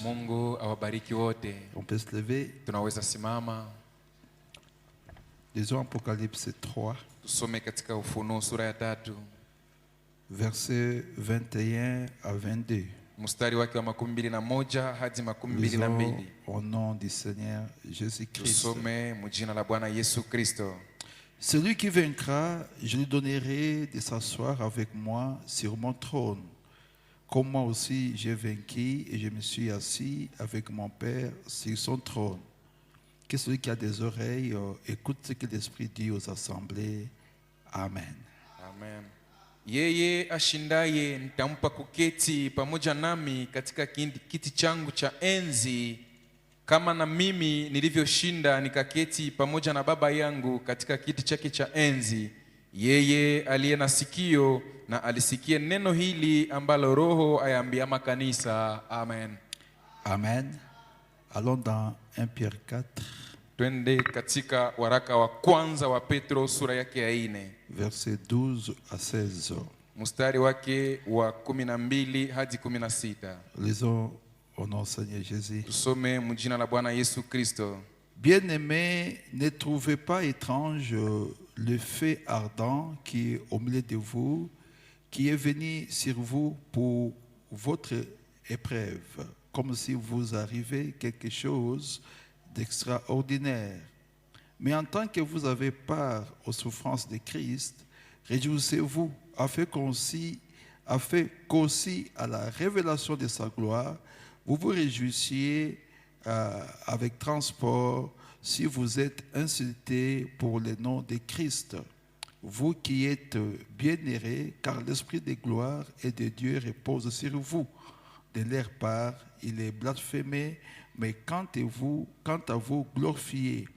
Mungu awabariki wote. On peut se lever. Tunaweza simama. Lisons Apocalypse 3. Tusome katika Ufunuo sura ya 3. Versets 21 à 22. Mstari wake wa 21 hadi 22. Au nom du Seigneur Jésus-Christ. Tusome mjina la Bwana Yesu Kristo. Celui qui vaincra, je lui donnerai de s'asseoir avec moi sur mon trône. Comme moi aussi j'ai vaincu et je me suis assis avec mon Père sur son trône. Que celui qui a des oreilles écoute ce que l'Esprit dit aux assemblées. Amen. Amen. Yeye ashindaye nitampa kuketi pamoja nami katika kiti changu cha enzi, kama na mimi nilivyoshinda nikaketi pamoja na Baba yangu katika kiti chake cha enzi. Yeye aliye na sikio na alisikie neno hili ambalo Roho ayaambia makanisa. Amen. Amen. Allons dans 1 Pierre 4. Twende katika waraka wa kwanza wa Petro sura yake ya 4. Verset 12 à 16. Mstari wake wa 12 hadi 16. Lisons au nom du Seigneur Jésus. Tusome mjina la Bwana Yesu Kristo. Bien-aimés, ne trouvez pas étrange le feu ardent qui est au milieu de vous, qui est venu sur vous pour votre épreuve, comme si vous arrivait quelque chose d'extraordinaire. Mais en tant que vous avez part aux souffrances de Christ, réjouissez-vous afin qu'aussi à la révélation de sa gloire, vous vous réjouissiez avec transport si vous êtes insultés pour le nom de Christ. Vous qui êtes bien-aimés, car l'Esprit de gloire et de Dieu repose sur vous. De leur part, il est blasphémé, mais quant à vous, glorifiez.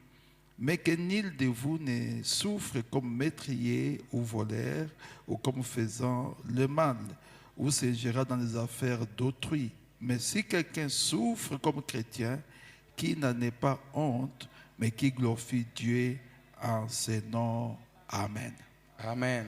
Mais que nul de vous ne souffre comme métrier ou voleur, ou comme faisant le mal, ou s'ingérera dans les affaires d'autrui. Mais si quelqu'un souffre comme chrétien, qui n'en est pas honte, mais qui glorifie Dieu en ce nom. Amen. Amen.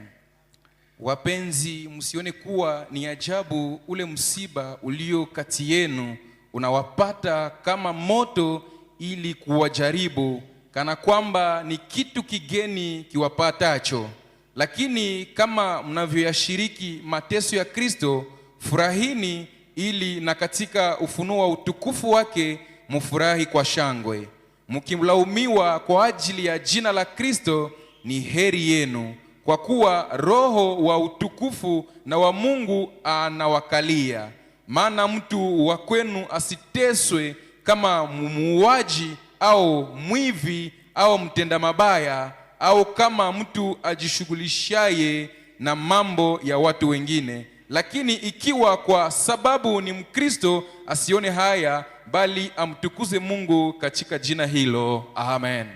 Wapenzi, msione kuwa ni ajabu ule msiba ulio kati yenu unawapata kama moto ili kuwajaribu, kana kwamba ni kitu kigeni kiwapatacho. Lakini kama mnavyoyashiriki mateso ya Kristo, furahini, ili na katika ufunuo wa utukufu wake mufurahi kwa shangwe. Mkimlaumiwa kwa ajili ya jina la Kristo, ni heri yenu, kwa kuwa Roho wa utukufu na wa Mungu anawakalia. Maana mtu wa kwenu asiteswe kama muuaji au mwivi au mtenda mabaya, au kama mtu ajishughulishaye na mambo ya watu wengine. Lakini ikiwa kwa sababu ni Mkristo, asione haya, bali amtukuze Mungu katika jina hilo. Amen.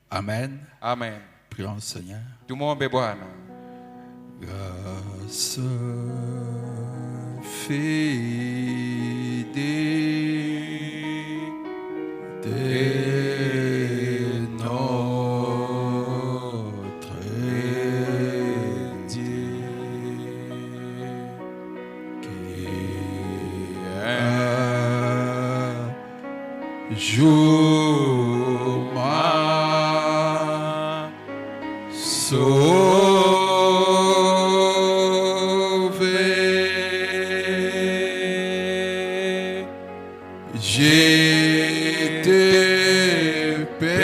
Amen. Amen. Prions Seigneur. Tumuombe Bwana. Grâce fidèle de notre Dieu, qui un jour m'a sauvé. J'étais perdu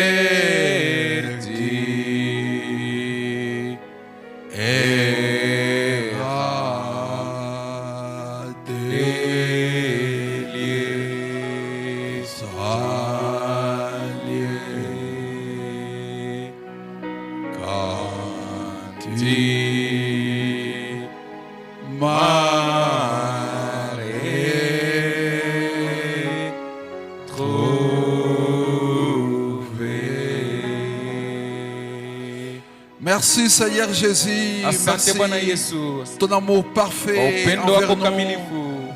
et délié, s'allié. Quand tu m'as trouvé. Merci Seigneur Jésus. Asante Bwana Merci Yesu. ton amour parfait Upendo wako envers nous. kamilifu.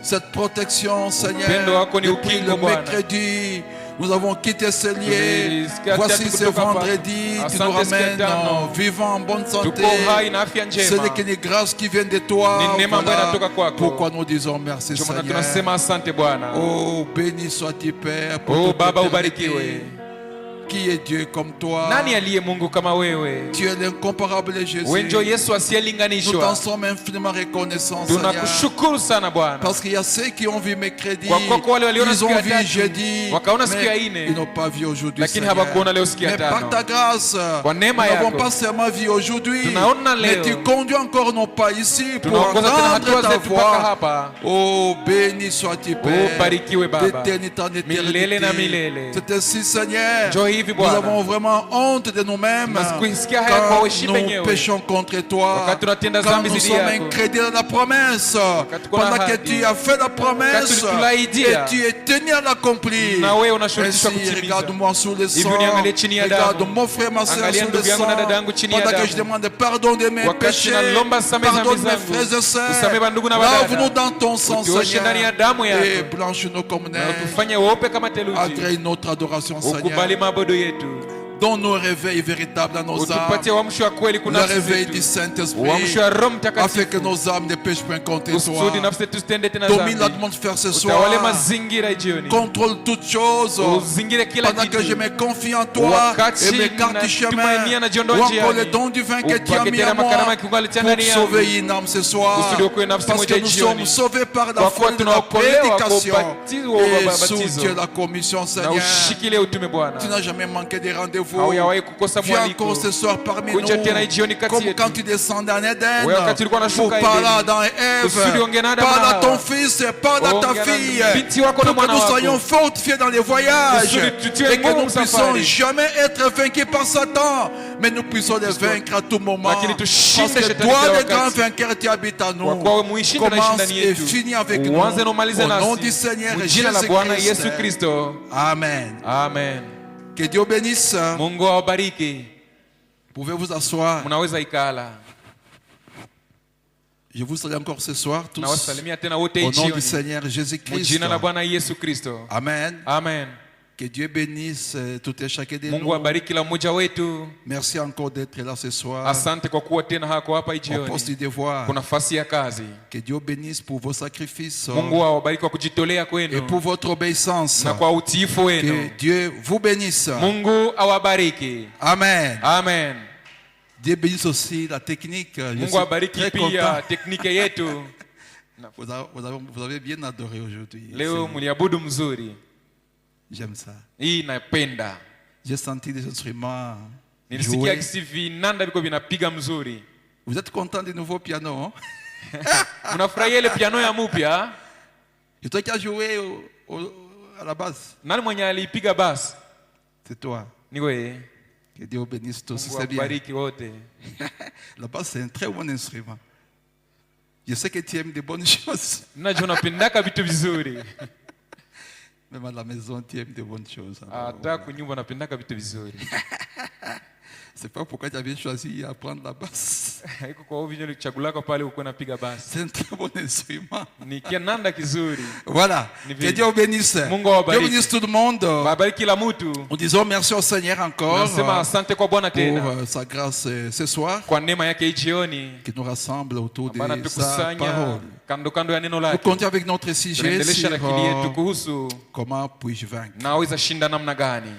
Cette protection, Upendo Seigneur, wako ni depuis ukingo, le Bwana. mercredi Nous avons quitté ce lieu. Tulisikia Voici kiatu ce kutoka hapa. vendredi. Tu Asante nous ramènes siku ya tano. vivants en bonne santé. Tuko hai na afya C'est njema. une grâce qui vient de toi. Ni neema ambayo Voilà inatoka kwako. pourquoi nous disons merci Ndio maana Seigneur. tunasema asante Bwana. Oh, béni sois-tu Père pour Oh toute Baba, l'éternité. ubarikiwe. Qui est Dieu comme toi? Nani aliye Mungu kama wewe? Tu es l'incomparable Jésus. Wewe ndio Yesu Nous t'en asiyelinganishwa. sommes infiniment reconnaissants, Seigneur. Tunakushukuru sana Bwana. Parce qu'il y a ceux qui ont vu mercredi, Kwa kuwa wale waliona ils siku ont ya vu tatu, jeudi, wakaona siku ya mais ine, ils n'ont pas vu aujourd'hui, lakini Seigneur. hawakuona leo siku ya Mais tano. par ta grâce, Kwa nous neema n'avons yako, pas seulement vu aujourd'hui, tunaona mais leo. tu conduis encore nos pas ici pour Tunaongoza tena entendre hatua ta zetu mpaka voix. hapa. Oh, béni sois-tu, Père, barikiwe Baba. d'éternité en Milele na éternité. milele. C'est ainsi, Seigneur. Njoo hivi Nous Bwana. avons vraiment honte de nous-mêmes Tunasikia haya kwa quand heshima nous yenyewe. péchons contre toi, Wakati tunatenda quand dhambi nous dhidi sommes yako. incrédules à la promesse, tuko na pendant que ahadi. tu as fait la Wakati promesse tulaidia. et tu es tenu à l'accomplir. Na wewe unashurutishwa Ainsi, kutimiza. regarde-moi sous le Hivi sang, uniangalie chini ya damu. regarde mon frère, ma soeur Angalia sous le ndugu yangu sang, na dada yangu chini ya pendant que damu. je demande pardon de mes Wakati péchés, nalomba samehe za pardonne dhambi mes zangu. frères et sœurs, Usamehe bandugu na wadada. lave-nous dans ton sang, Utuoshe ndani ya Seigneur, damu yako. et blanche-nous comme Na neige. utufanye weupe kama theluji. Agrée notre adoration, Seigneur. Ukubali maabudu yetu. Donne-nous un réveil véritable dans nos âmes. Utupatie uamsho wa kweli Le kuna nafsi réveil du zetu. Saint-Esprit, Uamsho wa Roho afin que Mtakatifu. nos âmes ne pêchent point contre Kusudi toi. nafsi zetu zitende tena Domine dhambi. l'atmosphère ce Utawale soir. mazingira jioni. Contrôle toutes choses. Uzingire kila Pendant que je kitu. me confie en toi Wakati et m'écarte du chemin, natumainia najiondoa ou encore njiani. le don du vin que tu as Upake mis tena en moi makarama ya kiungo alitia pour ndani yangu. sauver une âme ce soir. Kusudi okoe nafsi Parce moja que nous jioni. sommes sauvés par la Kwa kuwa foi de la tunaokolewa kwa prédication ubatizo wa et ubatizo. sous Dieu la commission, Na Seigneur. ushikile utume Bwana. Tu n'as jamais manqué de rendez-vous. Haujawahi kukosa Viens mwaliko. encore ce soir parmi nous, Kuja tena jioni kati comme yetu. quand tu descendais en Éden Wewe wakati ulikuwa pour unashuka parler Edeni. à Adam et Kusudi ongea na Ève, Adamu na parle à ton Hawa. fils, parle à ta Ongea na fille, binti wako na pour que mwana nous wako. soyons fortifiés dans les voyages Kusudi tutiwe et que nguvu nous puissions safari. jamais être vaincus par Satan, mais nous puissions les vaincre à tout moment. Lakini tushinde Parce que shetani toi, kila le grand wakati. vainqueur, tu habites à nous. Kwa kuwa wewe muishinde na Commence shindani et yetu. finis avec nous. Uanze na umalize Au nom nasi. du Seigneur Jina la Bwana Yesu Jésus-Christ. Kristo. Amen. Amen. Que Dieu bénisse. Mungu awabariki. Pouvez vous asseoir. Mnaweza ikala. Je vous salue encore ce soir tous Nawasalimia tena wote au nom du jioni. Seigneur Jésus-Christ. Mjina la Bwana Yesu Kristo. Amen. Amen. Que Dieu bénisse tout et chacun de Mungu nous. abariki kila mmoja wetu. Merci encore d'être là ce soir. Asante kwa kuwa tena hako hapa Au poste jioni. du devoir. Kuna nafasi ya kazi. Que Dieu bénisse pour vos sacrifices Mungu awabariki kwa kujitolea et kwenu pour votre obéissance. na kwa utiifu Que wenu. Dieu vous bénisse. Mungu awabariki. Amen. Amen. Dieu bénisse aussi la technique. Je Mungu suis awabariki très pia content. tekniki yetu. Vous avez bien adoré aujourd'hui. Leo mliabudu mzuri. J'aime ça. Hii napenda. J'ai senti des instruments Nilisikia jouer. kisi vinanda viko vinapiga mzuri. Vous êtes content du nouveau piano, hein? Mnafurahia ile piano ya mupya? C'est toi qui as joué à la base. Nani mwenye alipiga bass? C'est toi. Ni wewe. Que Dieu bénisse tous. Mungu C'est bien. awabariki wote. La basse, c'est un très bon instrument. Je sais que tu aimes des bonnes choses. Najua unapendaka vitu vizuri. Même à la maison, tu aimes des bonnes choses. Alors, Hata kunyumba napendaka vitu vizuri. c'est pas pourquoi tu avais choisi d'apprendre la basse. Haiko kwa hiyo vinyo lichagulaka pale uko napiga bass. C'est un très bon instrument. Ni kinanda kizuri. Voilà. Ni Que vile. Dieu bénisse. Mungu Dieu awabariki. bénisse tout le monde. Babariki kila mtu. Nous disons merci au Seigneur encore Nasema asante kwa Bwana pour tena. sa grâce ce soir Kwa neema yake hii jioni. qui nous rassemble autour de Bana sa tukusanya parole. kando kando ya neno Nous lake. comptons avec notre sujet Tunaendelesha sur na akili yetu kuhusu comment puis-je vaincre. naweza shinda namna gani.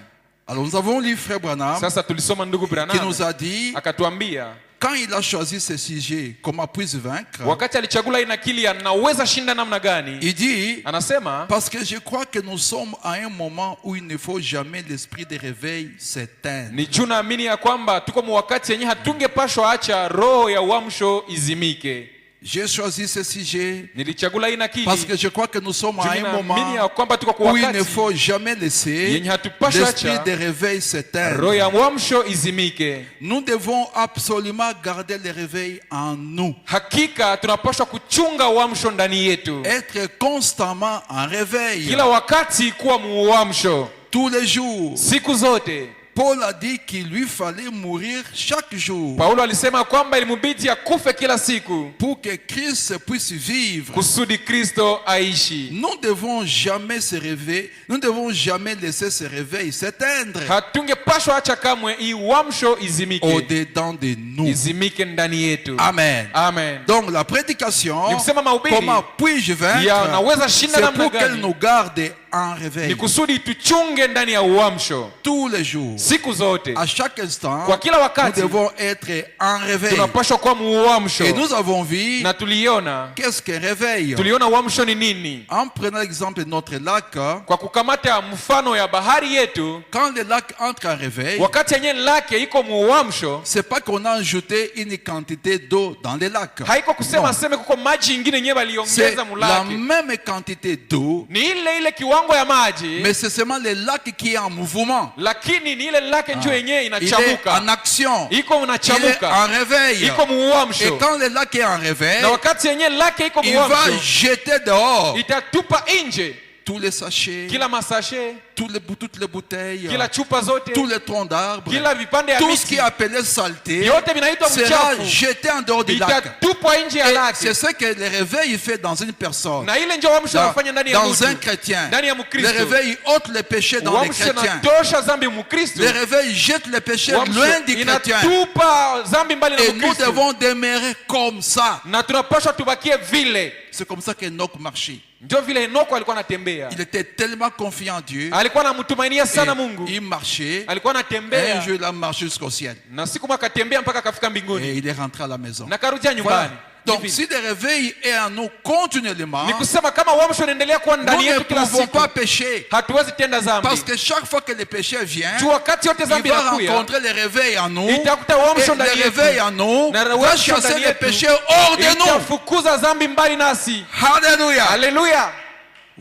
Alors nous avons lu Frère Branham Sasa tulisoma ndugu qui Branham nous a dit, akatuambia quand il a choisi ce sujet, comment puis-je vaincre, wakati alichagula inakili ya naweza shinda namna gani, il dit, anasema parce que je crois que nous sommes à un moment où il ne faut jamais l'esprit de réveil s'éteindre. ni juu naamini ya kwamba tuko mu wakati yenye hatungepashwa acha roho ya uamsho izimike. J'ai choisi ce sujet Nilichagula inakili parce que je crois que nous sommes à juu un naamini ya moment kwamba tuko kwa où il ne wakati faut jamais laisser yenye hatupashwa l'esprit acha de réveil roho s'éteindre. ya uamsho izimike. Nous devons absolument garder le réveil en nous. Hakika tunapashwa kuchunga uamsho ndani yetu, Être constamment en réveil. kila wakati kuwa mu uamsho, Tous les jours. siku zote. Paul a dit qu'il lui fallait mourir chaque jour Paulo alisema kwamba ilimubidi akufe kila siku pour que Christ puisse vivre. kusudi Kristo aishi. Nous ne devons jamais se réveiller, nous ne devons jamais laisser ce réveil s'éteindre Hatungepashwa acha kamwe hii uamsho izimike. au-dedans de nous. Izimike ndani yetu. Amen. Amen. Donc la prédication, Ni kusema mahubiri comment puis-je ya vaincre, naweza shinda c'est namna pour qu'elle gani? nous garde en Ni réveil kusudi tuchunge ndani ya uamsho tous les jours. siku zote. À chaque instant, Kwa kila nous wakati devons être en réveil. tunapashwa kuwa muamsho. Et nous avons vu Na tuliona qu'est-ce qu'un réveil. uamsho ni nini? En prenant l'exemple de notre lac, Kwa kukamata mfano ya bahari yetu, quand le lac entre en réveil, wakati yenye lake iko muamsho, c'est pas qu'on a ajouté une quantité d'eau dans le lac. haiko kusema Non. seme kuko maji ingine yenye C'est waliongeza la mulake. même quantité d'eau, Ni ile kiwango ya maji, mais c'est seulement le lac qui est en mouvement. lakini ni ile lake njo yenyewe Il est inachamuka. en action. Iko Il est unachamuka. en réveil. Iko Et muamsho. quand le lac est en réveil, Na wakati yenye lake iko il va muamsho, jeter dehors itatupa nje tous les sachets, kila masashe, toutes les bouteilles, kila chupa zote, tous les troncs d'arbres, kila vipande ya tout ce qui est miti, appelé saleté yote vinaitwa sera mchafu, jeté en dehors du lac. itatupwa nje ya Et lake. c'est ce que le réveil fait dans une personne, Na ile ndio uamsho unafanya ndani ya dans un mtu, chrétien. ndani ya Le Mkristo. réveil ôte les péchés dans les Uamsho chrétiens. unatosha dhambi Mkristo. Le réveil jette les péchés Uamsho loin du chrétien. inatupa dhambi mbali na Et nous Mkristo. devons demeurer comme ça. Na tunapaswa tubakie vile. C'est comme ça qu'Enoch marchait. Ndio vile Henoko alikuwa anatembea. Il était tellement confiant en Dieu. Alikuwa anamtumainia sana Et Mungu. il marchait. Alikuwa Et un anatembea. jour, il a marché jusqu'au ciel. Na siku moja akatembea mpaka akafika mbinguni. Et il est rentré à la maison. Na karudia nyumbani. Voilà. Donc, si le réveil est en nous continuellement, Ni kusema kama uamsho unaendelea kuwa nous ndani ne yetu kila pouvons siku, pas pécher. hatuwezi tenda dhambi. Parce que chaque fois que le péché vient, Juu wakati yote il dhambi va inakuya, rencontrer le réveil en nous. itakuta Et uamsho ndani le réveil yetu. en nous Na va uamsho chasser ndani le yetu péché hors de nous. itafukuza dhambi mbali nasi. Alléluia. Haleluya.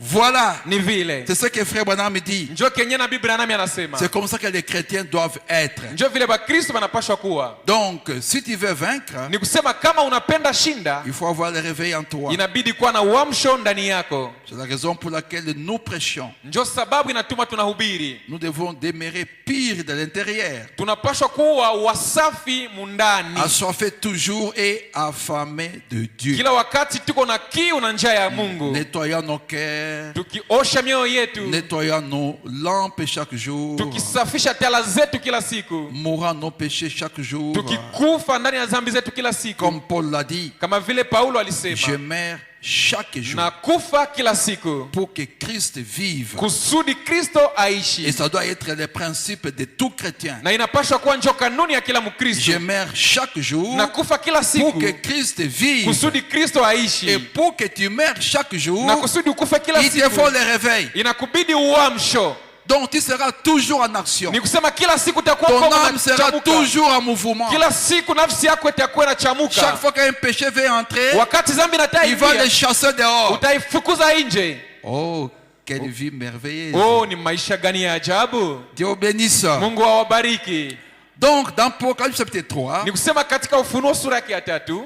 Voilà. Ni vile. C'est ce que Frère Branham dit. Njo kenye na Biblia nami anasema. C'est comme ça que les chrétiens doivent être. Njo vile Bakristo wanapaswa kuwa. Donc, si tu veux vaincre, Ni kusema kama unapenda shinda, il faut avoir le réveil en toi. inabidi kuwa na uamsho ndani yako. C'est la raison pour laquelle nous prêchons. Njo sababu inatuma tunahubiri. Nous devons demeurer pire de l'intérieur, Tunapaswa kuwa wasafi mundani. assoiffés toujours et affamés de Dieu. Kila wakati tuko na kiu na njaa ya Mungu. Nettoyant nos cœurs, Tukiosha mioyo yetu, nettoyant nos lampes chaque jour, tukisafisha tala zetu kila siku, mourant nos péchés chaque jour. tukikufa ndani ya dhambi zetu kila siku, Comme Paul l'a dit, kama vile Paulo je alisema, meurs chaque jour na kufa kila siku pour que Christ vive. kusudi Kristo Et aishi. ça doit être le principe de tout chrétien. Na inapaswa kuwa njo kanuni ya kila Je Mkristo, meurs chaque jour na kufa kila pour siku que Christ vive. kusudi Kristo Et aishi. pour que tu meurs chaque jour, Na kusudi ukufe kila il te faut siku, le réveil. inakubidi uamsho. Donc tu seras toujours en action. Ni kusema kila siku utakuwa Ton kama âme sera unachamuka. toujours en mouvement. Kila siku nafsi yako itakuwa Chaque inachamuka. fois qu'un péché veut entrer, Wakati dhambi il va le inataingia, chasser dehors. utaifukuza nje. Oh, quelle vie merveilleuse. Oh, ni maisha gani ya ajabu. Dieu bénisse. Mungu awabariki. Donc dans Apocalypse chapitre 3, Ni kusema katika Ufunuo sura yake ya 3,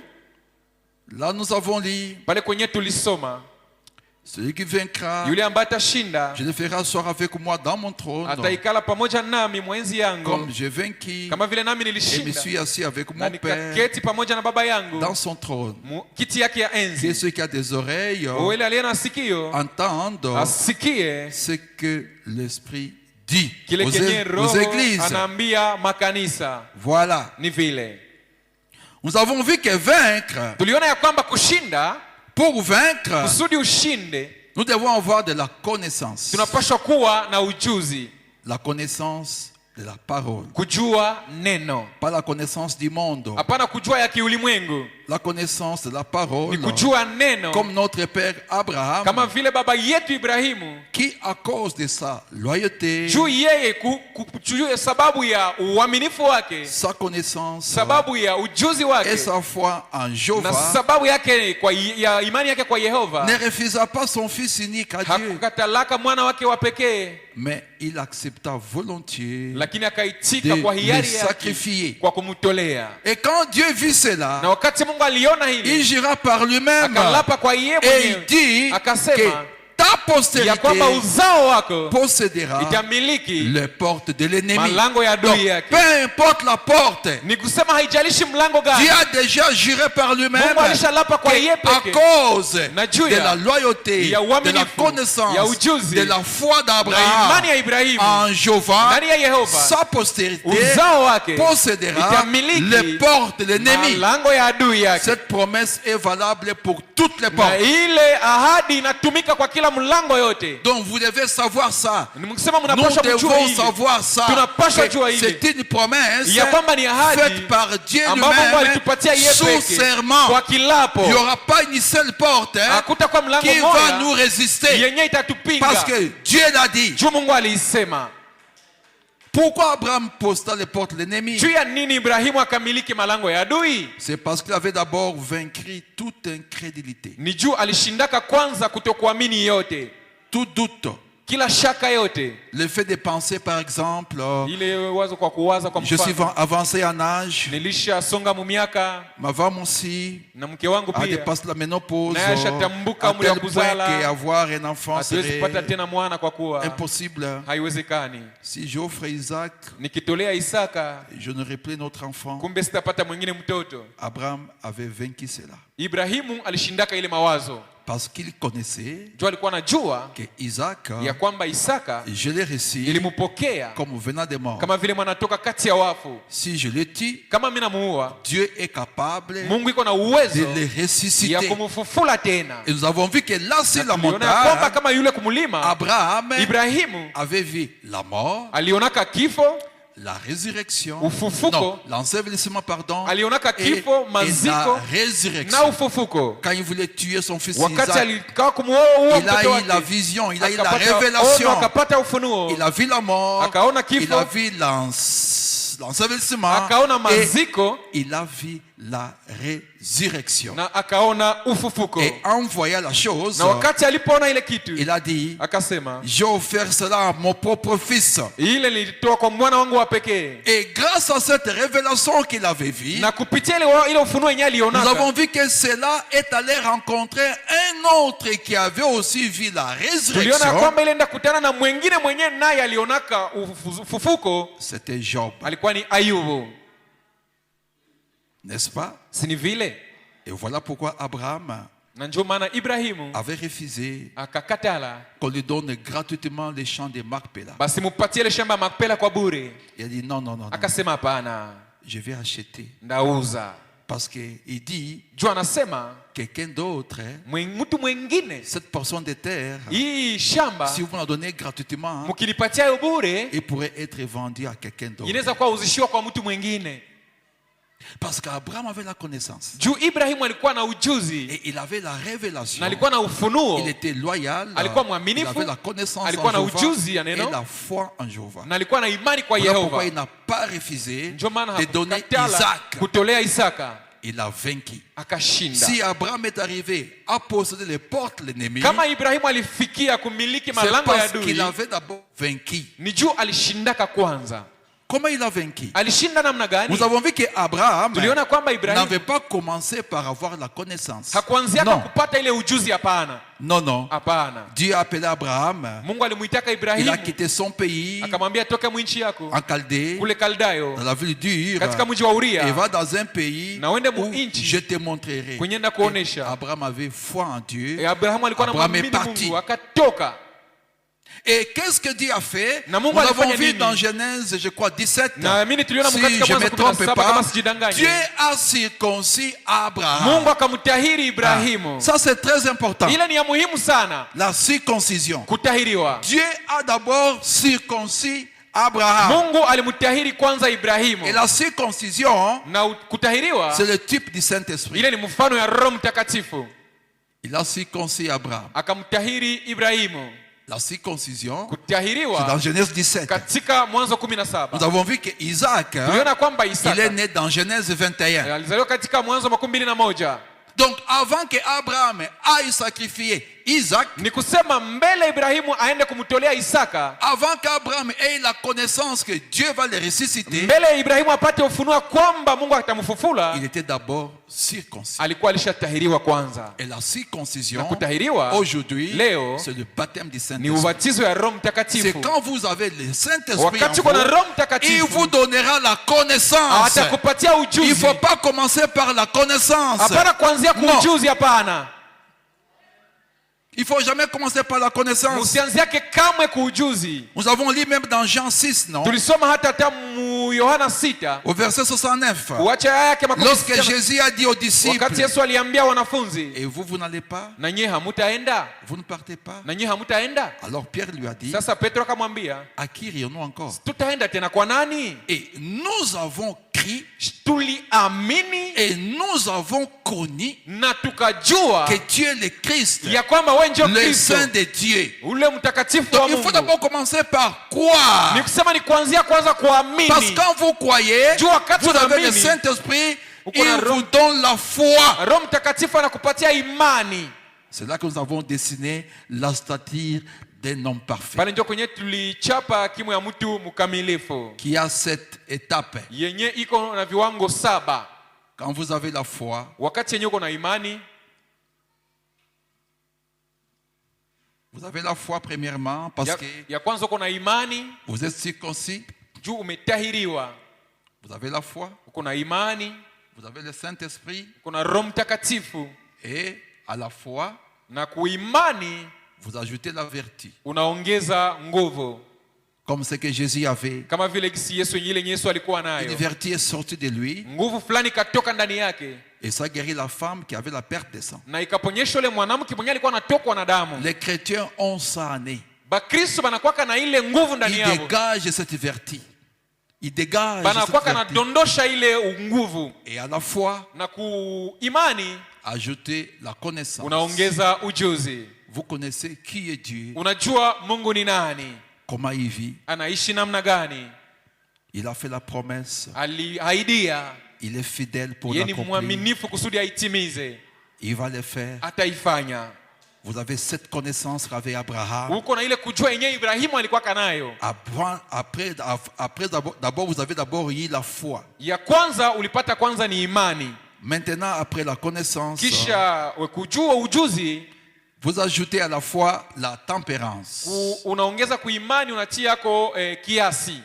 là nous avons lu, pale kwenye tulisoma, celui qui vaincra, yule ambaye atashinda je le ferai asseoir avec moi dans mon trône, ataikala pamoja nami mwenzi yangu, comme j'ai vaincu kama vile nami et me nilishinda suis assis avec na mon Père nikaketi pamoja na baba yangu dans son trône. kiti yake ya Que enzi. ceux qui ont des oreilles Yule aliye na sikio entendent asikie ce que l'Esprit dit kile kenye aux Roho églises. anaambia makanisa. Voilà. Ni vile Nous avons vu que vaincre, tuliona ya kwamba kushinda, pour vaincre, kusudi ushinde, nous devons avoir de la connaissance. tunapaswa kuwa na ujuzi, La connaissance de la parole. kujua neno, Pas la connaissance du monde. hapana kujua ya kiulimwengu, La connaissance de la ni parole. kujua neno, Comme notre père Abraham, kama vile baba yetu Ibrahimu, qui à cause de sa loyauté, juu yeye juu ya sababu ya uaminifu wake, sa connaissance sababu ya ujuzi et wake sa foi en na Jéhovah, sababu yake ya imani yake kwa Yehova, ne refusa pas son fils unique à Dieu, hakukatalaka mwana wake wa pekee, mais il accepta volontiers lakini akaitika de kwa le hiari yake sacrifier. kwa kumtolea. Et quand Dieu vit Na cela, wakati Mungu aliona il hili, jura par lui-même akalapa kwa yeye et il mwenyewe, dit akasema que ta ya postérité kwamba uzao wako possédera itamiliki les portes de l'ennemi. malango ya Donc, adui yake. peu importe la porte, Ni kusema haijalishi mlango gani, Dieu a déjà juré par lui-même Mungu alishalapa kwa yeye qu'à peke cause na juu de ya la loyauté, ya de uaminifu, la connaissance, ya ujuzi, de la foi na d'Abraham imani ya Ibrahimu en Jéhovah, ndani ya Yehova, sa postérité uzao wake possédera itamiliki les portes de l'ennemi. malango ya adui yake. Cette promesse est valable pour toutes les Na portes. ile ahadi inatumika kwa kila mlango yote. Donc vous devez savoir ça. Mkisema Nous mnapaswa kujua devons hili, savoir ça. tunapaswa Que jua hili c'est une promesse ya kwamba ni ahadi faite par Dieu ambapo Mungu lui-même alitupatia yeye sous peke serment. kwa kilapo. Il n'y aura pas une seule porte Hakutakuwa mlango qui va moja nous résister. yenye itatupinga, Parce que Dieu l'a dit. juu Mungu aliisema. Pourquoi Abraham posta les portes de l'ennemi? Juu ya nini Ibrahimu akamiliki malango ya adui? C'est parce qu'il avait d'abord vaincu toute incrédulité, Ni juu alishindaka kwanza kutokuamini yote, tout doute. kila shaka yote, Le fait de penser, par exemple, ile wazo kwa kuwaza. Kwa je suis mfano, avancé en âge, nilishasonga mumiaka ma femme aussi na mke wangu a pia dépassé la ménopause, naye ashatambuka à umri wa tel point kuzala, qu'avoir un enfant hatuwezi serait kupata tena mwana kwa kuwa impossible. haiwezekani. Si j'offre Isaac, Nikitolea Isaka, je n'aurai plus notre enfant. kumbe sitapata mwingine mtoto. Abraham avait vaincu cela Ibrahimu alishindaka ile mawazo, parce qu'il connaissait juu alikuwa anajua que Isaac, ya kwamba Isaka je l'ai reçu nilimupokea comme venant des morts. kama vile mwanatoka kati ya wafu. Si je le tue, Kama mimi namuua, Dieu est capable Mungu iko na de uwezo le ya ressusciter. kumfufula tena. Et nous avons vu que là, sur la Tuliona ya kwamba montagne, kama yule kumulima, Abraham Ibrahimu avait vu la mort, alionaka kifo, la résurrection, Ufufuko. non, l'ensevelissement, pardon, alionaka et kifo, la maziko résurrection. na ufufuko. Quand il voulait tuer son fils Wakati Isaac, alikaa kumuua il a mtoto eu la wake, vision, il a eu la akapata ono, révélation, akapata ufunuo, il a vu la mort, akaona il kifo, a vu l'ensevelissement, akaona et maziko il a vu la résurrection. na akaona ufufuko. Et en voyant la chose, Na wakati alipoona ile kitu, il a dit, akasema j'ai offert cela à mon propre fils. ile nilitoa kwa mwana wangu wa pekee. Et grâce à cette révélation qu'il avait vue, Na kupitia ile ufunuo yenyewe nous alionaka, avons vu que cela est allé rencontrer un autre qui avait aussi vu la tuliona résurrection. kwamba ile enda kutana na mwingine mwenyewe naye alionaka ufufuko, C'était Job, alikuwa ni Ayubu, n'est-ce pas? si ni vile? Et voilà pourquoi Abraham Na ndio maana Ibrahimu avait refusé akakatala qu'on lui donne gratuitement les champs de Macpéla. basi mupatie ile shamba Makpela kwa bure. Il a dit non, non, non, non, Akasema hapana, je vais acheter. ndauza. Parce qu'il dit, Juu anasema quelqu'un d'autre, mtu mwingine, cette portion de terre, hii shamba si vous la donnez gratuitement, mkilipatia hiyo bure, il pourrait être vendu à quelqu'un d'autre. inaweza kuwa uzishiwa kwa mtu mwingine. Parce qu'Abraham avait la connaissance. Juu Ibrahimu alikuwa na ujuzi Et il avait la révélation. na alikuwa na ufunuo Il était loyal. Alikuwa Il mwaminifu, avait la connaissance alikuwa en na Jéhovah ujuzi ya et neno, la foi en Jéhovah. na alikuwa na imani kwa Voilà pourquoi Yehova. il n'a pas refusé Ndio maana de donner hakukatala Isaac. kutolea Isaka, Il a vaincu. akashinda. Si Abraham est arrivé à posséder les portes de l'ennemi, Kama Ibrahimu alifikia kumiliki c'est malango ya parce adui, qu'il avait d'abord vaincu. ni juu alishindaka kwanza. Comment il a vaincu? Alishinda namna gani? Nous avons vu qu'Abraham Tuliona kwamba Ibrahimu n'avait pas commencé par avoir la connaissance. hakuanzia Non, kupata ile ujuzi. Hapana, non, non. hapana. Dieu a appelé Abraham. Mungu alimuitaka Il a Ibrahimu, quitté son pays akamwambia toka mwinchi yako en Chaldée, kule Kaldayo, dans la ville d'Ur, katika mji wa et Uria, va dans un pays na uende où muinchi je te montrerai. kwenye nda kuonesha. Abraham avait foi en Dieu. Abrahamu alikuwa na Abraham est mwamini parti. Mungu, akatoka. Et qu'est-ce que Dieu a fait? Na Mungu Nous avons alifanya vu nini? dans Genèse, je crois, 17. Na mimi tuliona Si katika je ne Mwanzo me trompe 17 pas, kama sijidanganye, Dieu a circoncis Abraham. Mungu akamtahiri Ibrahimu. Ça, c'est très important. Ile ni ya muhimu sana, La circoncision. kutahiriwa. Dieu a d'abord circoncis Abraham. Mungu alimtahiri kwanza Ibrahimu, Et la circoncision, na kutahiriwa c'est le type du Saint-Esprit. ile ni mfano ya Roho Mtakatifu. Il a circoncis Abraham. Akamtahiri Ibrahimu. La circoncision, c'est Kutahiriwa dans Genèse 17. katika Mwanzo 17. Nous avons vu que Isaac, Tuliona kwamba il est Isaka né dans Genèse 21. alizaliwa katika Mwanzo 21. Donc, avant que Abraham aille sacrifier Isaac, ni kusema mbele Ibrahimu aende kumtolea Isaka, avant qu'Abraham ait la connaissance que Dieu va le ressusciter, mbele Ibrahimu apate ufunuo kwamba Mungu atamfufula, il était d'abord circoncis. alikuwa alishatahiriwa kwanza. Et la circoncision, Na kutahiriwa aujourd'hui, leo c'est le baptême du ni Saint-Esprit. ubatizo ya Roho C'est Mtakatifu. quand vous avez le Saint-Esprit en Wakati uko na vous, Roho il Mtakatifu vous donnera la connaissance. atakupatia Il ne ujuzi. faut pas commencer par la connaissance. Hapana kuanzia Non. kuujuzi, hapana. Il ne faut jamais commencer par la connaissance. Usianziake kamwe kuujuzi. Nous avons lu même dans Jean 6, non? Tulisoma hata mu Yohana 6 Au verset 69. uacha aya yake makumi Lorsque sita. Jésus a dit aux disciples, Wakati Yesu aliambia wanafunzi, et vous n'allez pas, na nyie hamutaenda, vous ne partez pas. na nyie hamutaenda. Alors Pierre lui a dit, Sasa Petro akamwambia, à qui irions-nous encore? tutaenda tena kwa nani? Et nous avons crié Tuliamini et nous avons connu na tukajua que Dieu est le Christ, ya kwamba wewe ndio le Kristo, Saint de Dieu. ule mtakatifu wa Donc il faut Mungu. d'abord commencer par croire. Ni kusema ni kuanzia kwanza Parce kuamini. que quand vous croyez, Juu wakati vous avez le unaamini, Saint-Esprit, uko il na vous donne la foi. Roho Mtakatifu anakupatia imani. C'est là que nous avons dessiné la stature d'un homme parfait, Pale ndio kwenye tulichapa kimo ya mtu mkamilifu qui a cette étape. yenye iko na viwango 7. Quand vous avez la foi, Wakati yenye uko na imani, vous avez la foi premièrement parce que ya kwanza uko na imani vous êtes circoncis, juu umetahiriwa. vous avez la foi, Uko na imani, vous avez le Saint-Esprit, uko na Roho Mtakatifu, et à la foi, na kuimani vous ajoutez la vertu. unaongeza nguvu, Comme ce que Jésus avait. kama vile gisi Yesu ile Yesu alikuwa Une nayo. vertu est sortie de lui Nguvu fulani katoka ndani yake et ça guérit la femme qui avait la perte de sang. na ikaponyesha yule mwanamke mwenye alikuwa anatokwa na damu. Les chrétiens ont ça en eux. Bakristo banakuwa na ile nguvu ndani Ils yao, dégagent cette vertu. Ils dégagent banakuwa cette na vertu. dondosha ile nguvu, Et à la foi, na kuimani ajoutez la connaissance. unaongeza ujuzi. Vous connaissez qui est Dieu, Unajua Mungu ni nani, comment il vit. anaishi namna gani, Il a fait la promesse. aliahidia, Il est fidèle pour yeye ni l'accomplir. mwaminifu kusudi aitimize, Il va le faire. ataifanya. Vous avez cette connaissance avec Abraham. Uko na ile kujua yenyewe Ibrahimu alikuwa kanayo. D'abord, vous avez d'abord eu la foi. Ya kwanza ulipata kwanza ni imani, Maintenant, après la connaissance, kisha kujua ujuzi, vous ajoutez à la foi la tempérance. unaongeza kuimani, unatia yako kiasi.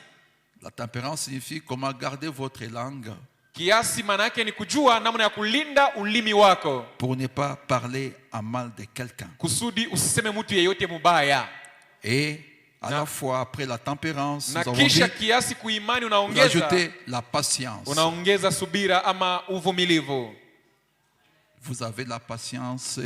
La tempérance signifie comment garder votre langue Kiasi maana yake ni kujua namna ya kulinda ulimi wako pour ne pas parler en mal de quelqu'un. kusudi usiseme mtu yeyote mubaya. Et à la fois après la tempérance, Na nous avons dit, kisha kiasi kuimani vous unaongeza, ajoutez la patience. unaongeza subira ama uvumilivu. Vous avez la patience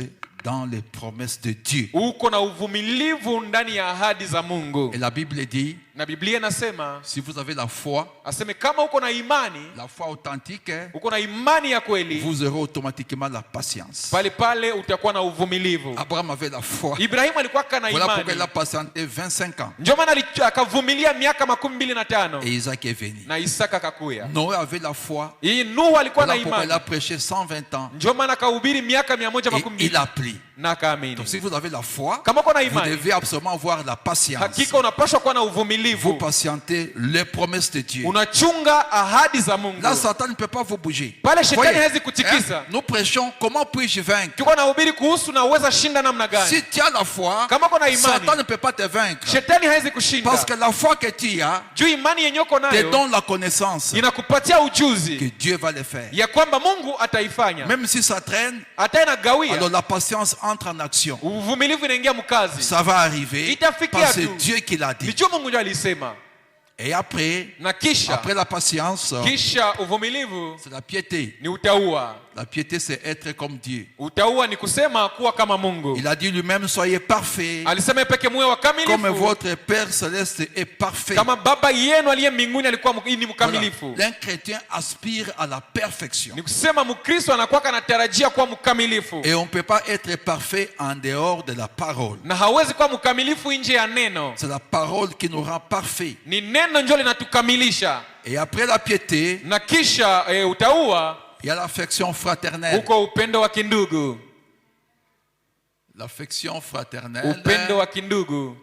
dans les promesses de Dieu. Uko na uvumilivu ndani ya ahadi za Mungu. Et la Bible dit, Na Biblia inasema, si vous avez la foi, aseme kama uko na imani, la foi authentique, uko na imani ya kweli, vous aurez automatiquement la patience. pale pale utakuwa na uvumilivu. Abraham avait la foi. Ibrahimu alikuwa kana Voilà pourquoi imani, il a patienté 25 ans. ndio maana akavumilia miaka 25 Et Isaac est venu. na Isaka kakuya. Noé avait la foi. Hii Nuhu alikuwa na Voilà pourquoi imani, il a prêché 120 ans. ndio maana akahubiri miaka Et 120 il a pris. na akaamini. Donc si vous avez la foi, Kama uko na vous imani, devez absolument avoir la patience. hakika unapaswa kuwa na Vous uvumilivu, patientez les promesses de Dieu. unachunga ahadi za Mungu. Là, Satan ne peut pas vous bouger. Pale shetani Voyez, hawezi kutikisa. nous prêchons comment puis-je vaincre. Tuko na hubiri kuhusu na uweza shinda namna gani. Si tu as la foi, Kama uko na imani, Satan ne peut pas te vaincre. shetani hawezi kushinda. Parce que la foi que tu as Juu imani yenye uko te nayo donne la connaissance inakupatia que ujuzi Dieu va le faire. ya kwamba Mungu ataifanya. Même si ça traîne, Hata inagawia, alors la patience entre en action. uvumilivu inaingia mkazi. Ça va arriver Itafikia parce que tu. c'est Dieu qui l'a dit. Ndicho Mungu ndiye alisema. Et après, Na kisha après la patience, uvumilivu c'est la piété. ni utaua. La piété, c'est être comme Dieu. Utaua ni kusema kuwa kama Mungu. Il a dit lui-même, soyez parfaits, Alisema peke muwe comme wakamilifu votre Père céleste est parfait. kama baba yenu aliye mbinguni alikuwa ni Voilà. mkamilifu. Un chrétien aspire à la perfection. Ni kusema Mkristo anakuwa anatarajia kuwa mkamilifu, Et on ne peut pas être parfait en dehors de la parole. na hawezi kuwa mkamilifu nje ya neno. C'est la parole qui nous rend parfaits. Ni neno ndio linatukamilisha. Et après la piété, Na kisha utaua, il y a l'affection fraternelle. uko upendo wa kindugu. L'affection fraternelle, upendo wa kindugu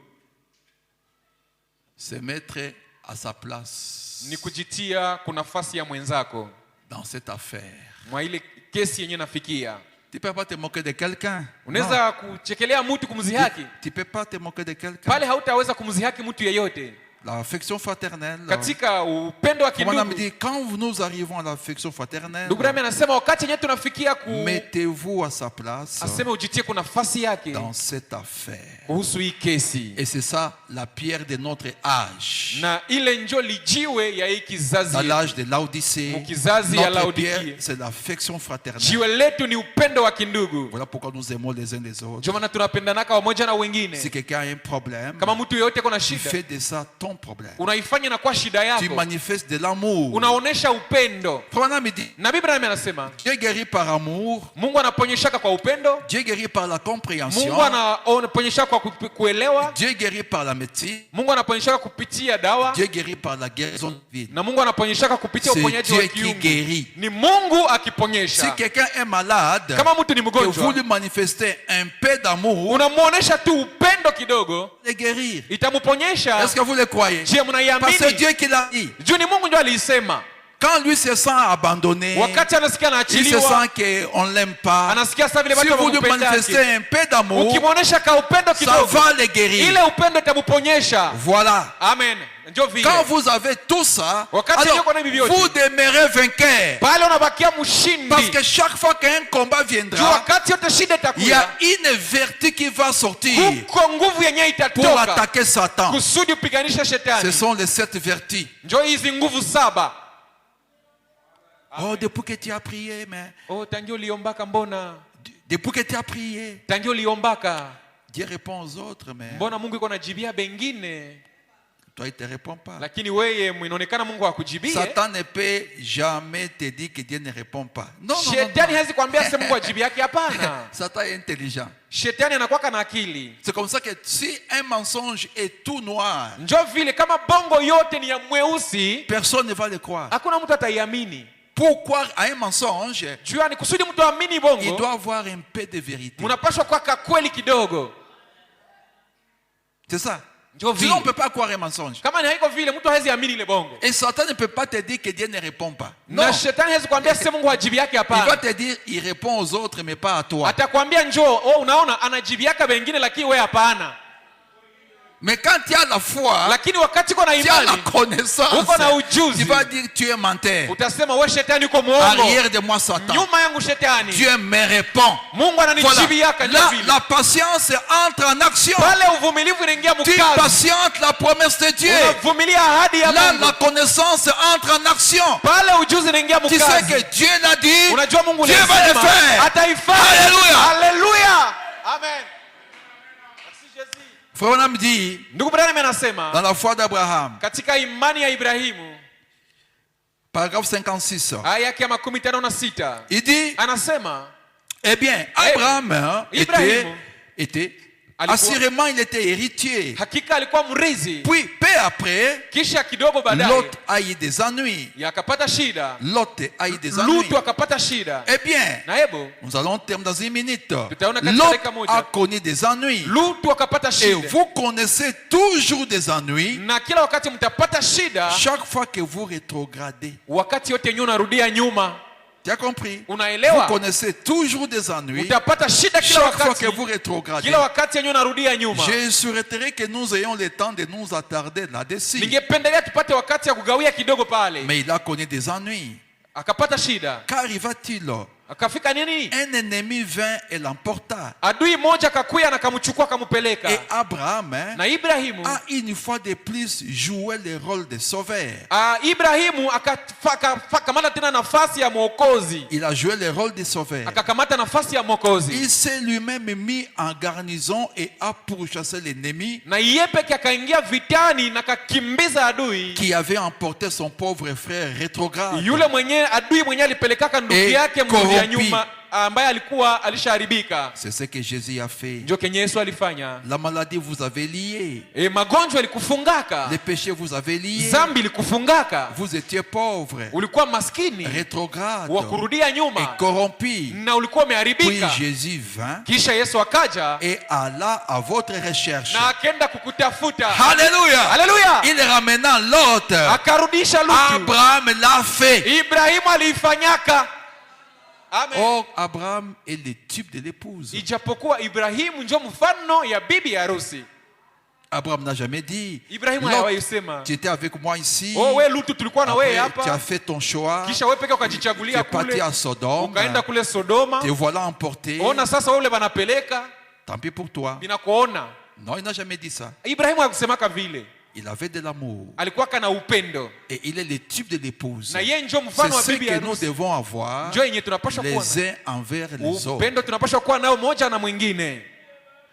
c'est mettre à sa place ni kujitia kuna nafasi ya mwenzako dans cette affaire. mwa ile kesi yenye nafikia. Tu ne peux pas te moquer de quelqu'un. Unaweza kuchekelea mtu kumzihaki, Tu ne peux pas te moquer de quelqu'un. pale hautaweza kumzihaki mtu yeyote. L'affection fraternelle. Katika upendo wa Comme on a kindugu, dit, quand nous arrivons à l'affection fraternelle, ndugu Branham anasema wakati yenyewe tunafikia mettez-vous à sa place aseme ujitie kuna nafasi yake dans cette affaire. kuhusu hii kesi, Et c'est ça la pierre de notre âge. na ile njo lijiwe ya hii kizazi Dans yetu. l'âge de Laodicée, Kizazi ya notre Laodikia. pierre, c'est l'affection fraternelle. Jiwe letu ni upendo wa kindugu. Voilà pourquoi nous aimons les uns les autres. Ndio maana tunapendanaka wamoja na Si wengine. quelqu'un a un problème, Kama mtu yeyote kuna tu shida, fais de ça ton problème. unaifanya na kwa shida Tu yako, manifestes de l'amour. unaonesha upendo. Frère me dit, Na Biblia anasema Dieu guérit par amour, Mungu anaponyeshaka kwa upendo, Dieu guérit par la compréhension, Mungu anaponyeshaka kwa kuelewa, Dieu guérit par la médecine, Mungu anaponyeshaka kupitia dawa, Dieu guérit par la guérison divine. na Mungu anaponyeshaka kupitia C'est uponyaji wa Dieu qui kiungu. guérit. Ni Mungu Si akiponyesha. quelqu'un est malade, Kama mtu ni que vous mgonjwa, lui manifestez un peu d'amour, unamuonesha tu upendo kidogo, le guérir. itamuponyesha. Est-ce que vous le croyez? Je, Parce que mnaiamini? Dieu qui l'a dit. Juu ni Mungu ndio aliisema. Quand lui se sent abandonné, Wakati anasikia il se anaachiliwa, sent qu'on ne l'aime pas. anasikia sasa vile Si watu vous lui wanampenda manifestez yake. un peu d'amour, Ukimuonesha ka upendo ça kidogo, va le guérir. ile upendo itamuponyesha. Voilà. Amen. Ndio vile. Quand vous avez tout ça, Wakati alors yuko na hivi vyote, vous demeurez vainqueur. pale unabakia mshindi. Parce que chaque fois qu'un combat Juu viendra, wakati yote shida il y a itakuja, une vertu qui va sortir kuko nguvu yenyewe pour itatoka attaquer Satan. kusudi upiganishe Ce shetani. sont les 7 vertus. Njoo hizi nguvu saba. Oh, depuis que tu as prié, mais Oh, tangia uliombaka mbona? depuis que tu as prié, Tangia uliombaka. Dieu répond aux autres, mais Mbona Mungu iko anajibia bengine? toi, il ne te répond pas. Lakini wewe inaonekana Mungu hakujibie. Satan ne peut jamais te dire que Dieu ne répond pas. Non, non, non, Shetani non. hawezi kuambia sema Mungu ajibu yake, hapana. Satan est intelligent. Shetani anakuwa na akili. C'est comme ça que si un mensonge est tout noir, Njoo vile kama bongo yote ni ya mweusi, personne ne va le croire. hakuna mtu ataiamini. Pour croire à un mensonge, Juu ni kusudi mtu aamini il bongo, doit avoir un peu de vérité. mnapaswa kwa kweli kidogo. C'est ça. Njoo Sinon, on ne vile. peut pas croire un mensonge. Kama ni haiko vile mtu hawezi amini ile bongo. Et Satan ne peut pas te dire que Dieu ne répond pas. Non. Na shetani hawezi kuambia sema Mungu ajibu yake, Il va hapana. te dire, il répond aux autres, mais pas à toi. Atakwambia njoo, oh unaona anajibu yake wengine lakini wewe hapana. Mais quand tu as la foi, Lakini wakati uko na tu as la imani, connaissance, uko na ujuzi, tu vas dire tu es menteur. utasema wewe shetani uko muongo. Arrière de moi, Satan. Nyuma yangu shetani. Dieu me répond. Mungu Voilà. ananijibu yake Là, vile. la patience entre en action. Pale uvumilivu inaingia Tu mkazi. patientes la promesse de Dieu. Unavumilia ahadi ya Là, Mungu. la connaissance entre en action. Pale ujuzi inaingia Tu sais mkazi. que Dieu l'a dit. Unajua Mungu Dieu va le alisema faire. ataifanya. Alléluia. Haleluya. Amen. Merci Jésus. Frère Branham dit, Ndugu Branham anasema dans la foi d'Abraham, katika imani ya Ibrahimu, paragraphe 56, aya yake ya 56, il dit, anasema eh bien, Abraham Ibrahim était alikuwa- assurément, il était héritier. hakika alikuwa mrizi. Puis, peu après, Kisha kidogo baadaye Lot a eu des ennuis. akapata shida. Lot a eu des ennuis. Lutu akapata shida. Eh bien, Na hebu nous allons terminer dans une minute. Tutaona katika Lot dakika moja. a connu des ennuis. Lutu akapata Et shida. vous connaissez toujours des ennuis Na kila wakati mtapata shida, chaque fois que vous rétrogradez. wakati yote yenyewe unarudia nyuma. Tu as compris? Vous Unaelewa? connaissez toujours des ennuis Utapata shida kila chaque fois wakati. que vous rétrogradez. Kila wakati yenyewe unarudia nyuma. Je souhaiterais que nous ayons le temps de nous attarder là-dessus. Ningependelea tupate wakati ya kugawia kidogo pale. Mais il a connu des ennuis. Akapata shida. Qu'arriva-t-il? Akafika nini? Un ennemi vint et l'emporta. Adui moja akakuya na akamchukua Et akamupeleka. Abraham Na Ibrahimu, a une fois de plus joué le rôle de sauveur. Ibrahimu akakamata tena nafasi ya mwokozi. Il a joué le rôle de sauveur. Akakamata nafasi ya mwokozi. Il s'est lui-même mis en garnison et a pourchassé l'ennemi Na yeye peke akaingia vitani na kakimbiza adui. qui avait emporté son pauvre frère rétrograde Yule mwenye adui mwenye alipelekaka ndugu et yake mrudi ya corrompu. nyuma ambaye alikuwa alishaharibika. C'est ce que Jésus a fait. Ndio kenye Yesu alifanya. La maladie vous avait lié. Magonjwa ilikufungaka. Les péchés vous avaient lié. Zambi ilikufungaka. Vous étiez pauvre, Ulikuwa maskini, rétrograde wa kurudia nyuma, et corrompu. na ulikuwa Puis umeharibika. Jésus vint Kisha Yesu akaja et alla à votre recherche. na akenda kukutafuta. Alléluia. Haleluya. Il ramena Lot. Akarudisha Lutu. Abraham l'a fait. Ibrahimu aliifanyaka. Amen. Or, Abraham est le type de l'épouse. Ijapokuwa Ibrahimu ndio mfano ya bibi ya harusi. Abraham n'a jamais dit, Ibrahimu Lot, hayawahi sema, tu étais avec moi ici. oh we Lutu tulikuwa na wewe Après, tu as hapa. fait ton choix. Kisha wewe peke Tu ukajichagulia es parti kule. à Sodome. Ukaenda kule Sodoma. Te voilà emporté. Ona sasa wale wanapeleka. Tant pis pour toi. Binakuona. Non, il n'a jamais dit ça. Ibrahimu hakusemaka vile. Il avait de l'amour. Alikuwa kana upendo. Et il est le type de l'épouse. Na yeye ndio C'est mfano wa ce bibi ya que nous harusi. devons avoir Ndio yenye tunapaswa kuwa les uns envers les autres. upendo tunapaswa kuwa nao moja na mwingine.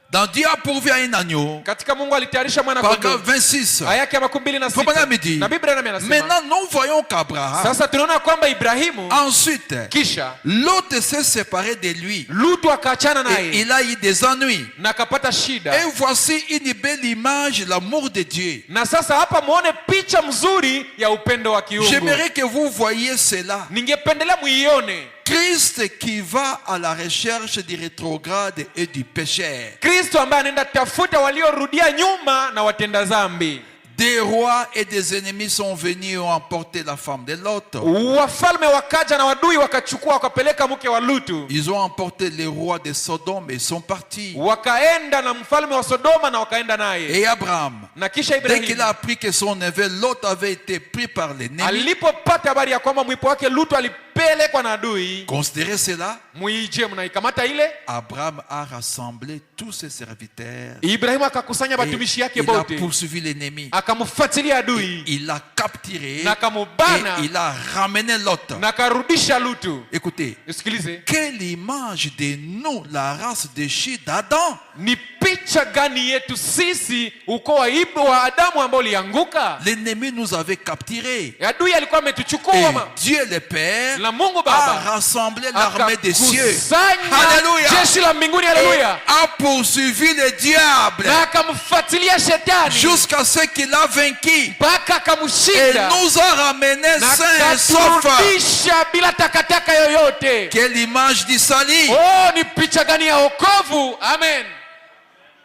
Dans Dieu a pourvu à un agneau. Katika Mungu alitayarisha mwana Paragraphe kondoo. 26. Aya yake ya 26. Probablement me dit, Na Biblia nami anasema. maintenant nous voyons qu'Abraham, Sasa tunaona kwamba Ibrahimu ensuite, kisha l'autre s'est séparé de lui. Lutu akaachana Et naye il a eu des ennuis. na akapata shida. Et voici une belle image de l'amour de Dieu. Na sasa hapa muone picha mzuri ya upendo wa kiungu. J'aimerais que vous voyiez cela. Ningependelea muione. Christ qui va à la recherche du rétrograde et du pécheur. Kristo ambaye anaenda tafuta waliorudia nyuma na watenda zambi. Des rois et des ennemis sont venus et ont emporté la femme de Lot. Wafalme wakaja na wadui wakachukua wakapeleka mke wa Lutu. Ils ont emporté les rois de Sodome et sont partis. Wakaenda na mfalme wa Sodoma na wakaenda naye. Et Abraham, Na kisha dès qu'il Ibrahimu a appris que son neveu Lot avait été pris par l'ennemi, alipopata habari ya kwamba mwipo wake Lutu alipelekwa na adui, considérez cela, muije mnaikamata ile. Abraham a rassemblé tous ses serviteurs. Ibrahimu akakusanya Et batumishi yake il a bote, poursuivi l'ennemi. akamfuatilia adui Il l'a capturé na akamubana et il a ramené Lot. na akarudisha Lutu. Écoutez, Usikilize, quelle image de nous, la race déchue d'Adam. ni picha gani yetu sisi ukoo wa Adamu ambao ulianguka. L'ennemi nous avait capturés. Adui alikuwa Et ametuchukua Dieu le Père na Mungu a Baba rassemblé l'armée des cieux. akakusanya Alléluia. jeshi la mbinguni, Et haleluya, a poursuivi le diable na akamfuatilia shetani jusqu'à ce qu'il a vaincu. mpaka Et akamshinda nous a ramenés na sains et saufs. akaturudisha bila takataka yoyote. Quelle image du salut. Oh, ni picha gani ya wokovu! Amen,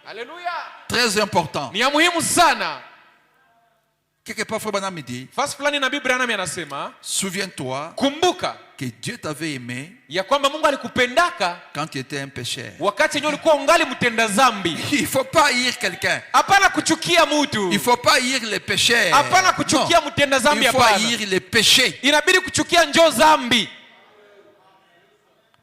haleluya, Très important. ni ya muhimu sana. Quelque part, Frère Branham me dit, Fasi fulani na Biblia nami anasema, souviens-toi kumbuka que Dieu t'avait aimé ya kwamba Mungu alikupendaka quand tu étais un pécheur. wakati yenyewe ulikuwa ungali mtenda zambi. Il ne faut pas haïr quelqu'un. Hapana kuchukia Il mtu, ne faut pas haïr les pécheurs. hapana kuchukia mtenda zambi, Il faut hapana. haïr les péchés. Inabidi kuchukia njoo zambi.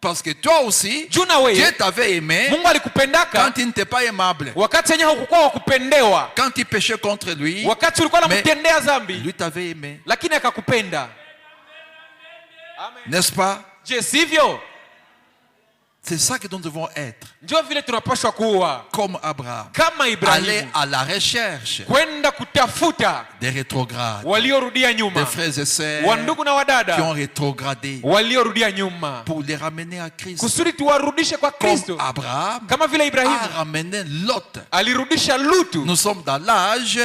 Parce que toi aussi, Juu na Dieu wewe t'avait aimé Mungu alikupendaka quand il n'était pas aimable. wakati yenyewe hukukuwa wa kupendewa, Quand tu péchais contre lui, wakati ulikuwa Mais- unamtendea zambi, lui t'avait aimé. lakini akakupenda. Amen. N'est-ce pas? Je sivyo? C'est ça que nous devons être. Ndio vile tunapaswa kuwa Comme Abraham. kama Aller Ibrahimu, à la recherche kwenda kutafuta des rétrogrades, waliorudia des nyuma, frères et sœurs wandugu na qui wadada ont rétrogradé waliorudia nyuma, pour les ramener à Christ. kusudi tuwarudishe kwa Comme Kristo, Abraham kama vile a Ibrahimu ramené Lot. alirudisha Lutu. Nous sommes dans l'âge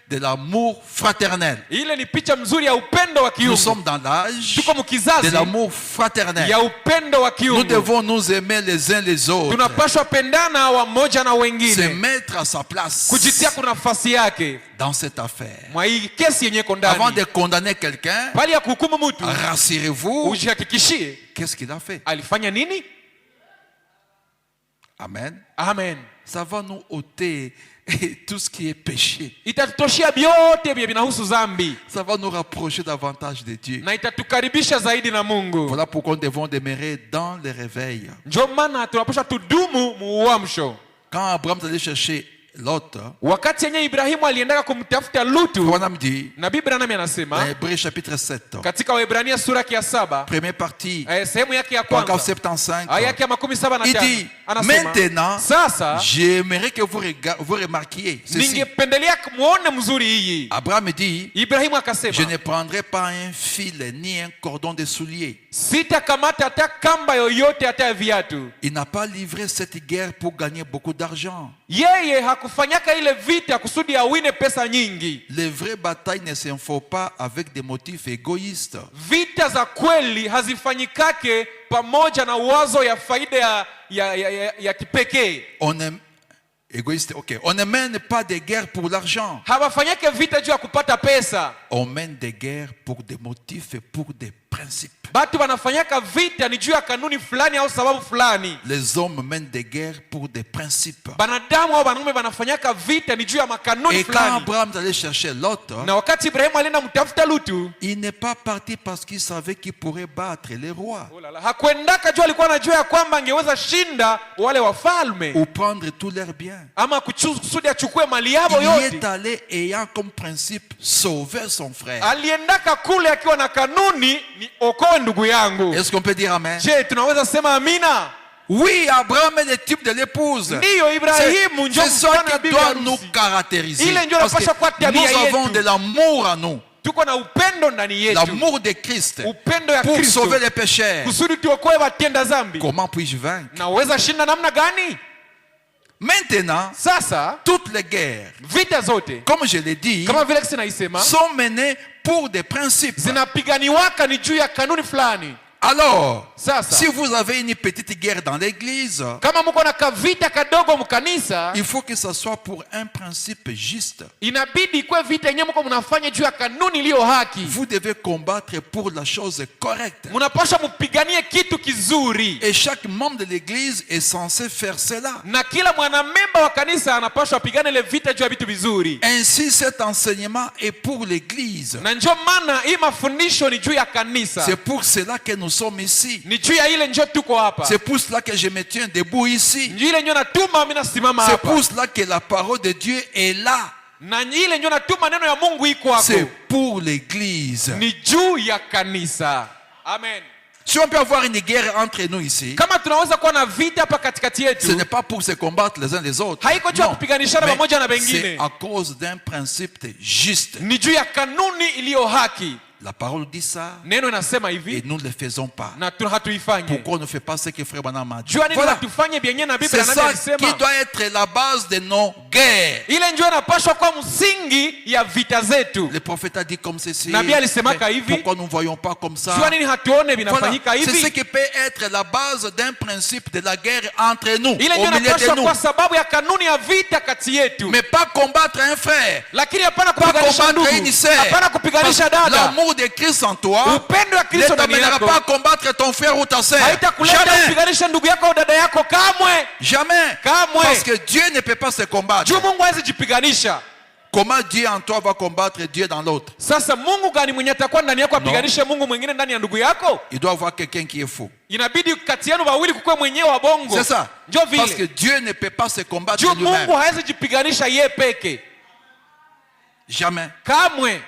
de l'amour fraternel. Ile ni picha mzuri ya upendo wa Nous kiungu. sommes dans l'âge Tuko de mkizazi l'amour fraternel. ya upendo wa Nous kiungu. devons nous aimer les uns les autres. Tunapaswa pendana wamoja na Se wengine, mettre à sa place kujitia kuna nafasi yake dans cette affaire. mwa hii kesi yenye iko Avant ndani. de condamner quelqu'un, Bali ya kuhukumu mtu, rassurez-vous, ujihakikishie qu'est-ce qu'il a fait? alifanya nini. Amen. Amen. Ça va nous ôter tout ce qui est péché. Itatutoshia vyote vya vinahusu zambi Ça va nous rapprocher davantage de Dieu. na itatukaribisha zaidi na Mungu. Voilà pourquoi nous devons demeurer dans les réveils. Ndio maana tunapaswa tudumu muuamsho. Quand Abraham allait chercher Lot, Wakati yenye Ibrahimu aliendaka kumtafuta Lutu, Branham dit, na Biblia nami dans anasema Hébreux chapitre 7, katika Waebrania sura ya 7 première partie, sehemu yake ya paragraphe kwanza 75, aya yake ya 75, il dit, anasema, Maintenant, sasa j'aimerais que vous remarquiez ceci. ningependelea muone mzuri hii. Abraham dit, Ibrahimu je akasema, ne prendrai pas un fil ni un cordon de soulier. sitakamata hata kamba yoyote hata ya viatu. Il n'a pas livré cette guerre pour gagner beaucoup d'argent. Yeye hakufanyaka ile vita kusudi awine pesa nyingi. Les vraies batailles ne se font pas avec des motifs égoïstes. Vita za kweli hazifanyikake pamoja na wazo ya faida ya kipekee. On est égoïste, ok. On ne mène pas des guerres pour l'argent. Hawafanyake vita juu ya kupata pesa. On mène des guerres pour des motifs et pour des principes. Batu wanafanyaka vita ni juu ya kanuni fulani au sababu fulani. Les hommes mènent des guerres pour des principes. Banadamu au wanaume wanafanyaka vita ni juu ya makanuni Et quand fulani. Abraham allait chercher Lot, Na wakati Ibrahimu alienda mtafuta Lutu, il n'est pas parti parce qu'il savait qu'il pourrait battre les rois hakuendaka juu alikuwa anajua ya kwamba angeweza shinda wale wafalme ou prendre tous leurs biens. ama kusudi achukue mali yao Il y yote. est allé ayant comme principe sauver son frère. Aliendaka kule akiwa na kanuni ni okoe ndugu yangu. Est-ce qu'on peut dire amen? Je, tunaweza sema amina? Oui, Abraham est le type de l'épouse. Ndiyo, Ibrahimu ndio C'est ça mfano wa qui bibi doit harusi. nous caractériser. Ile ndio Parce inapaswa kuwa que tabia nous avons yetu. de l'amour en nous. Tuko na upendo ndani yetu. L'amour de Christ Upendo ya pour Kristo. sauver les pécheurs. Kusudi tuokoe watenda dhambi. Comment puis-je vaincre? Naweza shinda namna gani? Maintenant, Sasa toutes les guerres, vita zote comme je l'ai dit, kama vile sinaisema sont menées pour des principes. zinapiganiwaka ni juu ya kanuni fulani. Alors, Sasa si vous avez une petite guerre dans l'église, kama mko na kavita kadogo mkanisa, il faut que ça soit pour un principe juste. inabidi kwa vita yenyewe mko mnafanya juu ya kanuni iliyo haki. Vous devez combattre pour la chose correcte. Mnapaswa mpiganie kitu kizuri. Et chaque membre de l'église est censé faire cela. Na kila mwanamemba wa kanisa anapaswa apigane ile vita juu ya vitu vizuri. Ainsi, cet enseignement est pour l'église. Na ndio maana hii mafundisho ni juu ya kanisa. C'est pour cela que nous sommes ici. Ni juu ya ile njoo tuko hapa. C'est pour cela que je me tiens debout ici. Ni ile njoo natuma mimi nasimama C'est hapa. pour cela que la parole de Dieu est là. Na ile njoo natuma neno ya Mungu iko hapo. C'est pour l'église. Ni juu ya kanisa. Amen. Si on peut avoir une guerre entre nous ici, Kama tunaweza kuwa na vita hapa katikati ce yetu, n'est pas pour se combattre les uns les autres. haiko juu ya kupiganishana Mais pamoja na c'est wengine. à cause d'un principe juste. Ni juu ya kanuni iliyo haki. La parole dit ça Neno inasema et hivi nous ne le faisons pas. na hatuifanye. Pourquoi on ne fait pas ce que Frère Branham a dit? Jua nini Voilà. hatufanye vyenye na Biblia C'est na ça alisema. qui doit être la base de nos guerres. Ile njoo inapaswa kuwa msingi ya vita zetu. Le prophète a dit comme ceci. Nabii alisemaka Mais hivi. pourquoi nous ne voyons pas comme ça? Jua nini hatuone Voilà. vinafanyika C'est ce hivi? qui peut être la base d'un principe de la guerre entre nous, Ile au njoo milieu de inapaswa nous. kwa sababu ya kanuni ya vita kati yetu. Mais pas combattre un frère, Lakini hapana pas kupiganisha combattre une ndugu. sœur. Hapana Parce kupiganisha que dada. l'amour de Christ en toi Upendo wa ne Kristo ndani t'amènera yako pas à combattre ton frère ou ta sœur. haitakuleta Jamais. kupiganisha ndugu yako au dada yako kamwe. Jamais. Kamwe. Parce que Dieu ne peut pas se combattre. Juu Mungu hawezi jipiganisha. Comment Dieu en toi va combattre Dieu dans l'autre? Sasa Mungu gani mwenye atakuwa ndani yako apiganishe Mungu mwingine ndani ya ndugu yako? Il doit y avoir quelqu'un qui est faux. Inabidi kati yenu wawili kukuwe mwenyewe wa bongo. C'est ça. Ndio Parce que vile. Dieu ne peut pas se combattre Juu lui-même. Mungu hawezi jipiganisha yeye peke. Jamais. Kamwe.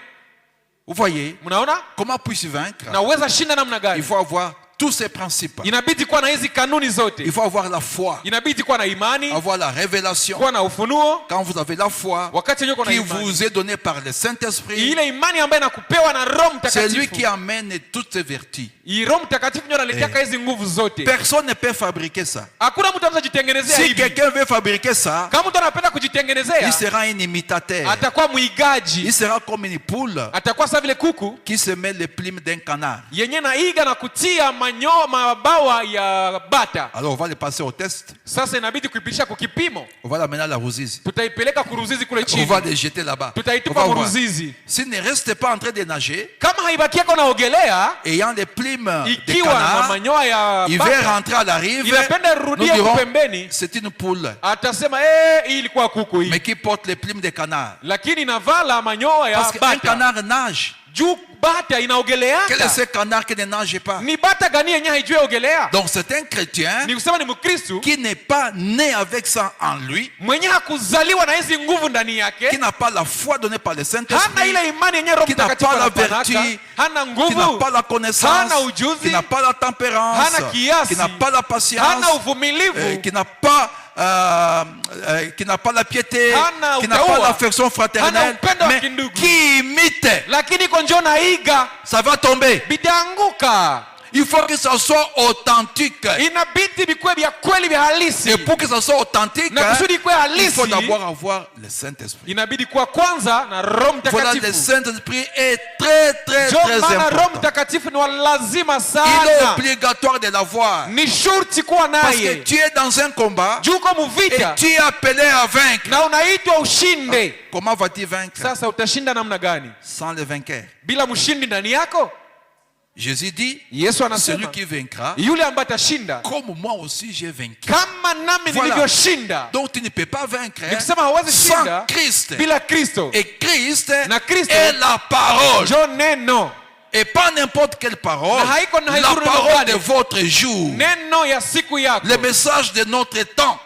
Vous voyez? Mnaona? Comment puis-je vaincre? Na uweza shinda namna Il gani? faut avoir tous ces principes. Inabidi kuwa na hizi kanuni zote. Il faut avoir la foi, Inabidi kuwa na imani, avoir la révélation. kuwa na ufunuo. Quand vous avez la foi Wakati yenyewe kuna qui imani. vous est donnée par le Saint-Esprit, Ile imani ambayo inakupewa na Roho c'est lui Mtakatifu. qui amène toutes ces vertus. Roho Mtakatifu ndio analetea hizi nguvu zote. Personne ne peut fabriquer ça. Hakuna mtu anaweza jitengenezea Si hivi. quelqu'un veut fabriquer ça, Kama mtu anapenda il kujitengenezea, sera un imitateur. atakuwa Il mwigaji. sera comme une poule Atakuwa sawa vile kuku qui se met les plumes d'un canard. yenye naiga na kutia mabawa ya bata. Alors on va le passer au test. Sasa inabidi kuipitisha kwa kipimo. On va l'amener à la Ruzizi. Tutaipeleka kuruzizi kule On chini. va les jeter là-bas. On Tutaitupa va voir. kuruzizi. S'il ne reste pas en train de nager, Kama haibaki yako naogelea, ayant les plumes de ikiwa na canard, manyoya ya il veut bata, rentrer à la rive. inapenda Nous rudia dirons, pembeni, c'est une poule, atasema hii ilikuwa kuku hii. mais qui porte les plumes de canard. Lakini inavala manyoya Parce ya qu'un bata. canard nage. juu bata Quel est inaogeleaka. ce canard qui ne nage pas? Ni bata gani yenye haijui ogelea? Donc c'est un chrétien Ni kusema ni Mkristo qui n'est pas né avec ça en lui, mwenye hakuzaliwa na hizi nguvu ndani qui yake, n'a pas la foi donnée par le hana Saint-Esprit, ile imani yenye Roho qui n'a Mtakatifu pas la anapanaka, vertu, hana qui n'a nguvu, pas la connaissance, hana ujuzi, qui n'a pas la tempérance, hana kiasi, qui n'a pas la patience, hana uvumilivu, qui n'a pas la piété, Hana qui n'a pas utaua, l'affection hana fraternelle, upendo wa mais kindugu. qui imite, lakini konjo naiga ça va tomber. bitaanguka. Il faut que ça soit authentique. Inabidi bikuwe vya kweli vya halisi, Et pour que ça soit authentique, na kusudi ikuwe il faut halisi d'abord avoir le Saint-Esprit. inabidi kuwa kwanza na Roho Voilà, le Mtakatifu. Saint-Esprit est très, très, Ndio très maana Roho important. Mtakatifu ni wa lazima Il est sana, obligatoire de l'avoir. ni shurti kuwa Parce que naye. tu es dans un combat Juko et muvita tu es appelé à vaincre. na unaitwa ushinde. Comment vas-tu vaincre Sasa utashinda namna gani sans le vainqueur? bila mshindi ndani yako? Jésus dit, Yesu celui anasema qui vaincra, yule ambaye atashinda comme moi aussi j'ai vaincu. kama nami Voilà. nilivyoshinda. Donc tu ne peux pas vaincre Ni kusema hawezi sans shinda Christ. bila Kristo. Et Christ Na Kristo est la parole. njo neno, Et pas n'importe quelle parole. Na haiko na La haizuru parole neno de gani? votre jour. neno ya siku yako, Le message de notre temps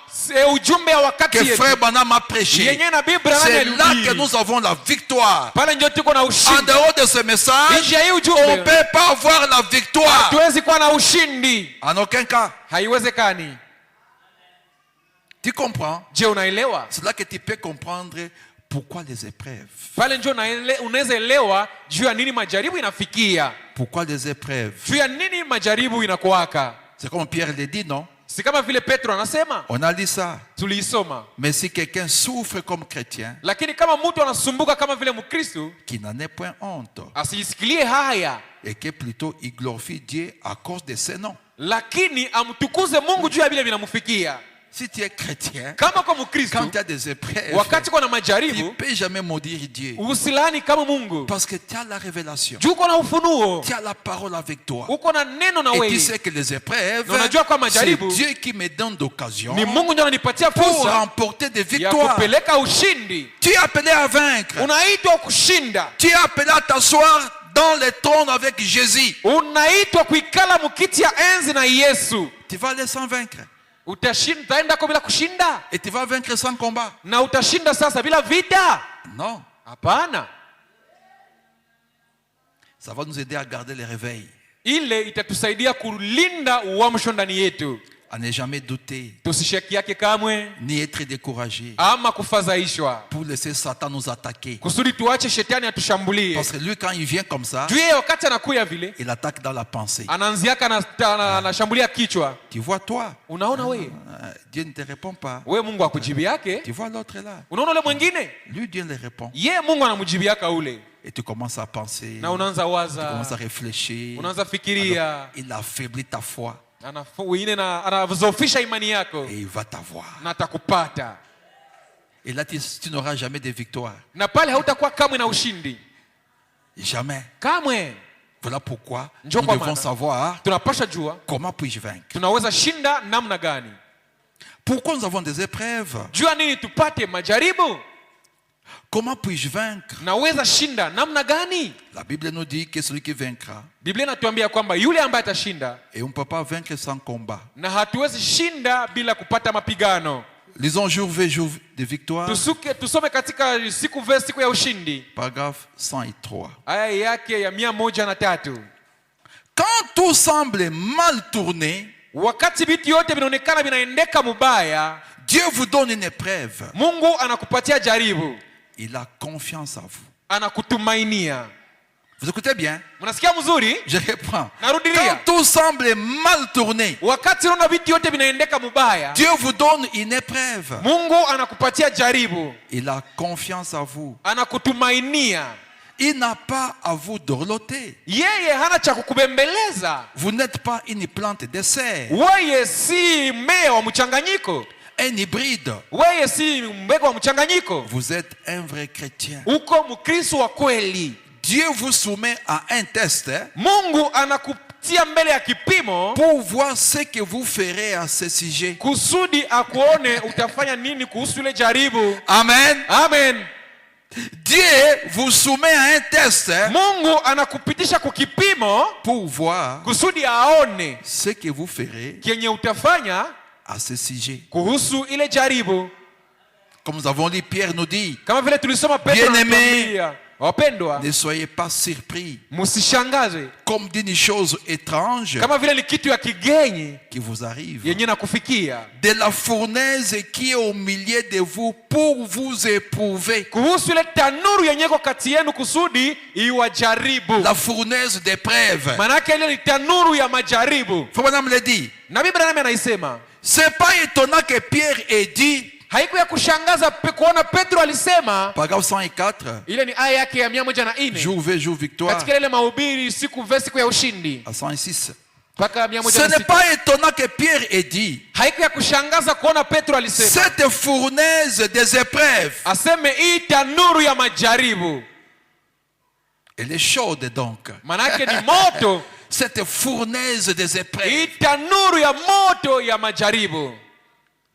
ujumbe ya wakati que yetu Frère Branham a prêché. yenye na Biblia C'est nani là que alihubiri. nous avons la victoire. Pale ndio tuko na En ushindi. dehors de ce message, Nje ya hii on ne ujumbe peut pas avoir la victoire. hatuwezi kuwa na ushindi, En aucun cas. haiwezekani. Tu comprends? Je, unaelewa? C'est là que tu peux comprendre pourquoi les épreuves. Pale ndio unaweza elewa juu ya nini majaribu inafikia, Pourquoi les épreuves? juu ya nini majaribu inakuwaka. C'est comme Pierre le dit, non? Si kama vile Petro anasema, On a lu ça. tuliisoma. Mais si quelqu'un souffre comme chrétien, Lakini kama mtu anasumbuka kama vile Mkristo, qu'il n'en ait point honte. asisikilie haya, Et que plutôt il glorifie Dieu à cause de ses noms. lakini amtukuze Mungu juu ya vile vinamfikia. Si tu es chrétien, Kama kwa Mkristo, quand tu as des épreuves, wakati kuna tu ne majaribu, peux jamais maudire Dieu. usilani kama Mungu, Parce que tu as la révélation. juu uko na ufunuo, Tu as la parole avec toi. uko na neno na Et tu wewe. sais que les épreuves, Na unajua kwa c'est majaribu, Dieu qui me donne d'occasion ni Mungu ndio ananipatia pour fursa remporter des ya victoires. kupeleka ushindi. Tu es appelé à vaincre. Unaitwa kushinda, Tu es appelé à t'asseoir dans le trône avec Jésus. unaitwa kuikala mkiti ya enzi na Yesu. Tu vas aller sans vaincre. Utashinda, utaenda kwa bila kushinda, Et tu vas vaincre sans combat. na utashinda sasa bila vita? Non. Hapana. Ça va nous aider à garder le réveil. Ile itatusaidia kulinda uamsho ndani yetu, À ne jamais douter, tusisheki yake kamwe ni être découragé. ama kufadhaishwa, Pour laisser Satan nous attaquer. kusudi tuache shetani atushambulie. Parce que lui, quand il vient comme ça, Juu yeye wakati anakuya vile il attaque dans la pensée. anaanziaka anashambulia kichwa. Tu vois, toi, Unaona we Dieu ne te répond pas. Mungu akujibi yake. Tu vois l'autre là. Unaona ule mwingine, Lui, Dieu le répond. ye Mungu anamjibiaka ule, Et tu commences à penser. na unaanza Tu commences à waza, réfléchir. unaanza fikiria, Il affaiblit ta foi. wengine anazofisha imani yako Et il va t'avoir. na atakupata, Et là, tu n'auras jamais de victoire. na pale hautakuwa kamwe na ushindi Jamais. kamwe. Voilà pourquoi Njo nous kwa devons maana savoir tunapasha jua comment puis-je vaincre. tunaweza shinda namna gani. Pourquoi nous avons des épreuves? Jua nini tupate majaribu, Comment puis-je vaincre? naweza shinda namna gani? La Bible nous dit que celui qui vaincra, Biblia inatuambia kwamba yule ambaye atashinda, et on ne peut pas vaincre sans combat. na hatuwezi shinda bila kupata mapigano. Lisons jour de victoire, Tusome katika siku ya ushindi, paragraphe 103. aya yake ya 103. Quand tout semble mal tourné, Wakati vitu yote vinaonekana vinaendeka mubaya, Dieu vous donne une épreuve. Mungu anakupatia jaribu, Il a confiance à vous. anakutumainia. Vous écoutez bien? Mnasikia mzuri? Je reprends. Narudilia. Quand tout semble mal tourné, Wakati unaona vitu yote vinaendeka mubaya, Dieu vous donne une épreuve. Mungu anakupatia jaribu, Il a confiance à vous. anakutumainia. Il n'a pas à vous dorloter. Yeye hana cha kukubembeleza. Vous n'êtes pas une plante de serre, Wewe si mmea wa mchanganyiko, un hybride. wewe si mbegu wa mchanganyiko, Vous êtes un vrai chrétien. uko Mkristo wa kweli. Dieu vous soumet à un test Mungu anakutia mbele ya kipimo pour voir ce que vous ferez à ce sujet. kusudi akuone utafanya nini kuhusu ile jaribu. Amen. Amen. Dieu vous soumet à un test Mungu anakupitisha kukipimo pour voir kusudi aone ce que vous ferez kenye utafanya à ce sujet. kuhusu ile jaribu. Comme nous avons dit, Pierre nous dit, Kama vile tulisoma Petro Bien-aimé, anatuambia, wapendwa, ne soyez pas surpris msishangaze comme d'une chose étrange kama vile ni kitu ya kigenyi qui vous arrive. yenye nakufikia De la fournaise qui est au milieu de vous pour vous éprouver. kuhusu ile tanuru yenye iko kati yenu kusudi iwajaribu. La fournaise d'épreuve. Manake ile ni tanuru ya majaribu. Frère Branham le dit. Na Biblia nami anaisema, C'est pas étonnant que Pierre ait dit, haiku ya kushangaza kuona Petro alisema, paragraphe 104, ile ni aya yake ya 104 jour V, jour victoire, katika ile mahubiri siku ve siku ya ushindi à 106. mpaka Ce n'est 106. pas étonnant que Pierre ait dit, Haiku ya kushangaza kuona Petro alisema, cette fournaise des épreuves, aseme hii tanuru ya majaribu. elle est chaude donc. Manake ni moto. Cette fournaise des épreuves. Hii tanuru ya moto ya majaribu.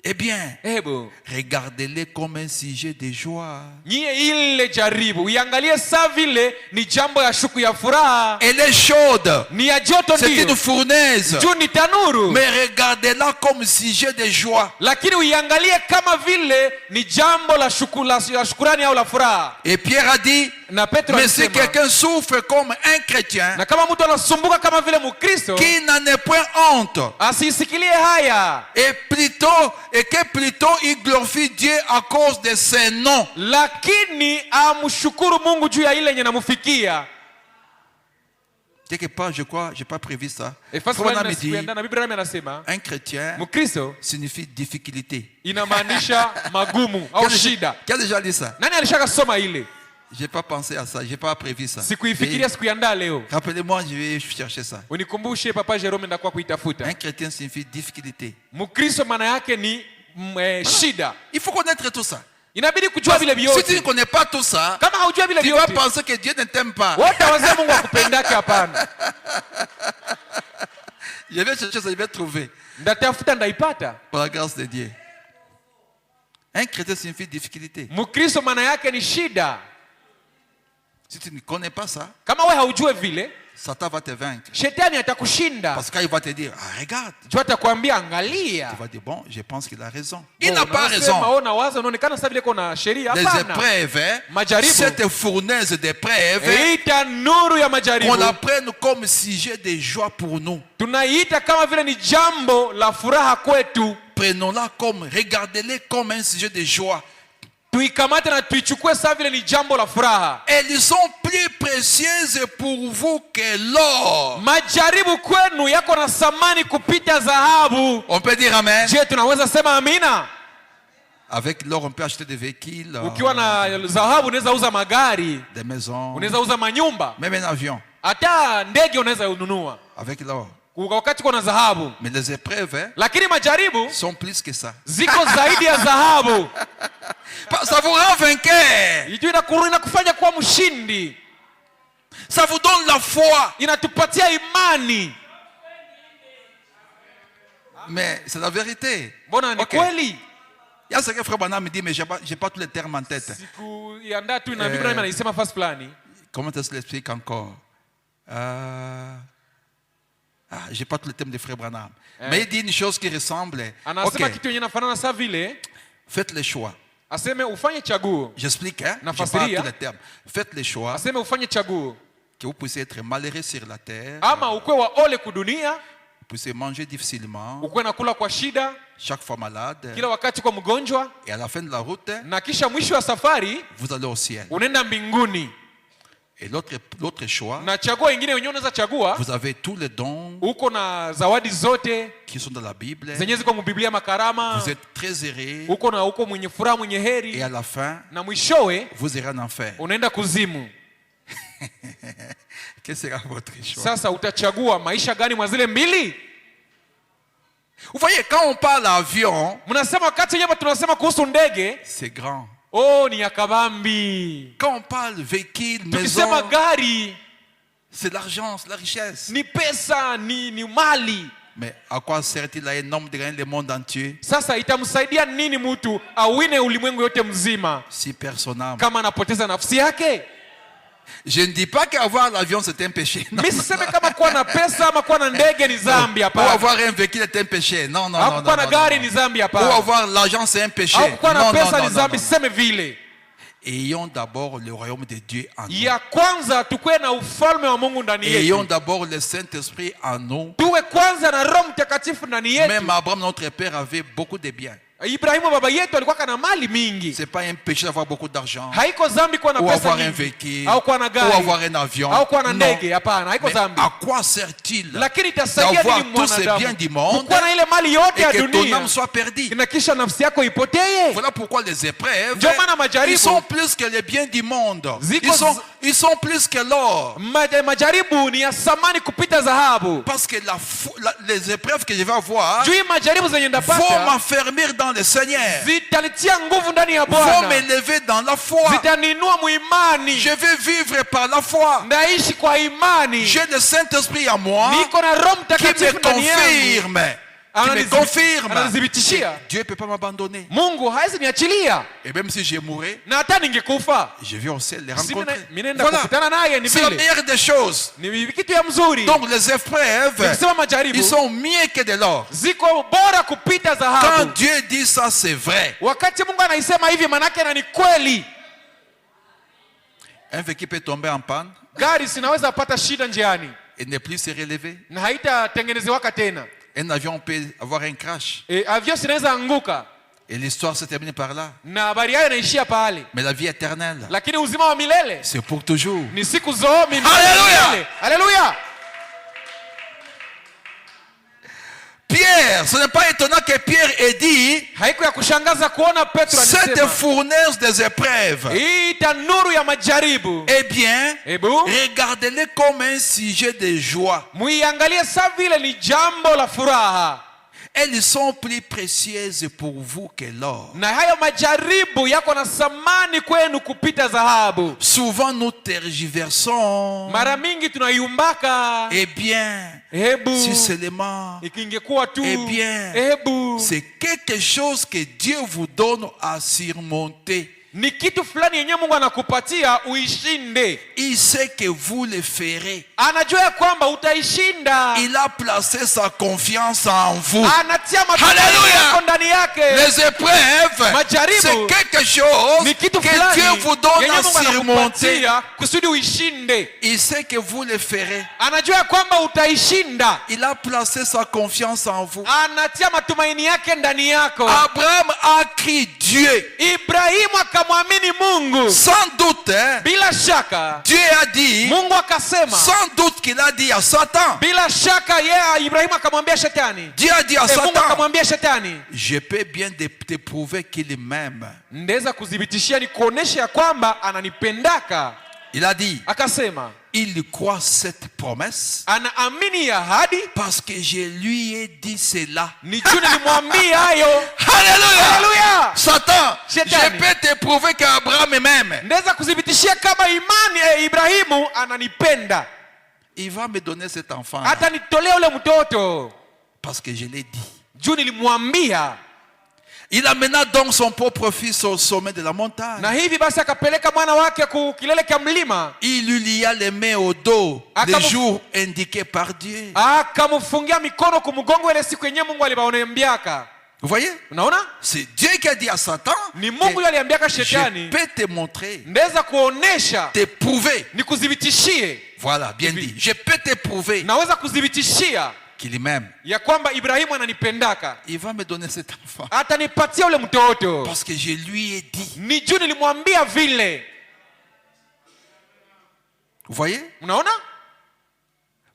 Eh bien, Hebu regardez-les comme un sujet de joie. nyie ile jaribu uiangalie saa vile ni jambo ya shuku ya furaha. Elle est chaude. Ni ya joto C'est ndio, une fournaise. juu ni tanuru. Mais regardez-la comme sujet de joie. Lakini uiangalie kama vile ni jambo la shukurani au la furaha. Et Pierre a dit, Na Petro mais si alisema, quelqu'un souffre comme un chrétien, na kama mtu anasumbuka kama vile Mkristo, qui n'en est point honte, asisikilie haya, et que plutôt il glorifie Dieu à cause de ses noms. lakini amshukuru Mungu juu ya ile yenye namufikia. Quelque part, je crois, je n'ai pas prévu ça. Efasi Frère Branham fulani dit, na Biblia nami anasema un chrétien Mkristo signifie difficulté. inamaanisha magumu au shida. Qui a déjà dit ça? Nani alishaka soma ile? Je n'ai pas pensé à ça, je n'ai pas prévu ça. Sikuifikiria, sikuiandaa leo. Rappelez-moi, je vais chercher ça. Unikumbushe Papa Jerome ndakuwa kuitafuta. Un chrétien signifie difficulté. Mkristo maana yake ni shida. Il faut connaître tout ça. Inabidi kujua vile Si tu ne vyote. connais pas tout ça, Kama haujua vile tu vas vyote, penser que Dieu ne t'aime pas. wote wazee Mungu akupendake. Hapana. Je vais chercher ça, je vais trouver. Ndatafuta ndaipata. Par la grâce de Dieu. Un chrétien signifie difficulté. Mkristo maana yake ni shida. Si tu ne connais pas ça, Kama we haujue vile, Satan va te vaincre. shetani atakushinda. Parce qu'il va te dire, ah, regarde. Juu atakwambia angalia. Tu vas dire, bon, je pense qu'il a raison. Il Bon, n'a pas unasema, raison. ona waza unaonekana sasa vile kuna sheria. Les Hapana. épreuves, hein, Majaribu. cette fournaise d'épreuves, Ita nuru ya majaribu. qu'on la prenne comme sujet de joie pour nous. Tunaiita kama vile ni jambo la furaha kwetu. Prenons-la comme, regardez-les comme un sujet de joie. Tuikamate na tuichukue sawa vile ni jambo la furaha. Elles sont plus précieuses pour vous que l'or. Majaribu kwenu yako na thamani kupita dhahabu. On peut dire amen. Je, tunaweza sema amina? Avec l'or, on peut acheter des véhicules, Ukiwa na dhahabu unaweza uza magari, des maisons, unaweza uza manyumba, même un avion. hata ndege unaweza ununua Avec l'or. wakati kuna dhahabu. Mais les épreuves, hein, Lakini majaribu sont plus que ça. ziko zaidi ya dhahabu. Ça vous rend vainqueur. Hiyo inakufanya kuwa mshindi. Ça vous donne la foi. Inatupatia imani. Mais c'est la vérité. Mbona ni Ok. kweli? Il y a ce que Frère Branham me dit, mais je n'ai pas tous les termes en tête. Sikuiandaa tu na Biblia inaisema fast fulani. Comment est-ce que je l'explique encore? Je n'ai pas tous les termes de Frère Branham. Mais il dit une chose qui ressemble. Anasema Ok, kitu yenye nafanana saa vile, faites le choix. aseme ufanye chaguo. J'explique, hein? Je n'ai Nafasiria. pas tous les termes. Faites le choix Aseme ufanye chaguo. que vous puissiez être malheureux sur la terre, Ama ukwe wa ole kudunia, vous puissiez manger difficilement, ukwe nakula kwa shida, chaque fois malade, kila wakati kwa mgonjwa, et à la fin de la route, na kisha mwisho wa safari vous allez au ciel. unaenda mbinguni. Et l'autre choix, Na chaguo ingine wenyewe unaweza chagua, vous avez tous les dons uko na zawadi zote qui sont dans la Bible, zenye ziko mu Biblia, makarama, vous êtes très heureux, uko mwenye furaha, mwenye et heri, à la fin, na mwishowe vous irez en enfer. unaenda kuzimu. Quel sera votre choix? Sasa utachagua maisha gani mwa zile mbili? Vous voyez, quand on parle avion, Mnasema wakati yenyewe tunasema kuhusu ndege, c'est grand. oh ni ya kabambi. Quand on parle véhicule, Tukisema maison, gari c'est l'argent, c'est la richesse. ni pesa, ni mali. Mais à quoi sert-il à un homme de gagner le monde entier Sasa itamsaidia nini mtu awine ulimwengu yote mzima si personne n'aime? kama anapoteza nafsi yake? Je ne dis pas qu'avoir l'avion c'est un péché. Non. Mimi siseme kama kuwa na pesa ama kuwa na ndege ni dhambi, Ou hapana. avoir un véhicule est un péché. Non, non, non. Au kuwa na gari ni dhambi, Ou hapana. avoir l'argent c'est un péché. Au kuwa na Non, non, pesa non, ni non, dhambi, non. siseme vile. Ayons d'abord le royaume de Dieu en nous. Ya kwanza tukue na ufalme wa Mungu ndani Ayons yetu. d'abord le Saint-Esprit en nous. Tuwe kwanza na Roho Mtakatifu ndani yetu. Même Abraham, notre père, avait beaucoup de biens. Ibrahimu baba yetu alikuwa kana mali mingi. C'est pas un péché d'avoir beaucoup d'argent. Haiko dhambi kuwa na Ou pesa avoir un nyingi. véhicule. Au kuwa na Ou gari. avoir un avion. Au kuwa na Non. ndege, hapana, haiko Mais dhambi. à quoi sert-il Lakini itasaidia d'avoir nini tous ces biens mwanadamu? du monde Kuwa na ile mali yote et ya que ton dunia âme soit perdue? na kisha nafsi yako ipotee. Voilà pourquoi les épreuves, Ndio maana majaribu ils sont plus que les biens du monde. Ziko Ils sont plus que l'or. Majaribu ni ya samani kupita dhahabu. Parce que les épreuves que je vais avoir Juu majaribu zenye vont ndapata m'affermir dans le Seigneur. zitanitia nguvu ndani ya Vont Bwana. m'élever dans la foi. Zitaninua muimani. Je vais vivre par la foi. Ndaishi kwa imani. J'ai le Saint-Esprit en moi Niko na Roho qui me Mtakatifu ndani yangu. confirme. Qui me confirme. Ananithibitishia. Dieu ne peut pas m'abandonner. Mungu hawezi niachilia. Et même si je mourrais, Na hata ningekufa, je vais aussi les si rencontrer. mimi naenda Voilà. kukutana naye ni C'est la vile. meilleure des choses. Ni kitu ya mzuri. Donc les épreuves, Nikisema majaribu ils sont mieux que de l'or. ziko bora kupita Quand dhahabu. Dieu dit ça, c'est vrai. Wakati Mungu anaisema hivi manake na ni kweli. Un véhicule peut tomber en panne Gari sinaweza pata shida njiani et ne plus se relever. na haitatengenezewaka tena. Un avion peut avoir un crash. Avion sinaweza anguka Et l'histoire se termine par là. na habari yao inaishia pale. Mais la vie éternelle, Lakini uzima wa milele c'est pour toujours. ni siku zote. Hallelujah! Haleluya! Pierre, ce n'est pas étonnant que Pierre ait dit Haiko ya kushangaza kuona Petro cette alisema fournaise des épreuves. hii tanuru ya majaribu, Eh bien, hebu regardez-les comme un sujet de joie. muiangalie sa vile ni jambo la furaha. Elles sont plus précieuses pour vous que l'or. Na hayo majaribu yako na samani kwenu kupita dhahabu. Souvent nous tergiversons. Mara mingi tunayumbaka. Eh bien, Hebu si seulement, ikingekuwa tu, eh bien, hebu c'est quelque chose que Dieu vous donne à surmonter. ni kitu fulani yenye Mungu anakupatia uishinde. Il sait que vous le ferez. Anajua ya kwamba utaishinda. Il a placé sa confiance en vous. Anatia matumaini Hallelujah! yako ndani yake. Les épreuves, Majaribu c'est quelque chose ni kitu que fulani Dieu vous donne yenye à Mungu surmonter. anakupatia kusudi uishinde. Il sait que vous le ferez. Anajua ya kwamba utaishinda. Il a placé sa confiance en vous. Anatia matumaini yake ndani yako. Abraham a crié Dieu. Ibrahimu akamwamini Mungu. Sans doute, hein, Bila shaka Dieu a dit, Mungu akasema. sans doute qu'il a dit à Satan. Bila shaka Ibrahimu akamwambia shetani. Dieu a dit à Mungu Satan, akamwambia shetani, je peux bien te prouver qu'il m'aime. ndeza kudhibitishia ni kuonesha ya kwamba ananipendaka. Il a dit, Akasema il croit cette promesse anaamini ahadi parce que je lui ai dit cela. ni juu nilimwambia hayo. Alléluia! Haleluya! Satan, Shetani. je peux te prouver qu'Abraham m'aime. Ndeza kudhibitishia kama imani Ibrahimu ananipenda. Il va me donner cet enfant Hata nitolea ule mtoto parce que je l'ai dit. juu nilimwambia. Il amena donc son propre fils au sommet de la montagne. Na hivi basi akapeleka mwana wake ku kilele cha mlima. Il lui lia les mains au dos le Akamu- jour indiqué par Dieu. Akamfungia mikono kumgongo ile siku yenyewe Mungu alibaoneambiaka. Vous voyez? Unaona? C'est Dieu qui a dit à Satan, Ni Mungu yule aliambiaka je shetani, peux te montrer, ndeza kuonesha, te prouver. nikudhibitishie. Voilà, bien dit. Je peux te prouver Naweza kudhibitishia qu'il m'aime. ya kwamba Ibrahimu ananipendaka. Il va me donner cet enfant Atanipatia ule mtoto. parce que je lui ai dit. Ni juu nilimwambia vile. Vous voyez? Unaona?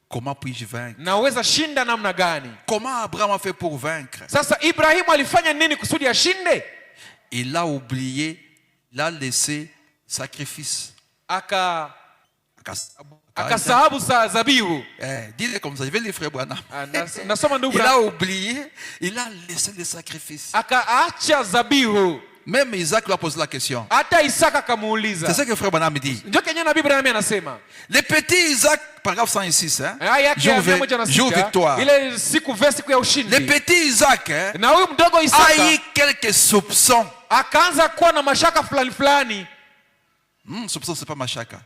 Comment puis-je vaincre? Naweza shinda namna gani? Comment Abraham a fait pour vaincre? Sasa Ibrahimu alifanya nini kusudi ashinde? Il a oublié, il a laissé sacrifice. Akasahabu zabihu. Dis-le comme ça, je vais les frères Branham. Nasoma ndugu. Il a oublié, il a laissé le sacrifice. Akaacha zabihu. Même Isaac lui a posé la question. hata Isaka C'est akamuuliza. ce que frère Branham dit. Ndio kenye nabii Branham anasema. Le petit Isaac, paragraphe 106, hein? Aya yake ya Jour 106, victoire. ile siku vesi siku ya Le ushindi. petit Isaac, hein, Na huyu mdogo a Isaka eu quelques soupçons. akaanza kuwa na mashaka fulani fulani. Soupçon, c'est pas machaka.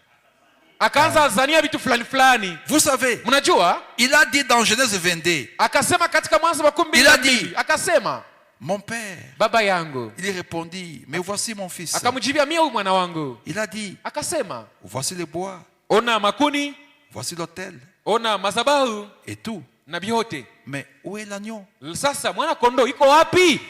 Akaanza zania vitu fulani fulani. Vous savez, Mnajua? il a dit dans Genèse 22, Akasema katika Mwanzo Il a 12, dit, akasema mon père. baba yangu. Il répondit, mais voici mon fils. Akamjibia mimi huyu mwana wangu. Il a dit, Akasema voici le bois, ona makuni, voici l'autel ona madhabahu et tout. na vyote. Mais où est l'agneau? Sasa mwana kondoo iko wapi?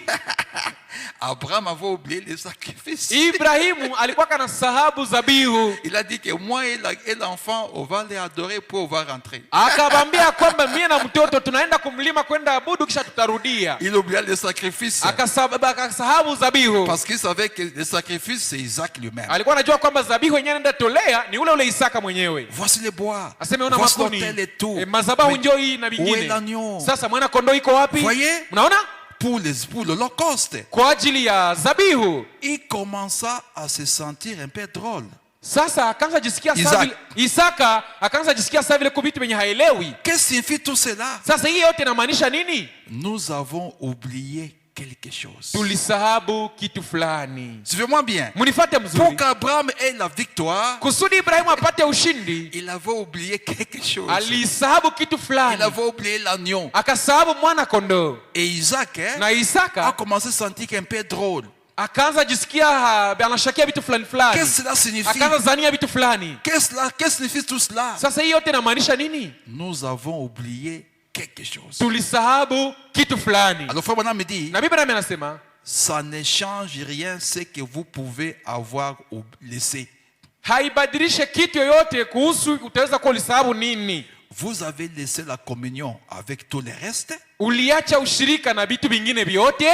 Abraham avait oublié les sacrifices. Ibrahimu alikuwa kana sahabu zabihu. Il a dit que moi et l'enfant, on va les adorer pour on va rentrer. Akabambia kwamba mimi na mtoto tunaenda kumlima kwenda abudu kisha tutarudia. Il oublia les sacrifices. Akasahabu zabihu. Parce qu'il savait que les sacrifices, c'est Isaac lui-même. Alikuwa anajua kwamba zabihu yenyewe anaenda tolea ni ule Isaka mwenyewe. Voici les bois. Aseme ona Voici makuni. l'autel et tout. Mazabahu Mais njoo hii na où est vingine. l'agneau? Sasa mwana kondoo iko wapi? Voyez? Mnaona? Pour l'Holocauste. Kwa ajili ya zabihu. Il commença à se sentir un peu drôle. Sasa akaanza jisikia sawa vile Isaka akaanza jisikia sawa vile kubitu venye haelewi. Qu'est-ce que signifie tout cela? Sasa hii yote inamaanisha nini? Nous avons oublié quelque chose. Tulisahabu kitu fulani. Suivez-moi bien. Munifuate Pour mzuri. qu'Abraham ait la victoire, Kusudi Ibrahimu apate ushindi, il avait oublié quelque chose. alisahabu kitu Il fulani. avait oublié l'agneau. Akasahabu mwana kondoo. Et Isaac Na a Isaka commencé à se sentir un peu drôle. akaanza jisikia anashakia vitu fulani fulani. Qu'est-ce que cela signifie? Akaanza zania vitu fulani. Qu'est-ce que signifie tout cela? Sasa hii yote inamaanisha nini? Nous avons oublié quelque chose. Tulisahabu kitu fulani. Alors frère Branham me dit, Na Biblia anasema ça ne change rien ce que vous pouvez avoir laissé. haibadilishe kitu yoyote kuhusu utaweza kuwa ulisahabu nini. Vous avez laissé la communion avec tout le reste? Uliacha ushirika na vitu vingine vyote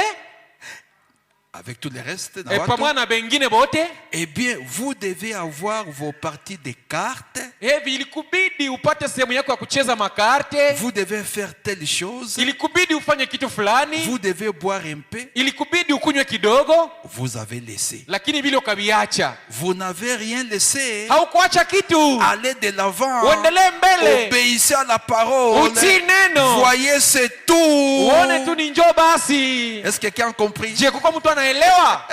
Avec tout le reste? pamoja na bengine bote. Eh bien, vous devez avoir vos parties de cartes. Hivi ilikubidi upate sehemu yako ya kucheza makarte. Vous devez faire telle chose. Ilikubidi ufanye kitu fulani. Vous devez boire un peu. Ilikubidi ukunywe kidogo. Vous avez laissé. Lakini vile ukaviacha. Vous n'avez rien laissé. Haukuacha kitu. Allez de l'avant. Uendelee mbele. Obéissez à la parole. Utii neno. Voyez, c'est tout. Uone tu ni njoo basi. Est-ce que quelqu'un a compris? Je, kuko mtu anaelewa?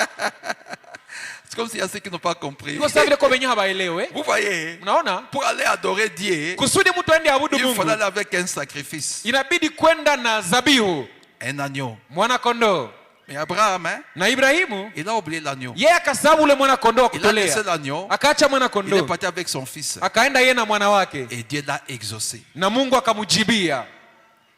C'est comme s'il y a ceux qui n'ont pas compris. Iko sawa vile kwa wenye hawaelewe. Vous voyez, Unaona? pour aller adorer Dieu, Kusudi mtu aende abudu il faut Mungu, aller avec un sacrifice, inabidi kwenda na zabihu, un agneau. mwana kondoo. Mais Abraham, hein, Na Ibrahimu il a oublié l'agneau. yeye akasabu ule mwana kondoo wa Il a laissé kutolea, l'agneau. akaacha mwana Il est kondoo, parti avec son fils. akaenda yeye na mwana wake, Et Dieu l'a exaucé. na Mungu akamjibia,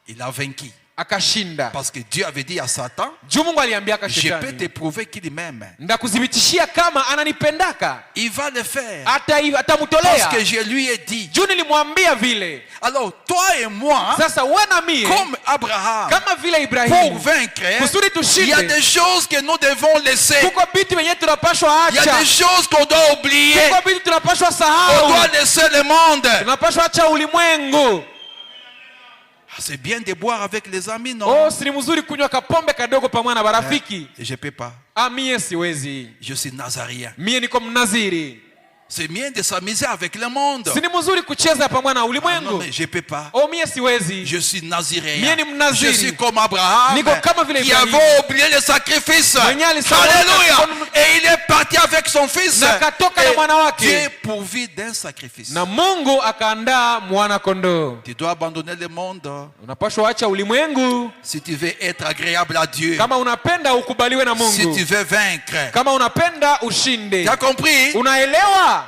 Il a vaincu. akashinda. Parce que Dieu avait dit à Satan, Juu Mungu aliambia je peux te shetani, prouver qu'il m'aime. ndakudhibitishia kama ananipendaka, Il va le faire. atamtolea. Parce que je lui ai dit. Juu nilimwambia vile. Alors, toi et moi, Sasa wewe na mie comme Abraham, kama vile pour Ibrahimu, vaincre, kusudi il y a tushinde, des choses que nous devons laisser. kuko vitu venye tunapashwa Il y a acha, des choses qu'on doit oublier. kuko vitu tunapashwa On sahau, doit laisser le monde. tunapashwa acha ulimwengu. C'est bien de boire avec les amis, non? Oh, si ni mzuri kunywa kapombe kadogo pamoja na marafiki. Je ne peux pas. Mie siwezi, Je suis nazarien. mie niko mnaziri. C'est bien de s'amuser avec le monde. Si ni mzuri kucheza pamoja na Non, ulimwengu. mais je ne peux pas. Oh, mie siwezi. Je suis naziréen. Mie ni mnaziri. Je suis comme Abraham Niko kama vile qui Ibrahimu. avait oublié les sacrifices. Mwenye alisahau Alléluia. katika- Et il est parti avec son fils. Na akatoka na mwana wake. Dieu pourvu d'un sacrifice. Na Mungu akaandaa mwana kondoo. Tu dois abandonner le monde Unapaswa acha ulimwengu si tu veux être agréable à Dieu. kama unapenda ukubaliwe na Si tu Mungu. veux vaincre. Kama unapenda ushinde. Tu as compris? Unaelewa?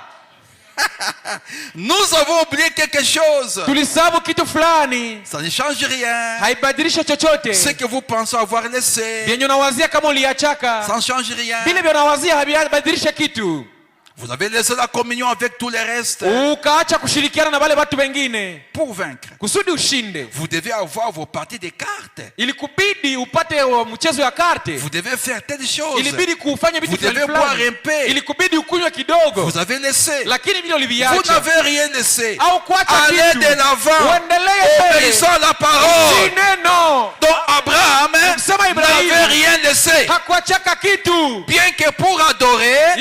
Nous avons oublié quelque chose. Tulisabu kitu fulani. Ça ne change rien. Haibadilishe chochote. Ce que vous pensez avoir laissé, Vyenye unawazia kama uliachaka. ça ne change rien. Vile vya unawazia habibadilishe kitu. Vous avez laissé la communion avec tous les restes Ukaacha kushirikiana na wale watu wengine pour vaincre. kusudi ushinde. Vous devez avoir vos parties de cartes. Ilikubidi upate mchezo ya karte. Vous devez faire telle chose. Ilibidi kufanya Vous vitu fulani devez boire fulani. un peu. Ilikubidi ukunywe kidogo. Vous avez laissé. Lakini vile Vous uliviacha. n'avez rien laissé. Au kuacha Allez kitu. de l'avant. Uendelee mbele. Obéissant à la parole. Si neno. Donc Abraham Sema Ibrahimu. n'avait rien laissé. hakuachaka kitu. Bien que pour adorer,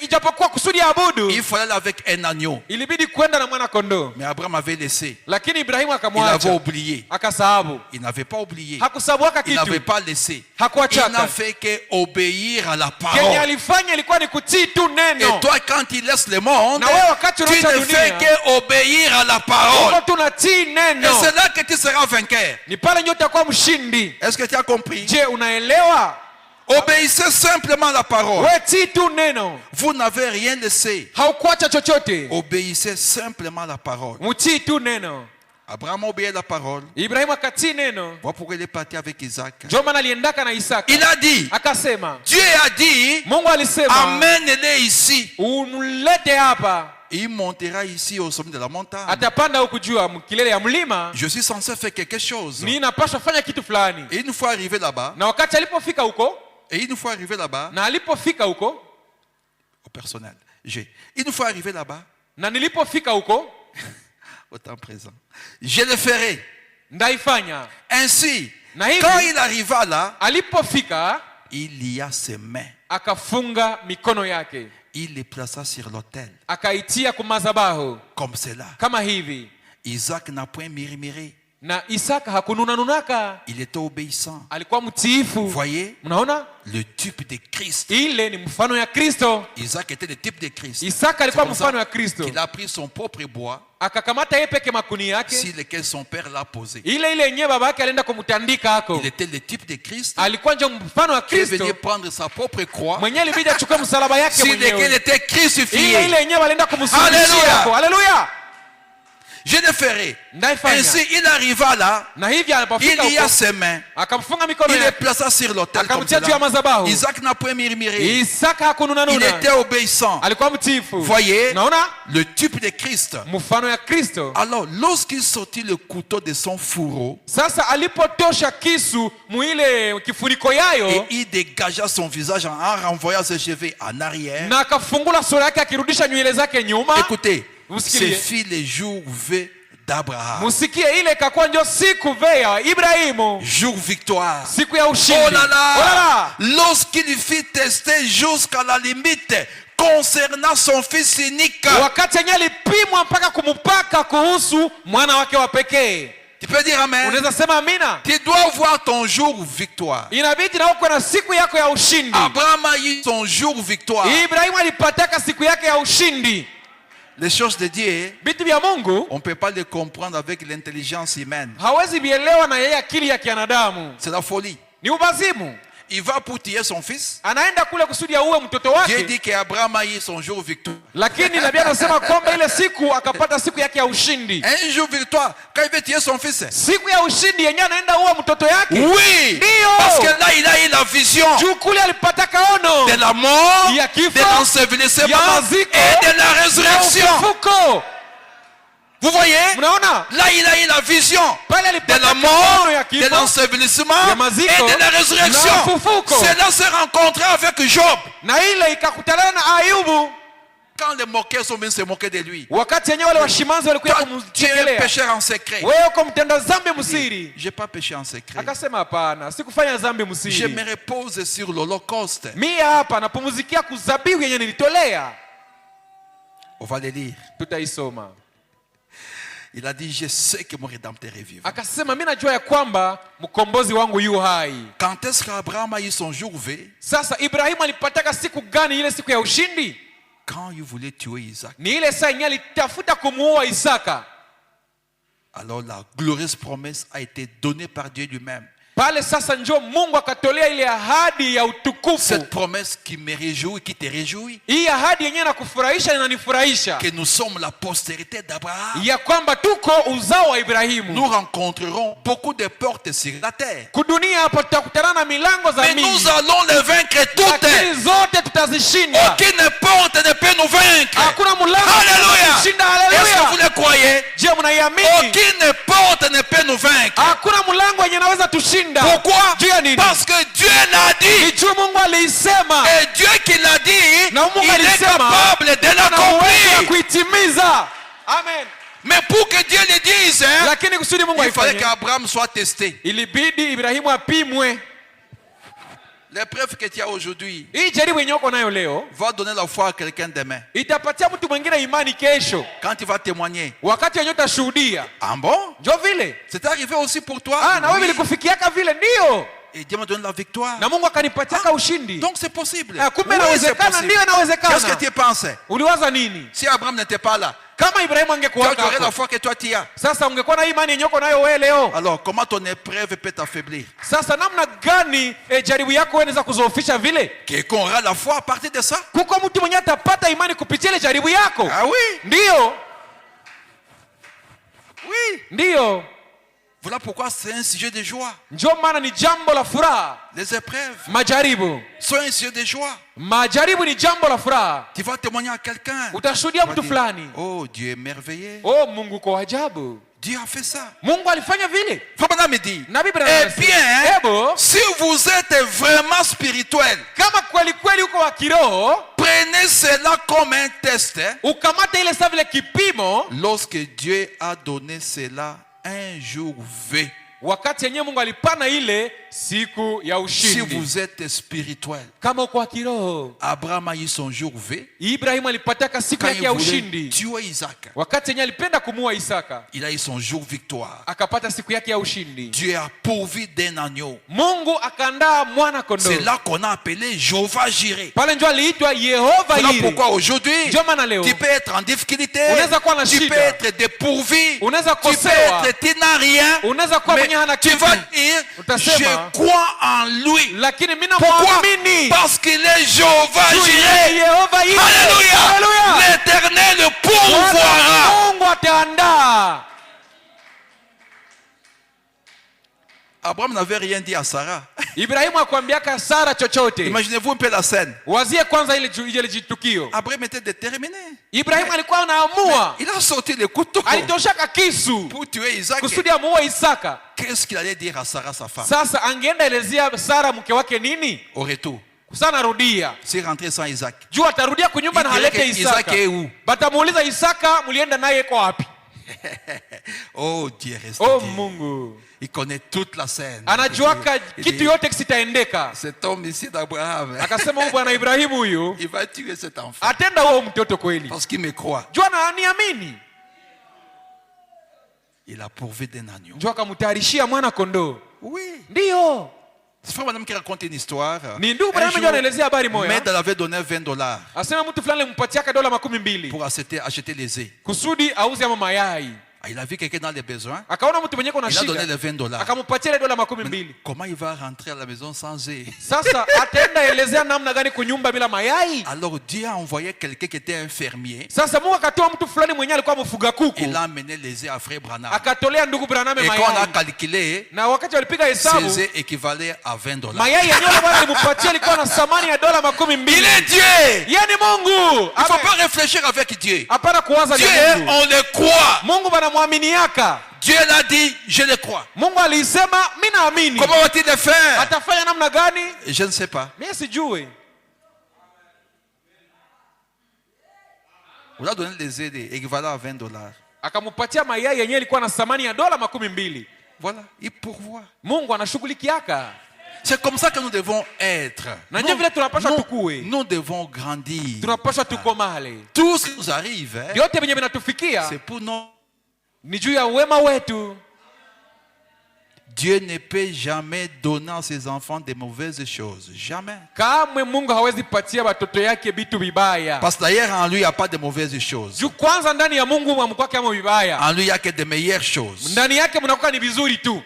Ijapokuwa kusudi ya abudu, il fallait aller avec un agneau. ilibidi kwenda na mwana kondoo. Mais Abraham avait laissé. Lakini Ibrahimu Il avait akamwacha, oublié. akasahabu. Il n'avait pas oublié. Hakusabuaka Il n'avait kitu, pas laissé. Il hakuachaka. n'a fait qu'obéir à la Kenye parole. alifanya ilikuwa ni kutii tu Et neno. toi, quand il laisse le monde, Na wewe wakati tu unaacha ne fais dunia, qu'obéir à la parole. uko tunatii Et neno. c'est là que tu seras vainqueur. Ni pale ndio utakuwa mshindi. Est-ce que tu as compris? Je, unaelewa? Obéissez simplement à la parole. Wewe tii tu neno. Vous n'avez rien laissé. Haukuacha chochote. Obéissez simplement à la parole. Mutii tu neno. Abraham a obéi à la parole. Ibrahimu akatii neno. Voilà pourquoi il est parti avec Isaac. Ndio maana aliendaka na Isaka. Il a dit, Akasema, Dieu a dit, Mungu alisema, amène-les ici. umlete hapa. Il montera ici au sommet de la montagne. Atapanda huku juu ya kilele ya mlima. Je suis censé faire quelque chose. Mimi napaswa fanya kitu fulani. Et une fois arrivé là-bas, Na wakati alipofika huko, na alipofika huko, au personnel, une fois arrivé là-bas, na nilipofika huko, au temps présent, je le ferai. ndaifanya. Ainsi, Na hivi, quand il arriva là, alipofika, il lia ses mains. akafunga mikono yake. Il les plaça sur l'autel. Akaitia kumazabahu. Comme cela. Kama hivi. Isaac n'a point murmuré. Na Isaka hakununanunaka. Il était obéissant. Alikuwa mtiifu. Voyez, mnaona? le type de Christ. Ile ni mfano ya Kristo. Isaac était le type de Christ. Isaka alikuwa mfano ya Kristo. Il a pris son propre bois, akakamata yeye peke makuni yake, sur lequel son père l'a posé. ile yenyewe baba yake alienda kumtandika hako. Il était le type de Christ. Alikuwa ndio mfano wa Qui est Kristo. venu prendre sa propre croix, Mwenyewe ilibidi achukue msalaba yake sur lequel il mwenyewe. était crucifié. Ile yenyewe alienda kumsulubishia Alléluia. hako. Haleluya. Je le ferai. Ndaifanya. Ainsi, il arriva là, Na hivi alipofika il lia huko, ses mains, akamfunga mikono il les yake, plaça sur l'autel comme akamtia juu ya cela. madhabahu. Isaac n'a point murmuré. Isaka Il hakununanuna. était obéissant. Alikuwa mtiifu. Voyez, Naona le type de Christ. mfano ya Kristo. Alors, lorsqu'il sortit le couteau de son fourreau, Sasa alipotosha kisu muile kifuniko yayo, et il dégagea son visage en renvoyant ses cheveux en arrière. na akafungula sura yake akirudisha nywele zake nyuma. Écoutez, Musikilie. ce fut le jour V d'Abraham. Musikie, ile ikakuwa ndio siku ya Ibrahimu, Jour victoire. siku ya ushindi. Oh là là! Oh là là! Lorsqu'il fit tester jusqu'à la limite concernant son fils unique. Wakati yenyewe alipimwa mpaka kumupaka kuhusu mwana wake wa pekee. Tu peux dire amen? Unaweza sema amina? Tu dois voir ton jour victoire. Inabidi na uko na siku yako ya ushindi. Abraham a eu son jour victoire. Ibrahimu alipataka siku yake ya ushindi. Les choses de Dieu, Vitu vya Mungu on ne peut pas les comprendre avec l'intelligence humaine. hawezi bielewa na yeye akili ya kianadamu. C'est la folie. Ni ubazimu. Il va pour tuer son fils. Anaenda kule kusudi auwe mtoto Dieu wake. dit qu'Abraham a eu son jour victoire. Lakini nabii anasema kwamba ile siku akapata siku yake ya ushindi. Un jour victoire, quand il veut tuer son fils. Siku ya ushindi yenyewe anaenda uwe mtoto yake. Oui, Ndio. parce que là il a eu la vision Juu kule alipata kaono de la mort, ya kifo, de l'ensevelissement ya maziko, et de la na résurrection. ufufuko. Vous voyez? Mnaona? Là il a eu la vision Pale de alipata la kaono mort, ya de kifo, l'ensevelissement ya maziko, et de la na résurrection. ufufuko. Cela s'est rencontré avec Job. na ile ikakutana na Ayubu. Quand les moqueurs sont venus se moquer de lui. Wakati yenyewe wale washimanzi walikuja Toi, tu es un kumchekelea. pécheur en secret. Wewe uko mtenda dhambi msiri. Je n'ai pas péché en secret. Akasema hapana, sikufanya dhambi Je msiri. me repose sur l'Holocauste. Mimi hapa napumzikia kuzabihu yenye nilitolea. On va le lire. Tutaisoma. Il a dit, je sais que mon Rédempteur est vivant. Akasema mimi najua ya kwamba mkombozi wangu yu hai. Quand est-ce qu'Abraham a eu son jour V? Sasa Ibrahimu alipataka siku gani ile siku ya ushindi? Quand il voulait tuer Isaac. Ni ile saa yenyewe alitafuta kumuua Isaka. Alors la glorieuse promesse a été donnée par Dieu lui-même. Pale sasa njoo Mungu akatolea ile ahadi ya utukufu. Cette promesse qui me réjouit, qui te réjouit. Hii ahadi yenyewe inakufurahisha na inanifurahisha. Que nous sommes la postérité d'Abraham. Ya kwamba tuko uzao wa Ibrahimu. Nous rencontrerons beaucoup de portes sur la terre. Kudunia hapa tutakutana na milango za Mais miji. nous allons les vaincre toutes. Lakini zote tutazishinda. Aucune porte ne peut nous vaincre. Hakuna mlango Alléluia. utashinda. Est-ce que vous Haleluya. le croyez? Je, mnaiamini? Aucune porte ne peut nous vaincre. Hakuna mlango yenye naweza tushinda. Pourquoi? Juu ya nini? Parce que Dieu l'a dit. Ni juu Mungu alisema. Et Dieu qui l'a dit, Na Mungu il est alisema, capable de ana uwezo wa l'accomplir. kuitimiza. Amen. Mais pour que Dieu le dise, hein, Lakini kusudi Mungu il fallait aifanye, qu'Abraham soit testé. ilibidi Ibrahimu apimwe. L'épreuve que tu as aujourd'hui hii jaribu yenye uko nayo leo va donner la foi à quelqu'un demain. itapatia mtu mwingine imani kesho, Quand tu vas témoigner. wakati wenye utashuhudia. Ah bon? Njo vile C'est arrivé aussi pour toi? na wewe Oui. vilikufikiaka vile, ndio, Et Dieu m'a donné la victoire. na Mungu akanipatiaka ushindi. Donc c'est possible. Kumbe Oui, c'est inawezekana, possible. ndio inawezekana. Qu'est-ce que tu pensais? Uliwaza nini? Si Abraham n'était pas là, Kama Ibrahimu angekuwa tu aurais la hapo, foi que toi tu as. sasa ungekuwa na imani yenye uko nayo wewe leo. Alors, comment ton épreuve peut t'affaiblir? Sasa namna gani jaribu yako wewe inaweza kuzoofisha vile? Quelqu'un aura la foi à partir de ça? Kuko mtu mwenye atapata imani kupitia ile jaribu yako. Ah oui? Ndio, Oui. ndio. Voilà pourquoi c'est un sujet de joie. Ndio maana ni jambo la furaha. Les épreuves Majaribu, sont un sujet de joie. majaribu ni jambo la furaha. Tu vas témoigner à quelqu'un. Utashuhudia Tu vas mtu dire, fulani, oh, Dieu est merveilleux. oh, Mungu kwa ajabu, Dieu a fait ça. Mungu alifanya vile. Frère me dit, Na Biblia eh inasema, bien, ebo, si vous êtes vraiment spirituel, kama kweli kweli uko wa kiroho, prenez cela comme un test. ukamata ile sawa vile kipimo. Lorsque Dieu a donné cela un jour V. Wakati yenyewe Mungu alipana ile siku ya Si ushindi. vous êtes spirituel, Kama uko wa kiroho, Abraham a eu son jour V. Ibrahimu alipataka siku Quand yake il ya voulait ushindi. tuer Isaac, Wakati yenyewe alipenda kumuua Isaka, il a eu son jour victoire. akapata siku yake ya ushindi. Dieu a pourvu d'un agneau. Mungu akaandaa mwana kondoo. C'est là qu'on a appelé Jéhovah Jireh. Pale ndio aliitwa Yehova Voilà Yire. pourquoi aujourd'hui, Ndio maana leo tu peux être en difficulté, unaweza kuwa na tu shida, peux être dépourvu, unaweza tu peux kosewa, être, tu n'as rien, unaweza kuwa mais mwenye hana tu kitu, vas dire, utasema, je crois en lui. lakini mimi Pourquoi? namwamini. Parce qu'il est Jéhovah Juu Jireh. yeye Yehova Yire. Alléluia. Haleluya. L'Éternel pourvoira. Mungu ataandaa. Abraham n'avait rien dit à Sarah. Ibrahimu akwambiaka Sara chochote. Imaginez-vous un peu la scène. Wazie kwanza ile jitukio. Abraham était déterminé. Ibrahimu alikuwa anaamua, Il a sorti le couteau alitoshaka kisu pour tuer Isaac. kusudi amuue Isaka. Qu'est-ce qu'il allait dire à Sarah, sa femme, Sasa angeenda elezea Sara mke wake nini? au retour? Sana narudia. C'est rentré sans Isaac. Juu atarudia kunyumba na Il dirait halete que Isaac Isaka. est où? Batamuuliza Isaka mulienda naye kwa wapi? Oh, Dieu reste Oh Dieu. Mungu. Il connaît toute la scène. Anajuaka Il kitu dit, yote kisitaendeka. cet homme ici d'Abraham, Akasema huyu bwana Ibrahimu huyu il va tuer cet enfant atenda huo mtoto kweli. parce qu'il me croit. Juu ananiamini. Il a pourvu d'un agneau. Juu akamtayarishia mwana kondoo. Oui. Ndio. C'est frère madame qui raconte une histoire. Ni ndugu Un Branham jour, ndio anaelezea habari moja. Maître avait donné $20 Asema mtu fulani alimpatiaka dola 20 pour acheter les œufs. kusudi auze ama mayai. Il a vu quelqu'un dans les besoins. Akaona mtu mwenye kuna Il a donné shida. les $20. Akampatia ile dola 20. Comment il va rentrer à la maison sans œufs? Sasa ataenda elezea namna gani kunyumba bila mayai? Alors Dieu a envoyé quelqu'un qui était un fermier. Sasa Mungu akatoa mtu fulani mwenye alikuwa mfuga kuku. Il a amené les œufs à frère Branham. Akatolea ndugu Branham Et quand on a mayai. calculé, Na wakati walipiga hesabu, ces œufs équivalaient à $20. mayai yenyewe bwana alimpatia ilikuwa na thamani ya dola 20. Il est Dieu. Yeye ni Mungu. Il ne faut pas réfléchir avec Dieu. Hapana kuwaza Dieu, ni Mungu. on le croit. Mungu banamwaminiaka. Dieu l'a dit, je le crois. Mungu alisema mimi naamini. Comment va-t-il le faire? Atafanya namna gani? Je ne sais pas. Mimi sijui. On a donné les œufs équivalents à $20. Akampatia mayai yenyewe ilikuwa na thamani ya dola 20. Voilà, il pourvoit. Mungu anashughulikiaka. C'est comme ça que nous devons être. Na ndio vile tunapaswa tukue. Nous devons grandir. Tunapaswa tukomale. Tout ce qui nous arrive, Yote venye vinatufikia c'est pour nous. ni juu ya wema wetu. Dieu ne peut jamais donner à ses enfants de mauvaises choses. Jamais. Kamwe Mungu hawezi patia watoto yake vitu vibaya. Parce que d'ailleurs, en lui, il n'y a pas de mauvaises choses. Juu kwanza ndani ya Mungu mwamkwake ama vibaya. En lui, il n'y a que de meilleures choses. Ndani yake mnakuwa ni vizuri tu.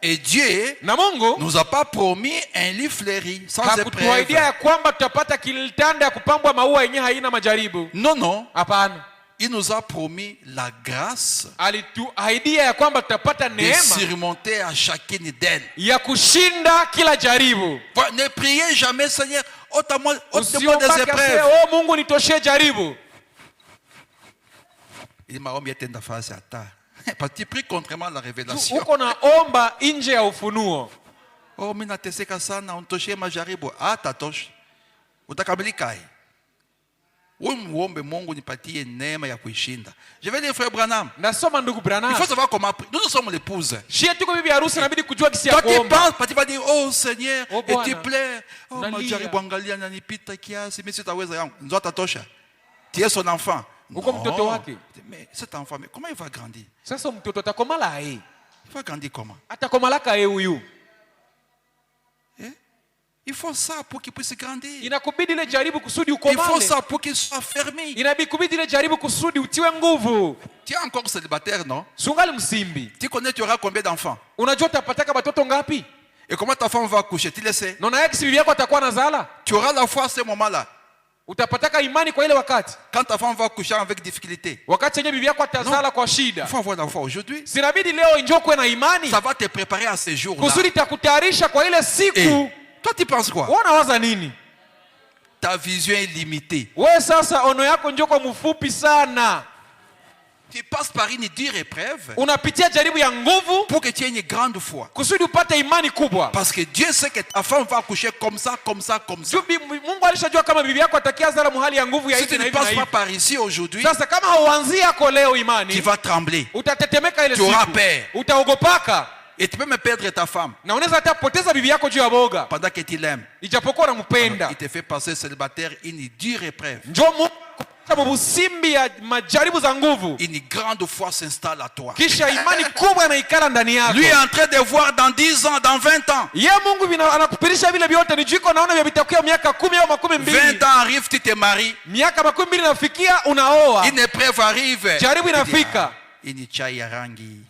Et Dieu Na Mungu nous a pas promis un lit fleuri, sans hakutuahidia épreuve. ya kwamba tutapata kilitanda ya kupambwa maua yenyewe haina majaribu. Non, non. Hapana. Il nous a promis la grâce Alituahidia ya kwamba tutapata de neema surmonter à chacune d'elles. ya kushinda kila jaribu. Voilà, ne priez jamais, Seigneur, ôte-moi des Usiombake ase, épreuves. oh Mungu nitoshie jaribu. Il m'a remis à face à ta. Parce que tu pries contrairement à la révélation. Uko naomba nje ya ufunuo. Oh, mimi nateseka sana, unitoshie majaribu. Ah, tatosha. Utakamilika. Muombe Mungu nipatie neema ya kuishinda. Je vais dire frère Branham. Nasoma ndugu Il Branham. faut savoir comment nous sommes l'épouse. Shie tuko bibi harusi inabidi kujua kisi ya Toi tu kuomba. penses, tu vas dire oh Seigneur, Oh, et Bwana. tu pleures. Oh Nalia. majaribu angalia nanipita kiasi, mais sitaweza yangu. Nzota tosha. Tu es son enfant. Uko mtoto Non. wake. Mais cet enfant, mais comment il va grandir? Sasa mtoto atakomala Il va grandir comment? atakomalaka huyu. Il faut ça pour qu'il puisse grandir. Inakubidi ile jaribu kusudi Il faut ukomale. ça pour qu'il soit fermé. Inabidi ile jaribu kusudi utiwe nguvu. Tu es encore célibataire, non? Sungali msimbi. Tu connais, tu auras combien d'enfants? Unajua utapataka watoto ngapi? Et comment ta femme va accoucher? Tu le sais? Na unaye kisi bibi yako atakuwa nazala? Tu auras la foi à ce moment-là. Utapataka imani kwa ile wakati. Quand ta femme va accoucher avec difficulté. Wakati yenye bibi yako atazala kwa Il shida. faut avoir la foi aujourd'hui. Sinabidi leo njoo kuwe na imani. Ça va te préparer à ce jour-là. Kusudi takutayarisha kwa ile siku. Et toi, tu penses quoi? Wewe unawaza nini? Ta vision est limitée. Wewe sasa ono yako njoo kwa mfupi sana. Tu passes par une dure épreuve Unapitia jaribu ya nguvu pour que tu aies une grande foi. kusudi upate imani kubwa. Parce que Dieu sait que ta femme va accoucher comme ça, comme ça, comme ça. Mungu alishajua kama bibi yako atakia zala muhali ya nguvu ya Si hivi tu na ne hivi na passes pas hivi. par ici aujourd'hui, Sasa kama hauanzi yako leo tu imani, vas trembler. utatetemeka ile Tu auras siku. peur. Utaogopaka. Et tu peux me perdre ta femme Na unaweza hata poteza bibi yako juu ya boga. pendant que tu l'aimes. Ijapokuwa unampenda. Il te fait passer célibataire une dure épreuve. Njoo Mungu kukuta mbusimbi ya majaribu za nguvu. Une grande foi s'installe à toi. Kisha imani kubwa inaikala ndani yako. Lui est en train de voir dans 10 ans, dans 20 ans. Ye Mungu anakupirisha vile vyote ni jiko naona vya vitakuwa miaka 10 au 12. 20 ans arrive, tu te maries. Miaka 12 inafikia unaoa. Une épreuve arrive. Jaribu inafika. Ini chai ya rangi.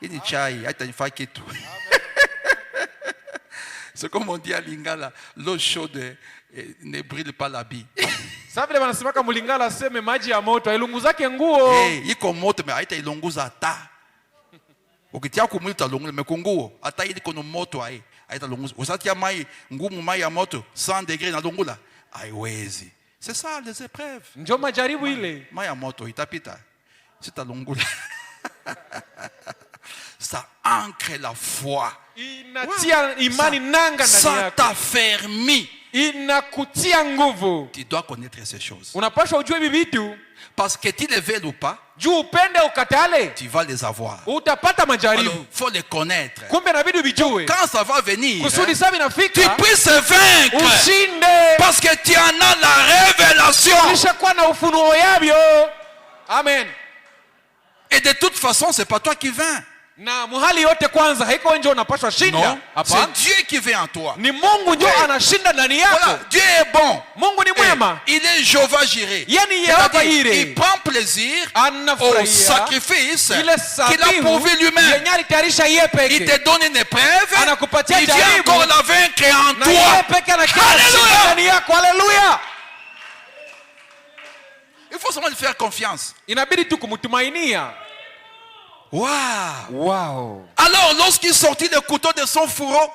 Ini chai, haitanifaa kitu. C'est comme on dit à Lingala, l'eau chaude ne brûle pas l'habit. Sasa vile wanasemaka Mulingala aseme maji ya moto hailunguzake nguo. Iko moto mais haitailunguza hata. Ukitia kumwili utalunguza mekunguo hata ili kono moto haitalunguza. Usatia mai ngumu mai ya moto 100 degrés na lungula haiwezi. C'est ça les épreuves. Njoo majaribu ile. Mai ya moto itapita. Sitalungula. Ça ancre la foi. Inatia imani nanga ndani Ça yako. t'affermit. Inakutia nguvu. Tu dois connaître ces choses. Unapaswa ujue hivi vitu. Parce que tu les veuilles ou pas, Juu upende ukatale. tu vas les avoir. Utapata majaribu. Alors, il faut les connaître. Kumbe inabidi uvijue. Quand ça va venir, Kusudi sabi tu nafika. puisses vaincre. Ushinde. Parce que tu en as la révélation. Ulishakuwa na ufunuo yabyo. Amen. Et de toute façon, c'est pas toi qui vains. Na muhali yote kwanza haiko nje unapaswa shinda. Non, Hapana. c'est Dieu qui vient en toi. Ni Mungu ndio anashinda ndani yako. Voilà, Dieu est bon. Mungu ni mwema. Et il est Jéhovah Jireh. Yani Yehova C'est-à-dire, Ire. il prend plaisir au Anafurahia sacrifice ile qu'il a pourvu lui-même. yenye alitayarisha yeye Il peke. te donne une épreuve, Anakupatia il vient jaribu. encore la vaincre en Na yeye toi. peke anakia Alléluia. ndani yako. Haleluya. Il faut seulement lui faire confiance. Inabidi tu kumtumainia. Wow. Wow. Alors, lorsqu'il sortit le couteau de son fourreau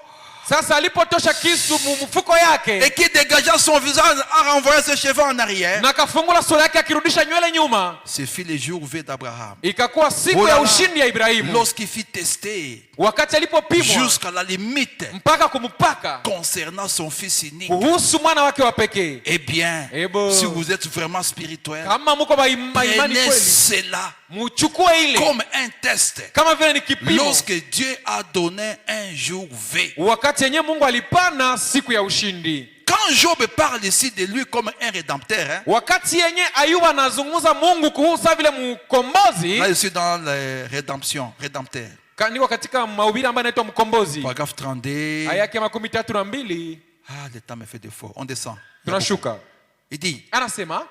Sasa alipotosha kisu mfuko yake et qu'il dégagea son visage en renvoyant ses cheveux en arrière, na kafungula sura yake akirudisha nywele nyuma, ce fut le jour V d'Abraham. ikakuwa siku Oh là ya là. ushindi ya Ibrahimu. Lorsqu'il fut testé Wakati alipopimwa jusqu'à la limite mpaka kumpaka concernant son fils unique. kuhusu mwana wake wa pekee. Eh bien, Ebo. si vous êtes vraiment spirituel, Kama muko imani prenez kweli, cela muchukue ile comme un test. kama vile ni kipimo. Lorsque Dieu a donné un jour V. Wakati yenyewe Mungu alipana siku ya ushindi. Quand Job parle ici de lui comme un rédempteur, hein, Wakati yenye Ayuba anazungumza Mungu kuhusu vile mkombozi, là je suis dans la rédemption, rédempteur. niko katika mahubiri ambayo inaitwa mkombozi. Paragraphe 32. Aya yake 32. Ah, le temps me fait défaut. On descend. Tunashuka. Il dit, Anasema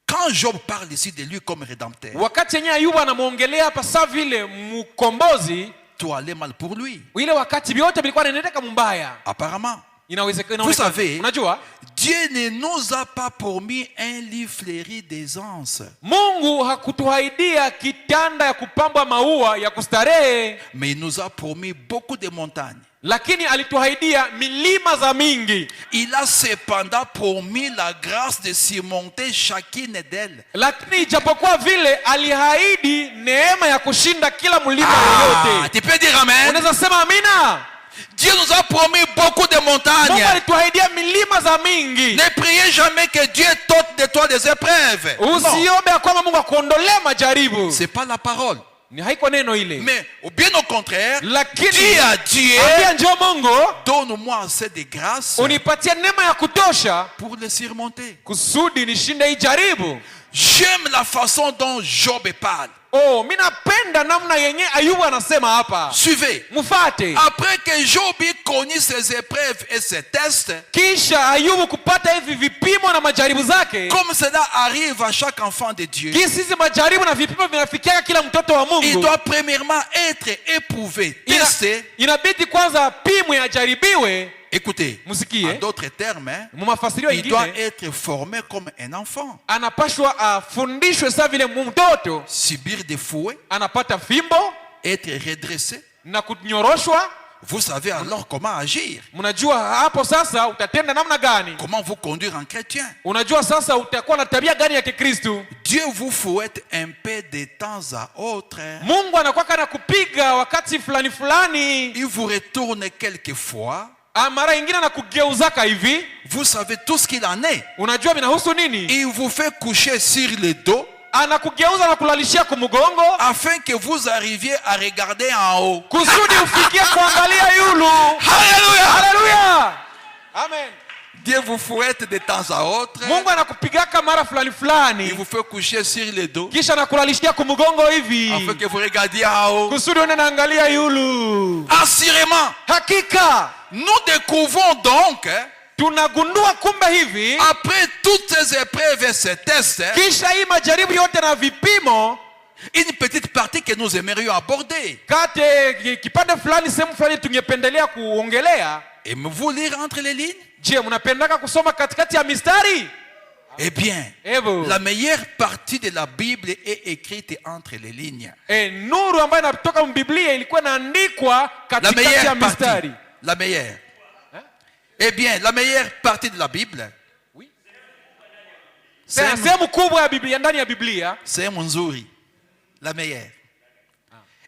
quand Job parle ici de lui comme rédempteur, wakati yenye Ayuba anamuongelea hapa sa vile mkombozi, tout allait mal pour lui. ile wakati vyote vilikuwa vinaendeka mbaya. Apparemment. Inawezekana. Vous savez, unajua Dieu ne nous a pas promis un lit fleuri d'aisance, Mungu hakutuahidia kitanda ya kupambwa maua ya kustarehe, mais il nous a promis beaucoup de montagnes. lakini alituahidia milima za mingi. Il a cependant promis la grâce de surmonter chacune d'elles. Lakini ijapokuwa vile aliahidi neema ya kushinda kila mlima Ah, yoyote. tu peux dire amen. Unaweza sema amina. Dieu nous a promis beaucoup de montagnes. Mungu alituahidia milima za mingi. Ne priez jamais que Dieu t'ôte de toi des épreuves. Non, Usiombe ya kwamba Mungu akuondolee majaribu. c'est pas la parole. Ni haiko neno ile. Mais bien au contraire, Lakini dis à Dieu, ambia njoo Mungu, donne-moi assez de grâce unipatie neema ya kutosha pour le surmonter. kusudi nishinde hii jaribu. J'aime la façon dont Job parle. Oh, mimi napenda namna yenye Ayubu anasema hapa. Suivez. Mufate. Après que Job ait connu ses épreuves et ses tests, Kisha Ayubu kupata hivi vipimo na majaribu zake. comme cela arrive à chaque enfant de Dieu, Kisi hizi majaribu na vipimo vinafikia kila mtoto wa Mungu. il doit premièrement être éprouvé, testé. Inabidi kwanza pimwe, ajaribiwe. Écoutez, Musikie. en d'autres termes, Mumafasirio il doit ingine être formé comme un enfant. anapashwa afundishwe sawa vile mtoto Subir des fouets, anapata fimbo être redressé. na kunyoroshwa. Vous savez alors comment agir, Mnajua hapo sasa utatenda namna gani, comment vous conduire en chrétien. unajua sasa utakuwa na tabia gani ya Kikristo. Dieu vous fouette un peu de temps à autre. Mungu anakuwa kana kupiga wakati fulani fulani, Il vous retourne quelquefois. mara ingine anakugeuzaka hivi. Vous savez tout ce qu'il en est. Unajua vinahusu nini? Il vous fait coucher sur le dos Anakugeuza na kulalishia kumgongo afin que vous arriviez à regarder en haut. kusudi ufikie kuangalia yulu. Alléluia! Haleluya, amen. Dieu vous fouette de temps à autre. Mungu anakupigaka mara fulani Il fulani, vous fait coucher sur le dos kisha anakulalishia kumgongo hivi afin que vous regardiez en haut. kusudi uende naangalia yulu. Assurément, Hakika nous découvrons donc, tunagundua kumbe hivi, après toutes ces épreuves et ces tests, kisha hii majaribu yote na vipimo, une petite partie que nous aimerions aborder. kate kipande fulani, sehemu fulani tungependelea kuongelea. Aimez-vous lire entre les lignes? Je, mnapendaka kusoma katikati ya mistari? Eh bien, Evo. la meilleure partie de la Bible est écrite entre les lignes. Nuru ambayo inatoka mbiblia ilikuwa inaandikwa La katikati ya meilleure partie. mistari. La meilleure. Eh bien, la meilleure partie de la Bible, Sehemu kubwa ya Biblia, ndani ya Biblia, c'est Munzuri. La meilleure.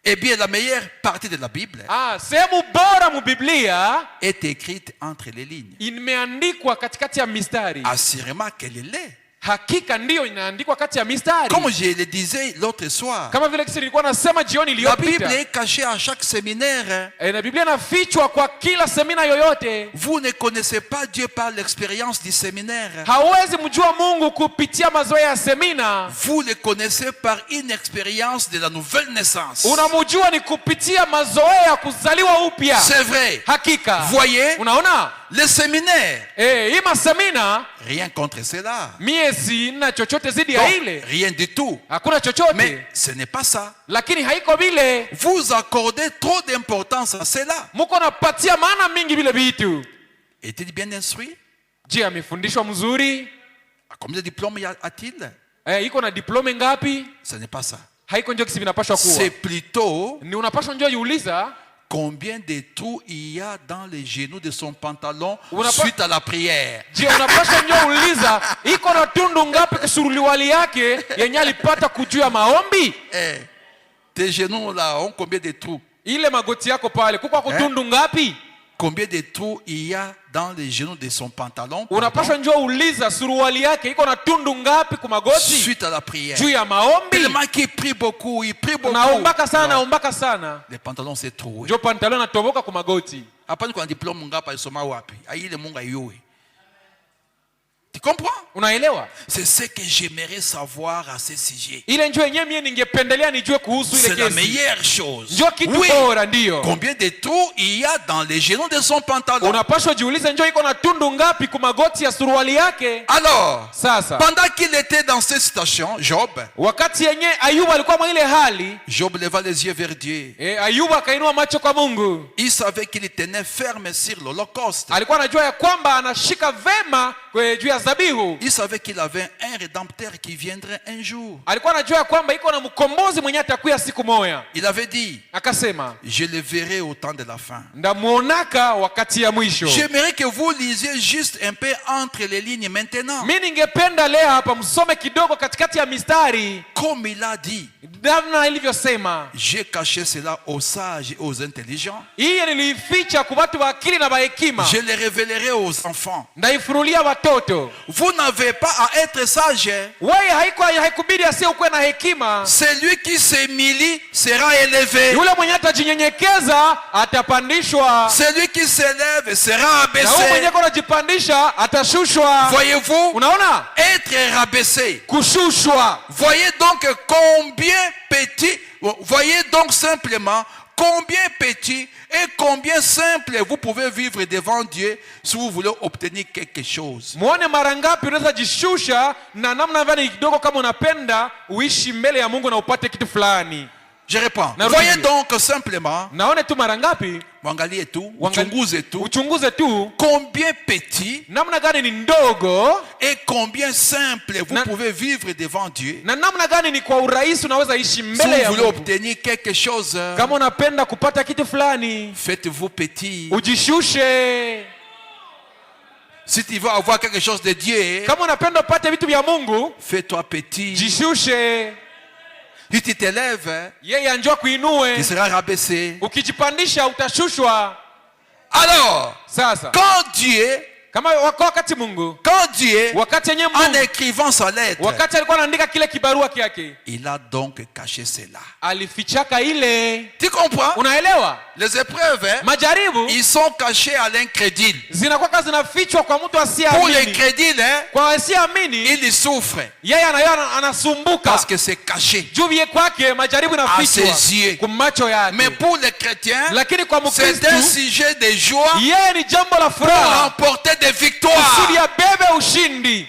Eh bien, la meilleure partie de la Bible sehemu bora mu Biblia est écrite entre les lignes. imeandikwa katikati ya mistari. Assurément qu'elle l'est. Hakika ndiyo inaandikwa kati ya mistari. Comme je le disais l'autre soir, Kama vile kisi nilikuwa nasema jioni la Bible iliyopita, est cachée à chaque séminaire. na Biblia inafichwa kwa kila semina yoyote. Vous ne connaissez pas Dieu par l'expérience du séminaire. Hauwezi mjua Mungu kupitia mazoea ya semina. Vous le connaissez par une expérience de la nouvelle naissance. Unamjua ni kupitia mazoea ya kuzaliwa upya. C'est vrai. Hakika. Voyez, Unaona? les séminaires, Hii masemina rien contre cela. mie sina chochote zidi ya Donc, ile. rien du tout. Hakuna chochote. Mais ce n'est pas ça. Lakini haiko vile. Vous accordez trop d'importance à cela. Muko napatia maana mingi vile vitu. Est-il bien instruit? Je, amefundishwa mzuri? Combien de diplômes a-t-il? Iko na diplome ngapi? Ce n'est pas ça. Haiko njo kisi vinapashwa kuwa. C'est plutôt Ni unapashwa njo jiuliza combien de trous il y a dans les genoux de son pantalon On n'a pas- suite à la prière. je, unapashwa njo uliza iko na tundu ngapi kusuruliwali yake yenye alipata kujua maombi. Eh, tes genoux là ont combien de trous? Ile magoti yako pale kuko kutundu ngapi? Combien de trous il y a dans les genoux de son pantalon Unapashwa njo uliza suruali yake iko na tundu ngapi kumagoti suite à la prière. juu ya maombi. Tellement qu'il prie beaucoup, il prie beaucoup. Naombaka sana, Non, naombaka sana. les pantalons c'est troué. Njo pantalon natoboka kumagoti. Hapa ni kwa diplôme ngapa isoma wapi? Aile Mungu ayue. Tu comprends? Unaelewa? C'est ce que j'aimerais savoir à ce sujet. Ile njo yenyewe mie ningependelea nijue kuhusu C'est ile la kesi. meilleure chose. Njo kitu Oui. bora ndio. Combien de trous il y a dans les genoux de son pantalon? Unapashwa jiulize njo iko na tundu ngapi kumagoti ya suruali yake. Alors, Sasa pendant qu'il était dans cette situation, Job wakati yenye Ayubu alikuwa mwa ile hali, Job leva les yeux vers Dieu. Ayubu akainua macho kwa Mungu. Il savait qu'il tenait ferme sur l'Holocauste. Alikuwa anajua ya kwamba anashika vema juu ya zabihu. Il savait qu'il avait un rédempteur qui viendrait un jour. Alikuwa anajua ya kwamba iko na mkombozi mwenye atakuya siku moja. Il avait dit, Akasema, je le verrai au temps de la fin. ndamuonaka wakati ya mwisho. J'aimerais que vous lisiez juste un peu entre les lignes maintenant. Mimi ningependa leo hapa msome kidogo katikati ya mistari Comme il a dit, namna ilivyosema. j'ai caché cela aux sages et aux intelligents. Hii niliificha kwa watu wa akili na hekima. Je le révélerai aux enfants. Ndaifunulia watoto. Vous n'avez pas à être sage. Wewe haikubidi asiye na hekima. Celui qui s'humilie sera élevé. Yule mwenye atajinyenyekeza atapandishwa. Celui qui s'élève sera Na yule abaissé. mwenye anajipandisha atashushwa. Voyez-vous, Unaona? être rabaissé. Kushushwa. Voyez donc combien petit, voyez donc simplement combien petit et combien simple vous pouvez vivre devant Dieu si vous voulez obtenir quelque chose. Muone mara ngapi unaweza jishusha na namna gani kidogo kama unapenda uishi mbele ya Mungu na upate kitu fulani. Je réponds. Na Voyez rudie. donc simplement, Naone tu mara ngapi? mwangalie tu, uchunguze tu, Uchunguze tu combien petit namna gani ni ndogo et combien simple vous Na- pouvez vivre devant Dieu na namna gani ni kwa urahisi unaweza ishi si mbele vous ya voulez Mungu. obtenir quelque chose. Kama unapenda kupata kitu fulani, Faites-vous petit. ujishushe. Si tu veux avoir quelque chose de Dieu, Kama unapenda upate vitu vya Mungu, fais-toi petit. jishushe. Si tu t'élèves, Yeye anjua kuinue. tu seras rabaissé. Ukijipandisha utashushwa. Alors, Sasa quand Dieu, kama wakati Mungu, wakati yenye en Mungu, écrivant sa lettre, wakati alikuwa anaandika kile kibarua kyake, il a donc caché cela. alifichaka ile. Tu comprends? Unaelewa? Les épreuves, Majaribu ils sont cachés à l'incrédule. zinakuwa zinafichwa kwa mtu Pour asiyeamini. l'incrédule, Kwa asiyeamini, il souffre yeye anasumbuka. parce que c'est caché Juu ye kwake majaribu à inafichwa ses yeux. kwa macho yake. Mais pour les chrétiens, Lakini kwa c'est un Mkristo sujet de joie yeye ni jambo la pour furaha remporter des kusudi victoires. abebe ushindi.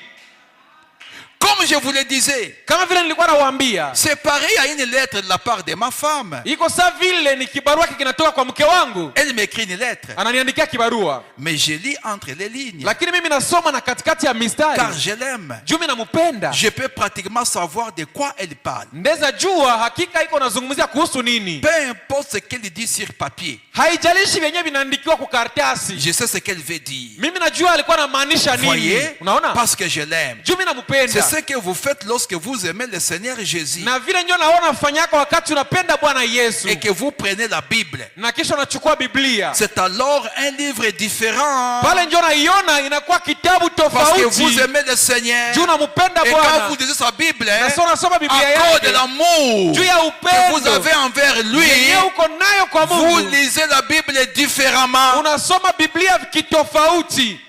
Comme je vous le disais, Kama vile nilikuwa nawaambia, c'est pareil à une lettre de la part de ma femme. iko saa vile ni kibarua kinatoka kwa mke wangu, Elle m'écrit une lettre, ananiandikia kibarua, mais je lis entre les lignes, lakini mimi nasoma na katikati ya car mistari. je l'aime. Juu mimi nampenda, Je peux pratiquement savoir de quoi elle parle. ndeza jua hakika iko nazungumzia kuhusu nini. Peu importe ce qu'elle dit sur papier, Haijalishi vyenyewe vinaandikiwa kwa karatasi, je sais ce qu'elle veut dire. mimi najua alikuwa anamaanisha nini. Voyez, Unaona? parce que je l'aime. Juu mimi C'est nampenda. ce que vous faites lorsque vous aimez le Seigneur Jésus Na vile ndio naona fanyaka wakati unapenda Bwana Yesu et que vous prenez la Bible. na kisha unachukua Biblia, C'est alors un livre différent pale ndio naiona inakuwa kitabu parce que vous tofauti. aimez le Seigneur. Juu nampenda Et quand Bwana vous lisez sa Bible, na sio unasoma Biblia à cause de yake l'amour juu ya que vous upendo avez envers lui, yenyewe uko nayo kwa vous Mungu, lisez la Bible différemment. unasoma Biblia kitofauti.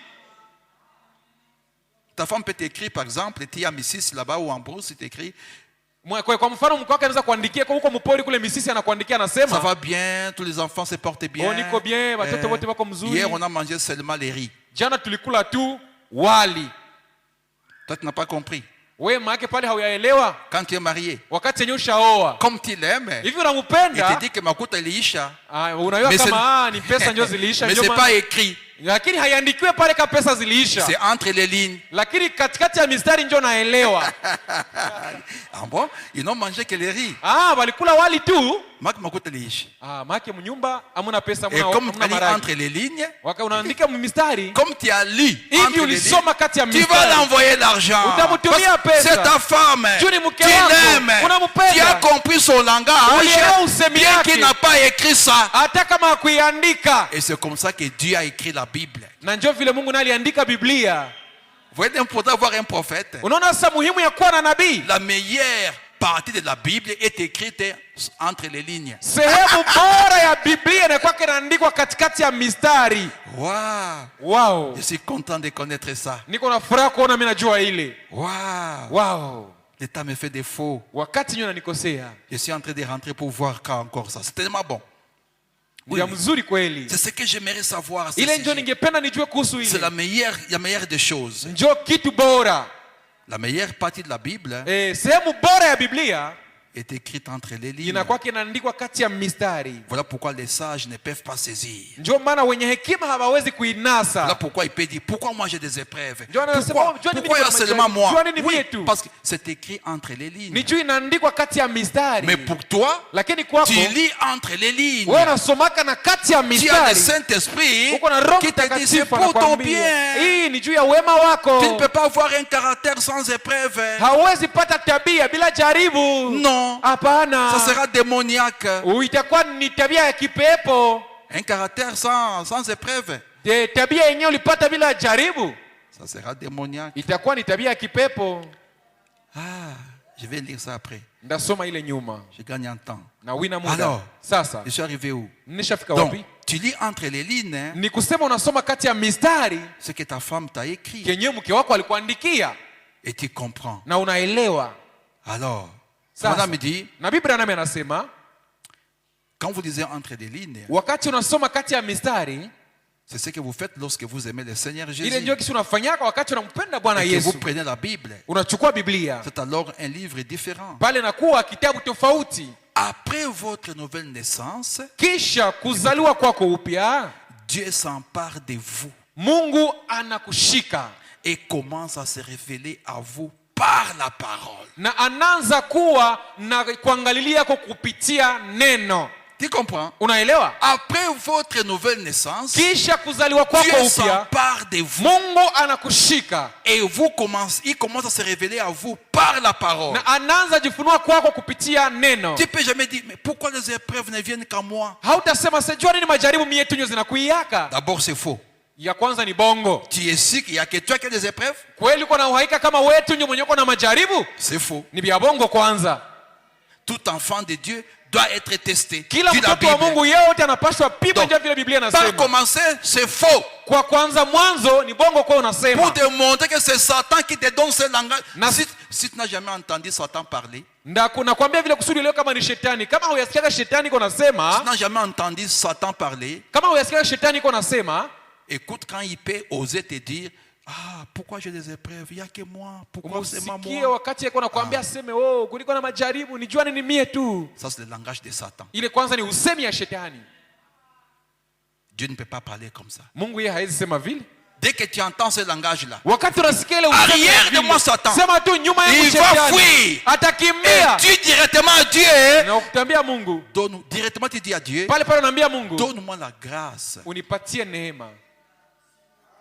Ta femme peut t'écrire, par exemple, tu es à Missis là-bas ou en Brousse, il t'écrit, Kwa mfano mke wake anaweza kuandikia kwa huko mpori kule Misisi, anakuandikia ça anasema, va bien, tous les enfants se portent bien. oh, niko bien, watoto wote wako mzuri. Hier, on a mangé seulement les riz. Jana tulikula tu wali. Toi, tu n'as pas compris. Wewe maake pale hauyaelewa Quand tu es marié, wakati yenyewe ushaoa. comme tu l'aimes, Hivi il unampenda? te dit que makuta iliisha. Unajua Mais kama ni pesa ndio ziliisha, mais ndio c'est maana- pas écrit. lakini haiandikiwe pale kama pesa ziliisha, C'est entre les lignes. lakini katikati ya mistari ndio naelewa. Ah bon? Ils n'ont mangé que les riz. Walikula wali tu. Mak makuta iliisha. Maake mnyumba hamuna pesa, Et comme tu hamuna as lu maragi. entre les lignes, Unaandika mistari comme tu as lu hivi, entre les lignes, ulisoma kati ya tu vas mistari. l'envoyer l'argent. Utamtumia Parce que pesa. c'est ta femme. Juu ni mke Tu wako. l'aimes. Unampenda. Tu as compris son langage. Ulielewa usemi Bien yake. qu'il n'a pas écrit ça. Hata kama hakuiandika. Et c'est comme ça que Dieu a écrit la Bible. Na ndio vile Mungu naye aliandika Biblia. Vous voyez l'important d'avoir un prophète. Unaona sasa muhimu ya kuwa na nabii. La meilleure partie de la Bible est écrite entre les lignes. Sehemu bora ya Biblia inakuwa inaandikwa katikati ya mistari. Wow. Wow. Je suis content de connaître ça. Niko na furaha kuona mimi najua ile. Wow. Wow. Le temps me fait défaut. Wakati nyo nanikosea. Je suis en train de rentrer pour voir quand encore ça. C'est tellement bon. Ni ya mzuri kweli. C'est ce que j'aimerais savoir. Ile ndio ningependa nijue kuhusu C'est ile. la meilleure des choses. Ndio kitu bora. La meilleure partie de la Bible, Sehemu bora ya Biblia est écrite entre les lignes. inakuwa kinaandikwa kati ya mistari. Voilà pourquoi les sages ne peuvent pas saisir. Ndio maana wenye hekima hawawezi kuinasa. Voilà pourquoi il peut dire, pourquoi moi j'ai des épreuves? Ndio anasema, Pourquoi il y a seulement moi? Oui, parce que c'est écrit entre les lignes. Ni juu inaandikwa kati ya mistari. Mais pour toi, lakini kwako, tu lis entre les lignes. wewe unasomaka na kati ya Tu as le mistari. Saint-Esprit Uko na Roho qui te dit c'est Mtakatifu pour ton anakuambia, bien. hii ni juu ya wema wako. Tu ne peux pas avoir un caractère sans épreuve. Hauwezi pata tabia bila jaribu. Non. Hapana. Ça sera démoniaque. Itakuwa ni tabia ya kipepo. Un caractère sans épreuve, Tabia yenyewe ulipata bila jaribu, ça sera démoniaque. itakuwa ni tabia ya kipepo. Ah, je vais lire ça après. Ndasoma ile nyuma. Je gagne en temps. Na wina muda. Alors, sasa je suis arrivé où? nishafika Donc, wapi? tu lis entre les lignes Ni kusema unasoma kati ya mistari ce que ta femme t'a écrit kenye mke wako alikuandikia et tu comprends. na unaelewa. Alors, Sasa, madame me dit, na Biblia nami anasema quand vous lisez entre les lignes, wakati unasoma kati ya mistari, c'est ce que vous faites lorsque vous aimez le Seigneur ile Jésus ndio kitu unafanyaka wakati unampenda Bwana et que vous Yesu. prenez la Bible. Unachukua Biblia, C'est alors un livre différent. pale nakuwa kitabu tofauti. Après votre nouvelle naissance, Kisha kuzaliwa kwako upya, Dieu s'empare de vous Mungu anakushika et commence à se révéler à vous par la parole. na anaanza kuwa na kuangalilia yako kupitia neno. Tu comprends? Unaelewa? Après votre nouvelle naissance, Kisha kuzaliwa kwako Dieu upya, s'empare de vous Mungu anakushika et il commence à se révéler à vous par la parole. na anaanza jifunua kwako kupitia neno. Tu peux jamais dire, mais pourquoi les épreuves ne viennent qu'à moi? Hautasema sijua nini majaribu mie tunyo zinakuiaka. D'abord, c'est faux. Ya kwanza ni bongo. Tu es sûr qu'il n'y a que toi qui as des épreuves? Kweli uko na uhaika kama wetu nyo mwenye uko na majaribu? C'est faux. Ni bia bongo kwanza. Tout enfant de Dieu doit être testé. Kila Dit la mtoto wa Bible. Mungu yote anapaswa pima Donc, ndio vile Biblia Par inasema. commencer, c'est faux. Kwa kwanza mwanzo ni bongo kwa unasema. Pour démontrer que c'est Satan qui te donne ce langage. Na- Si tu n'as jamais entendu Satan parler, Nakwambia vile kusudi leo kama ni shetani. Kama huyasikia shetani iko si nasema, tu n'as jamais entendu Satan parler, kama huyasikia shetani iko nasema, écoute quand il peut oser te dire, ah, pourquoi j'ai des épreuves? Il n'y a que moi. Pourquoi c'est umsikie moi? wakati yako nakwambia aseme, "Oh, kuliko na majaribu, nijua ni mie tu." Ça, c'est le langage de Satan. Ile kwanza ni usemi ya shetani. Dieu ne peut pas parler comme ça. Mungu yeye haizi sema vile. Dès que tu entends ce langage-là, Wakati unasikia ile usemi ya arrière de vile, moi Satan, sema tu nyuma yangu il va shetani. fuir. Atakimbia. Et dis directement à Dieu, Na ukitambia Mungu, directement tu dis à Dieu, pale pale unaambia Mungu, donne-moi la grâce unipatie neema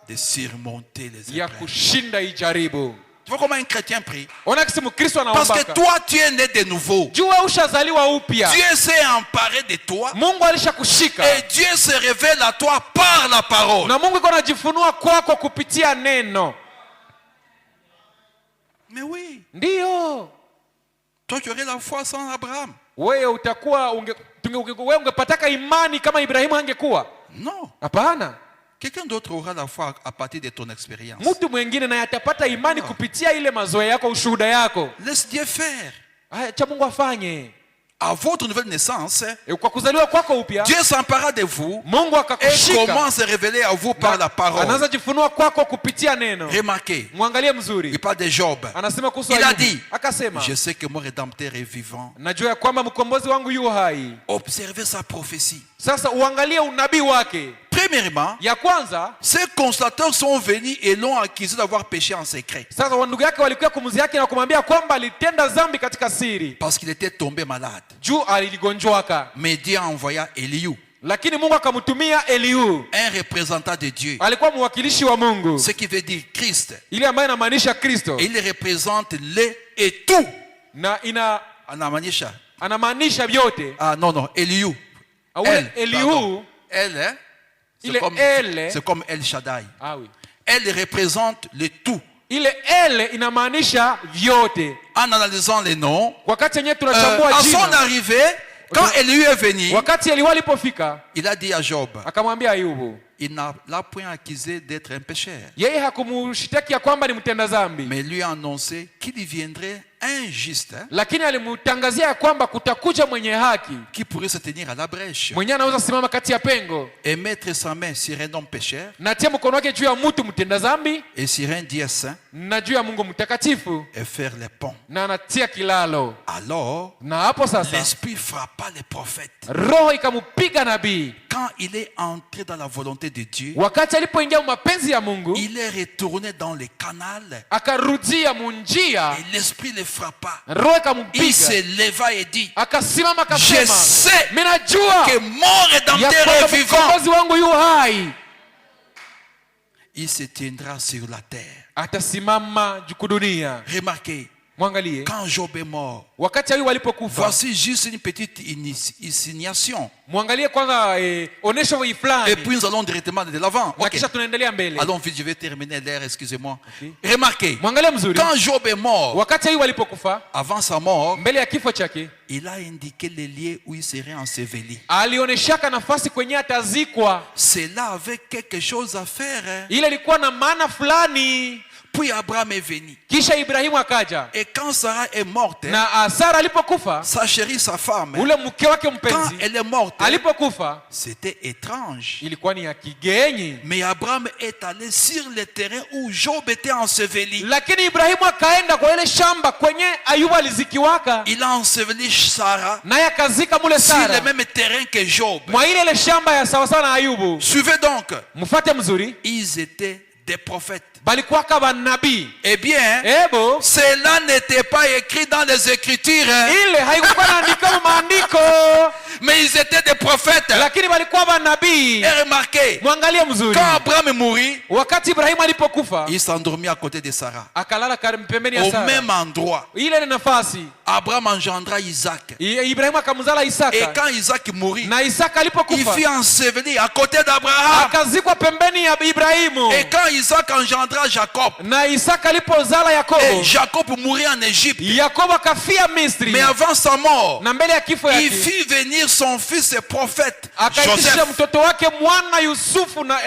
de surmonter les ya épreuves. kushinda hii jaribu. Tu vois comment un chrétien prie? Ona kisi Mkristo Parce que anaomba. toi, tu es né de nouveau. Jua ushazaliwa upya. Dieu s'est emparé de toi Mungu alishakushika. et Dieu se révèle à toi par la parole. Na Mungu iko anajifunua kwako kupitia neno. Mais oui, Ndiyo. toi tu aurais la foi sans Abraham. Wewe utakuwa wewe ungepataka imani kama Ibrahimu angekuwa? Non. Hapana. Quelqu'un d'autre aura la foi à partir de ton expérience. Mtu mwingine naye atapata imani kupitia ile mazoea yako, ushuhuda yako. Laisse Dieu faire. Acha Mungu afanye. À votre nouvelle naissance, Kwa kuzaliwa kwako upya, Dieu s'empara de vous Mungu et akakushika. commence à révéler à vous par la parole. Anaanza jifunua kwako kupitia neno. Remarquez, Mwangalie il mzuri. parle de Job. Anasema kuhusu Il a Ayubu. dit, Akasema, je sais que mon rédempteur est vivant. najua ya kwamba mkombozi wangu yu hai. Observez sa prophétie. Sasa uangalie unabii wake. Premièrement, Ya kwanza, ces constateurs sont venus et l'ont accusé d'avoir péché en secret. sasa wandugu yake walikuwa kumuzi yake na kumwambia kwamba alitenda dhambi katika siri. Parce qu'il était tombé malade. Juu aligonjwaka. Mais Dieu envoya Eliou, Lakini Mungu akamtumia Eliu. un représentant de Dieu. Alikuwa mwakilishi wa Mungu. Ce qui veut dire Christ. Ile ambayo inamaanisha Kristo. Et il représente le et tout. Na Anamaanisha. anamaanisha vyote. Ah non, non, Eliou. Aule Eliu. Elle, hein? C'est comme El Shaddai. Ah oui. Elle représente le tout. Ile ele inamaanisha vyote. En analysant les noms, Wakati yenyewe tunachambua à son jina. arrivée, quand Eliou est venu, Wakati Eliu alipofika, il a dit à Job, akamwambia Ayubu, il n'a point accusé d'être un pécheur, yeye hakumshtaki ya kwamba ni mtenda dhambi, mais lui a annoncé qu'il y viendrait un juste lakini alimtangazia ya kwamba kutakuja mwenye haki qui pourrait se tenir à la brèche mwenye anaweza simama kati ya pengo et mettre sa main sur un homme pécheur na tia mkono wake juu ya mtu mtenda dhambi et sur un Dieu saint na juu ya Mungu mtakatifu et faire les ponts. na anatia kilalo. Alors, Na hapo sasa l'esprit frappa les prophètes. roho ikamupiga nabii. Quand il est entré dans la volonté de Dieu, Wakati alipoingia mapenzi ya Mungu, il est retourné dans les canals akarudia munjia, et l'esprit le frappa. roho Il ikamupiga, se leva et dit, akasimama je akasema, sais mimi najua que mon ya rédempteur kwamba est vivant. mkombozi wangu yu hai. Il se tiendra sur la terre. Atasimama juu dunia. Remarquez, Mwangalie, quand Job est mort, wakati huyu walipokufa, voici juste une petite insinuation. mwangalie kwanza onesho Et fulani puis nous allons directement de l'avant. na Ok. kisha tunaendelea mbele. Allons vite, je vais terminer l'air, excusez-moi. Ok. Remarquez, Mwangalie mzuri, quand Job est mort, wakati huyu walipokufa, avant sa mort, mbele ya kifo chake, il a indiqué les lieux où il serait enseveli. alioneshaka nafasi kwenye atazikwa. Cela avait quelque chose à faire. Ile ilikuwa na maana fulani. Puis Abraham est venu. Kisha Ibrahimu akaja, Et quand Sarah est morte, na Sara alipokufa, sa chérie, sa femme, ule mke wake quand mpenzi elle est morte, alipokufa, c'était étrange. ilikuwa ni ya kigenyi. Mais Abraham est allé sur le terrain où Job était enseveli. Lakini Ibrahimu akaenda kwa ile shamba kwenye Ayubu alizikiwaka, Il a enseveli Sarah naye akazika mule sur le Sara même terrain que Job. mwa ile shamba ya sawasawa na Ayubu. Suivez donc, Mfate mzuri, ils étaient des prophètes. balikuwaka banabii. Eh bien, Ebo cela n'était pas écrit dans les Écritures, hein, ile haikuwa naandika mu maandiko, mais ils étaient des prophètes. lakini balikuwa banabii. Et remarquez, Mwangalie mzuri, quand Abraham mourut, wakati Ibrahimu alipokufa, il s'endormit à côté de Sarah. akalala pembeni ya Au Sara. même endroit, Ile ni nafasi Abraham engendra Isaac. Ibrahimu akamzala Et Isaka, quand Isaac mourut, na Isaka il alipokufa fut enseveli à côté d'Abraham. akazikwa pembeni ya Ibrahimu. Et quand Isaac engendra Jacob, Na Isaka alipozala et Yakobo, Jacob mourut en Égypte. Yakobo akafia Misri. Mais avant sa mort, Na mbele ya kifo il yake fit venir son fils et prophète akaitisha Joseph, mtoto wake mwana Yusufu na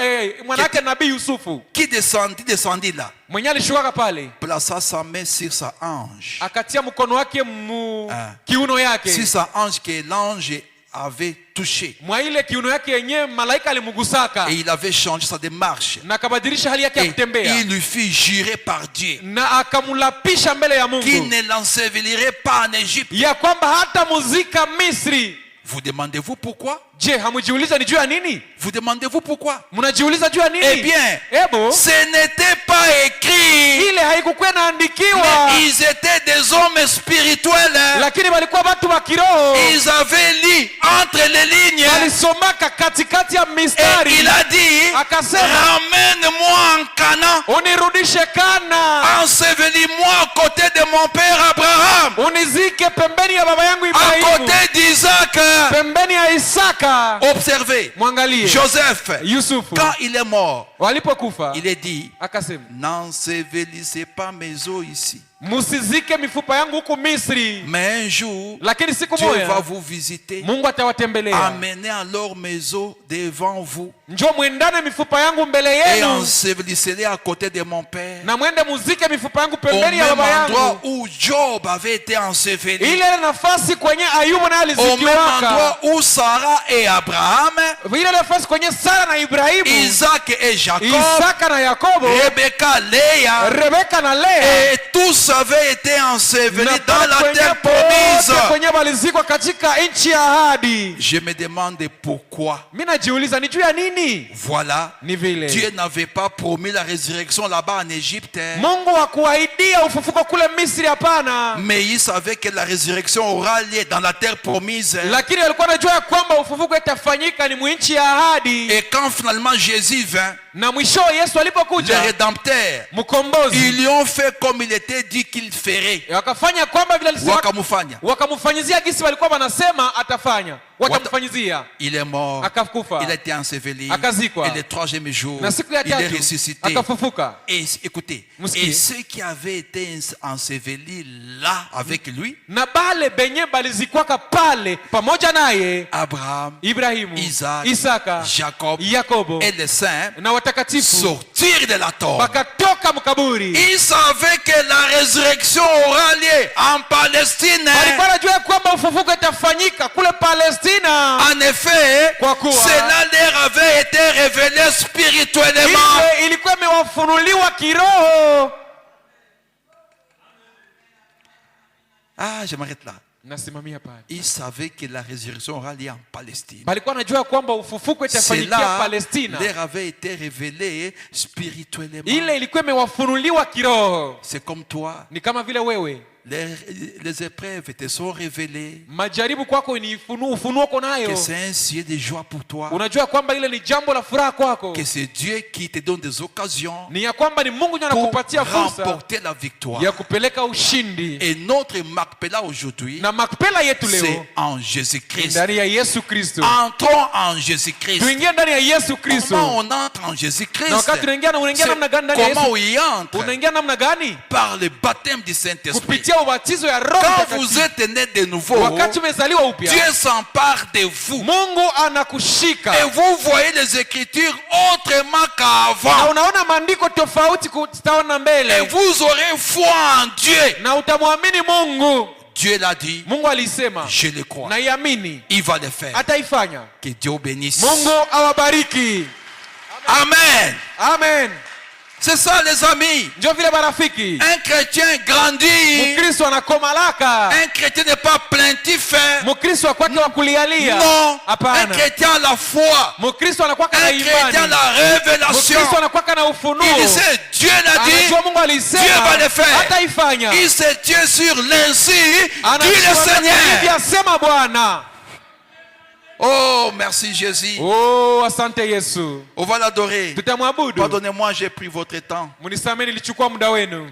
mwanake nabii Yusufu qui descendit là, mwenye alishuka pale, plaça sa main sur sa hanche. akatia mkono wake mu Ah. kiuno yake, Sur sa hanche que l'ange avait touché. mwa ile kiuno yake yenye malaika alimugusaka, Et il avait changé sa démarche. na akabadilisha hali yake ya Et kutembea, il lui fit jurer par Dieu na akamulapisha mbele ya qu'il Mungu ne l'ensevelirait pas en Égypte. ya kwamba hata muzika Misri. Vous demandez-vous pourquoi? Je, hamujiuliza ni juu ya nini? Vous demandez-vous pourquoi? Mnajiuliza juu ya nini? Eh bien, Ebo ce n'était pas écrit. ile haikukuwa inaandikiwa, Mais ils étaient des hommes spirituels, hein. lakini walikuwa watu wa kiroho, Ils avaient lu entre les lignes. walisomaka katikati ya Et mistari. il a dit, Akasema, ramène-moi en Canaan, unirudishe Kana, ensevelis-moi à côté de mon père Abraham, unizike pembeni ya baba yangu à Ibrahimu, côté d'Isaac. pembeni ya Isaka. Observez, Mwangalie Joseph, Yusufu quand il est mort, walipokufa, il est dit, akasema n'ensevelissez pas mes os ici. musizike mifupa yangu huku Misri, Mais un jour, lakini siku Dieu va moja vous visiter. Mungu atawatembelea. Amenez alors mes os devant vous Njoo mwendane mifupa yangu mbele et yenu, ensevelissez-les à côté de mon père. na mwende muzike mifupa yangu Au pembeni ya même baba endroit yangu. où Job avait été enseveli. Ile nafasi kwenye Ayubu naye Au même alizikiwaka, endroit où Sarah et Abraham, ile nafasi kwenye Sara na Ibrahimu, Isaac et Jacob, Isaka na Yakobo, Rebecca, Léa, Rebeka na Lea, et tous avaient été ensevelis na dans la kwenye terre pote promise. kwenye walizikwa katika nchi ya ahadi. Je me demande pourquoi. Mimi najiuliza ni juu ya nini? Voilà, Ni vile Dieu n'avait pas promis la résurrection là-bas en Égypte, Mungu hakuahidia ufufuko kule Misri, hapana, mais il savait que la résurrection aura lieu dans la terre promise. lakini alikuwa anajua ya kwamba ufufuko itafanyika ni mwinchi ya ahadi. Et quand finalement Jésus vint, Na mwisho Yesu le alipokuja, Rédempteur, mkombozi, ils lui ont fait comme il était dit qu'il ferait. wakafanya kwamba vile alisema, Wakamufanya. wakamfanyizia gisi walikuwa wanasema atafanya, watamfanyizia. Il est mort. Akakufa, Il a été enseveli. akazikwa, Et le troisième jour, na siku ya il est tatu ressuscité. akafufuka. Et écoutez, Musikie. et ceux qui avaient été ensevelis là avec lui, Na bale benye balizikwaka pale pamoja naye, Abraham, Ibrahimu, Isaac, Isaka, Jacob Yakobo et les saints, na watakatifu sortirent de la tombe. wakatoka mkaburi. Ils savaient que la résurrection aura lieu en Palestine. walikuwa wanajua ya kwamba ufufuko itafanyika kule Palestina. En effet, Kwa kuwa, cela leur avait été révélé spirituellement. ile ilikuwa imewafunuliwa kiroho. Ah, je m'arrête là. Nasimamia pale. Ils savaient que la résurrection aura lieu en Palestine. Walikuwa wanajua kwamba ufufuko itafanyikia Cela Palestina. leur avait été révélé spirituellement. Ile ilikuwa imewafunuliwa kiroho. C'est comme toi. Ni kama vile wewe, Les épreuves te sont révélées. majaribu kwako ni ufunuo uko Que nayo. c'est un sujet de joie pour toi. Unajua kwamba ile ni jambo la furaha kwako. Que c'est Dieu qui te donne des occasions Ni ya kwamba ni Mungu ndiye pour anakupatia fursa remporter la victoire. ya kupeleka ushindi. Et notre Macpéla aujourd'hui, Na makpela yetu leo c'est en Jésus-Christ. ndani ya Yesu Kristo. Entrons en Jésus-Christ. Tuingie ndani ya Yesu Comment Kristo. on entre en Jésus-Christ? Na wakati unaingia C'est namna gani ndani ya comment Yesu? on y entre? Unaingia namna gani? Par le baptême du Saint-Esprit. Kupitia ubatizo ya Roho Quand vous Mtakatifu. êtes né de nouveau, Wakati umezaliwa upya, Dieu s'empare de vous. Mungu anakushika. Et vous voyez les Écritures autrement Na qu'avant. unaona maandiko tofauti kutaona Et mbele. vous aurez foi en Dieu. Na utamwamini Mungu. Dieu l'a dit, Mungu alisema, je le crois. na iamini Il va le faire. ataifanya. Que Dieu bénisse. Mungu awabariki. Amen. Amen. C'est ça les amis. Ndio vile marafiki. Un chrétien grandit. Mkristo anakomalaka. Un chrétien n'est pas plaintif. Mkristo akwake wa kulialia. Non. Un Hapana. chrétien a la foi. Mkristo anakuwaka na Un chrétien a imani. la révélation. Mkristo anakuwaka na ufunuo. Il sait, Dieu l'a dit. Anajua Mungu alisema Dieu va le faire. ataifanya. Il se tient sur l'ainsi dit le Anasimama Seigneur. hivi asema Bwana. Oh, merci Jésus. Oh, asante Yesu. On va l'adorer. Tutamwabudu. Pardonnez-moi, j'ai pris votre temps. Munisameni nilichukua muda wenu.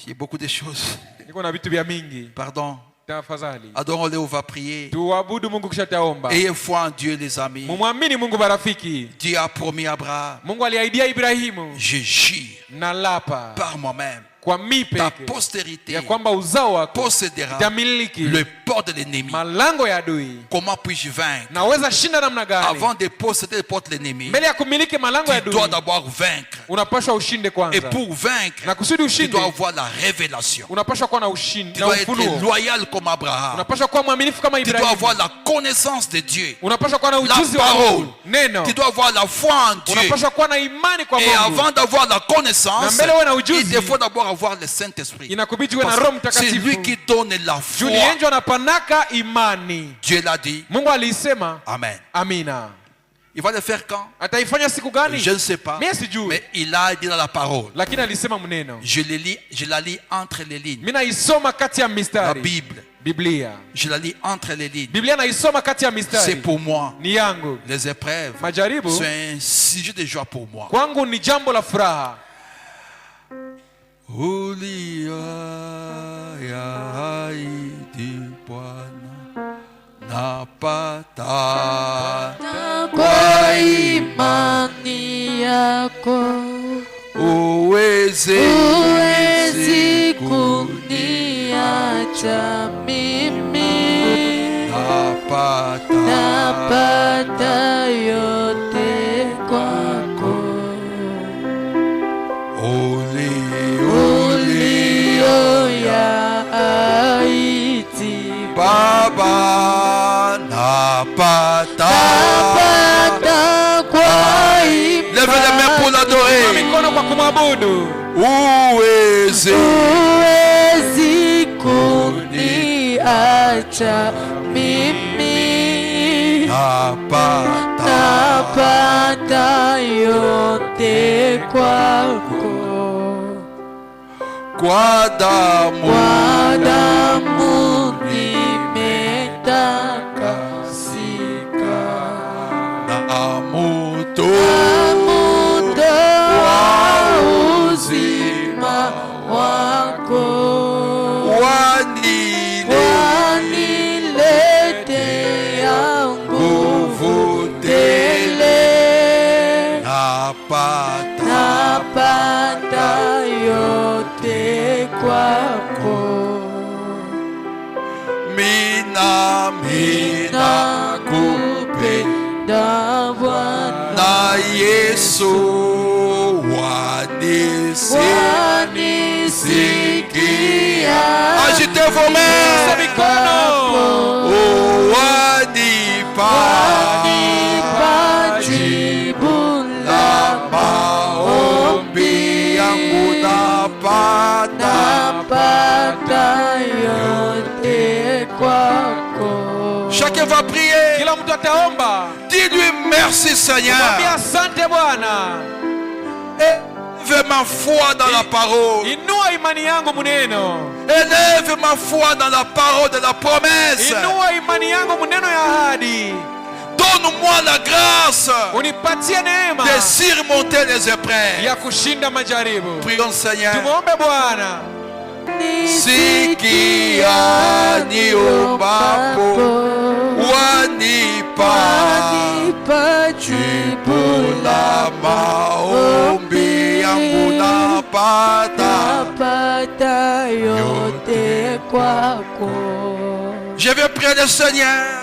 J'ai beaucoup de choses. Niko na vitu vya mingi. Pardon. Tafadhali. Adorons-le, on va prier. Tuabudu Mungu kisha taomba. Ayez foi en Dieu, les amis. Mumwamini Mungu barafiki. Dieu a promis à Abraham. Mungu aliahidia Ibrahimu. Je jure Na lapa par moi-même. kwa mi Ta peke postérité ya kwamba uzao wako possédera itamiliki le port de l'ennemi. malango ya adui. Comment puis-je vaincre? Naweza shinda namna gani? Avant de posséder le port de l'ennemi, Mbele ya kumiliki malango ya tu dois adui d'abord vaincre. unapaswa ushinde Et kwanza. pour vaincre, Na kusudi tu ushinde dois avoir la révélation. unapaswa kuwa na ushindi Tu na dois être ufunuo. loyal comme Abraham. Unapaswa kuwa mwaminifu kama Tu dois Ibrahimu. avoir la connaissance de Dieu. Unapaswa kuwa na La ujuzi wa parole. Mungu. Neno. Tu dois avoir la foi en Dieu. Unapaswa kuwa na imani kwa Et Mungu. avant d'avoir la connaissance, Na mbele uwe na il ujuzi, te faut d'abord avoir le Saint-Esprit. inakubidi uwe na Parce Roho que c'est lui Mtakatifu. qui donne la Juu ni foi. yeye ndiye anapanaka imani. Dieu l'a dit. Mungu alisema, Amen. amina. Il va le faire quand? Ataifanya siku gani? Je ne sais pas. Mimi sijui. Mais il a dit dans la parole. Lakini alisema mneno. Je la lis entre les lignes. Mimi naisoma kati ya La mistari. Bible. Biblia. Je la lis entre les lignes. Biblia naisoma kati ya C'est mistari. pour moi. Ni yangu. Les épreuves, Majaribu c'est un sujet de joie pour moi. kwangu ni jambo la furaha. Ulia ya haidi Bwana napata kwa imani yako uweze kuniacha mimi, napata napata yote kwako ulioyaahidi Baba napata. napata kwa Lève les mains pour Kwa l'adorer. mikono kwa kumwabudu. Uweze huwezi kuniacha mimi, napata napata yote kwako kwa damu kwa damu nimetakasika na moto na moto wa uzima wako waniletea nguvu tele, napata yote kwako mina nakupenda Bwana na Yesu wanisi wanisihi Nisikia Agitez vos mains. mikono. Oh, wanipa jibu la maombi yangu napata. napata yote kwako. Chacun va prier. Kila mtu ataomba. Dis-lui merci Seigneur. Mwambie asante Bwana. Élève ma foi dans la parole. Inua imani yangu muneno. Élève ma foi dans la parole de la promesse. Inua imani yangu muneno ya ahadi. Donne-moi la grâce Unipatie neema de surmonter les épreuves. ya kushinda majaribu. Prions Seigneur. Tumuombe Bwana. Sikia niombapo, wanipa jibu la maombi yangu napata. napata yote kwako. Je vais prier le Seigneur.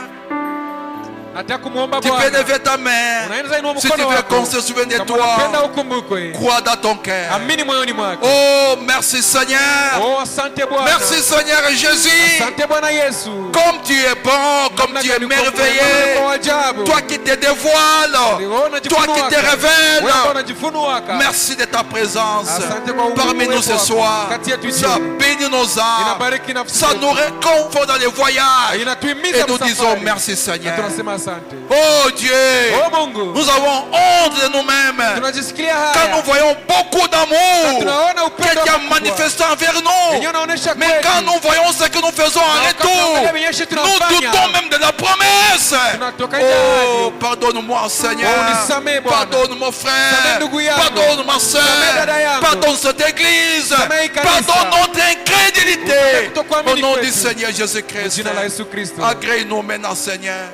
Nataka kumuomba Tu peux Bwana. lever ta main. Unaweza inua Si tu mkono veux wako. qu'on se souvienne de Kama unapenda toi, ukumbukwe. crois dans ton cœur. Amini moyoni mwako. Oh, merci Seigneur. Oh, asante Bwana. Merci Seigneur Jésus. Asante Bwana Yesu. Comme tu es bon, comme Namna tu es gani uko mwema, merveilleux. wa ajabu. Toi qui te dévoiles, Uliona toi qui te jifunuaka. Wewe révèles. unajifunuaka. Merci de ta présence Asante kwa parmi nous ce uwepo wako. soir. Kati yetu Ça jioni. bénit nos âmes. Inabariki nafsi Ça zetu. nous réconfort dans les voyages. Inatuhimiza Et nous msafari. disons merci Na Seigneur. tunasema asante. Oh Dieu, Oh Mungu. nous avons honte de nous-mêmes. Tunajisikia Quand haya. nous voyons beaucoup d'amour Tunaona que upendo tu as mkubwa. manifesté envers nous. Yenyewe unaonesha Mais kwetu. quand nous voyons ce que nous faisons en wakati retour, tunaangalia venyewe nous tunafanya. doutons même de la promesse. Tunatoka Oh, ahadi. pardonne-moi Seigneur. Oh, nisamehe Bwana. Pardonne mon Samehe frère. ndugu yangu. Pardonne ma soeur. Samehe dada yangu. Pardonne cette église. Samehe kanisa. Pardonne notre incrédulité. Kutokuamini Au nom du kwetu. Seigneur Jésus-Christ. Jina la Yesu Kristo. Agrée-nous maintenant Seigneur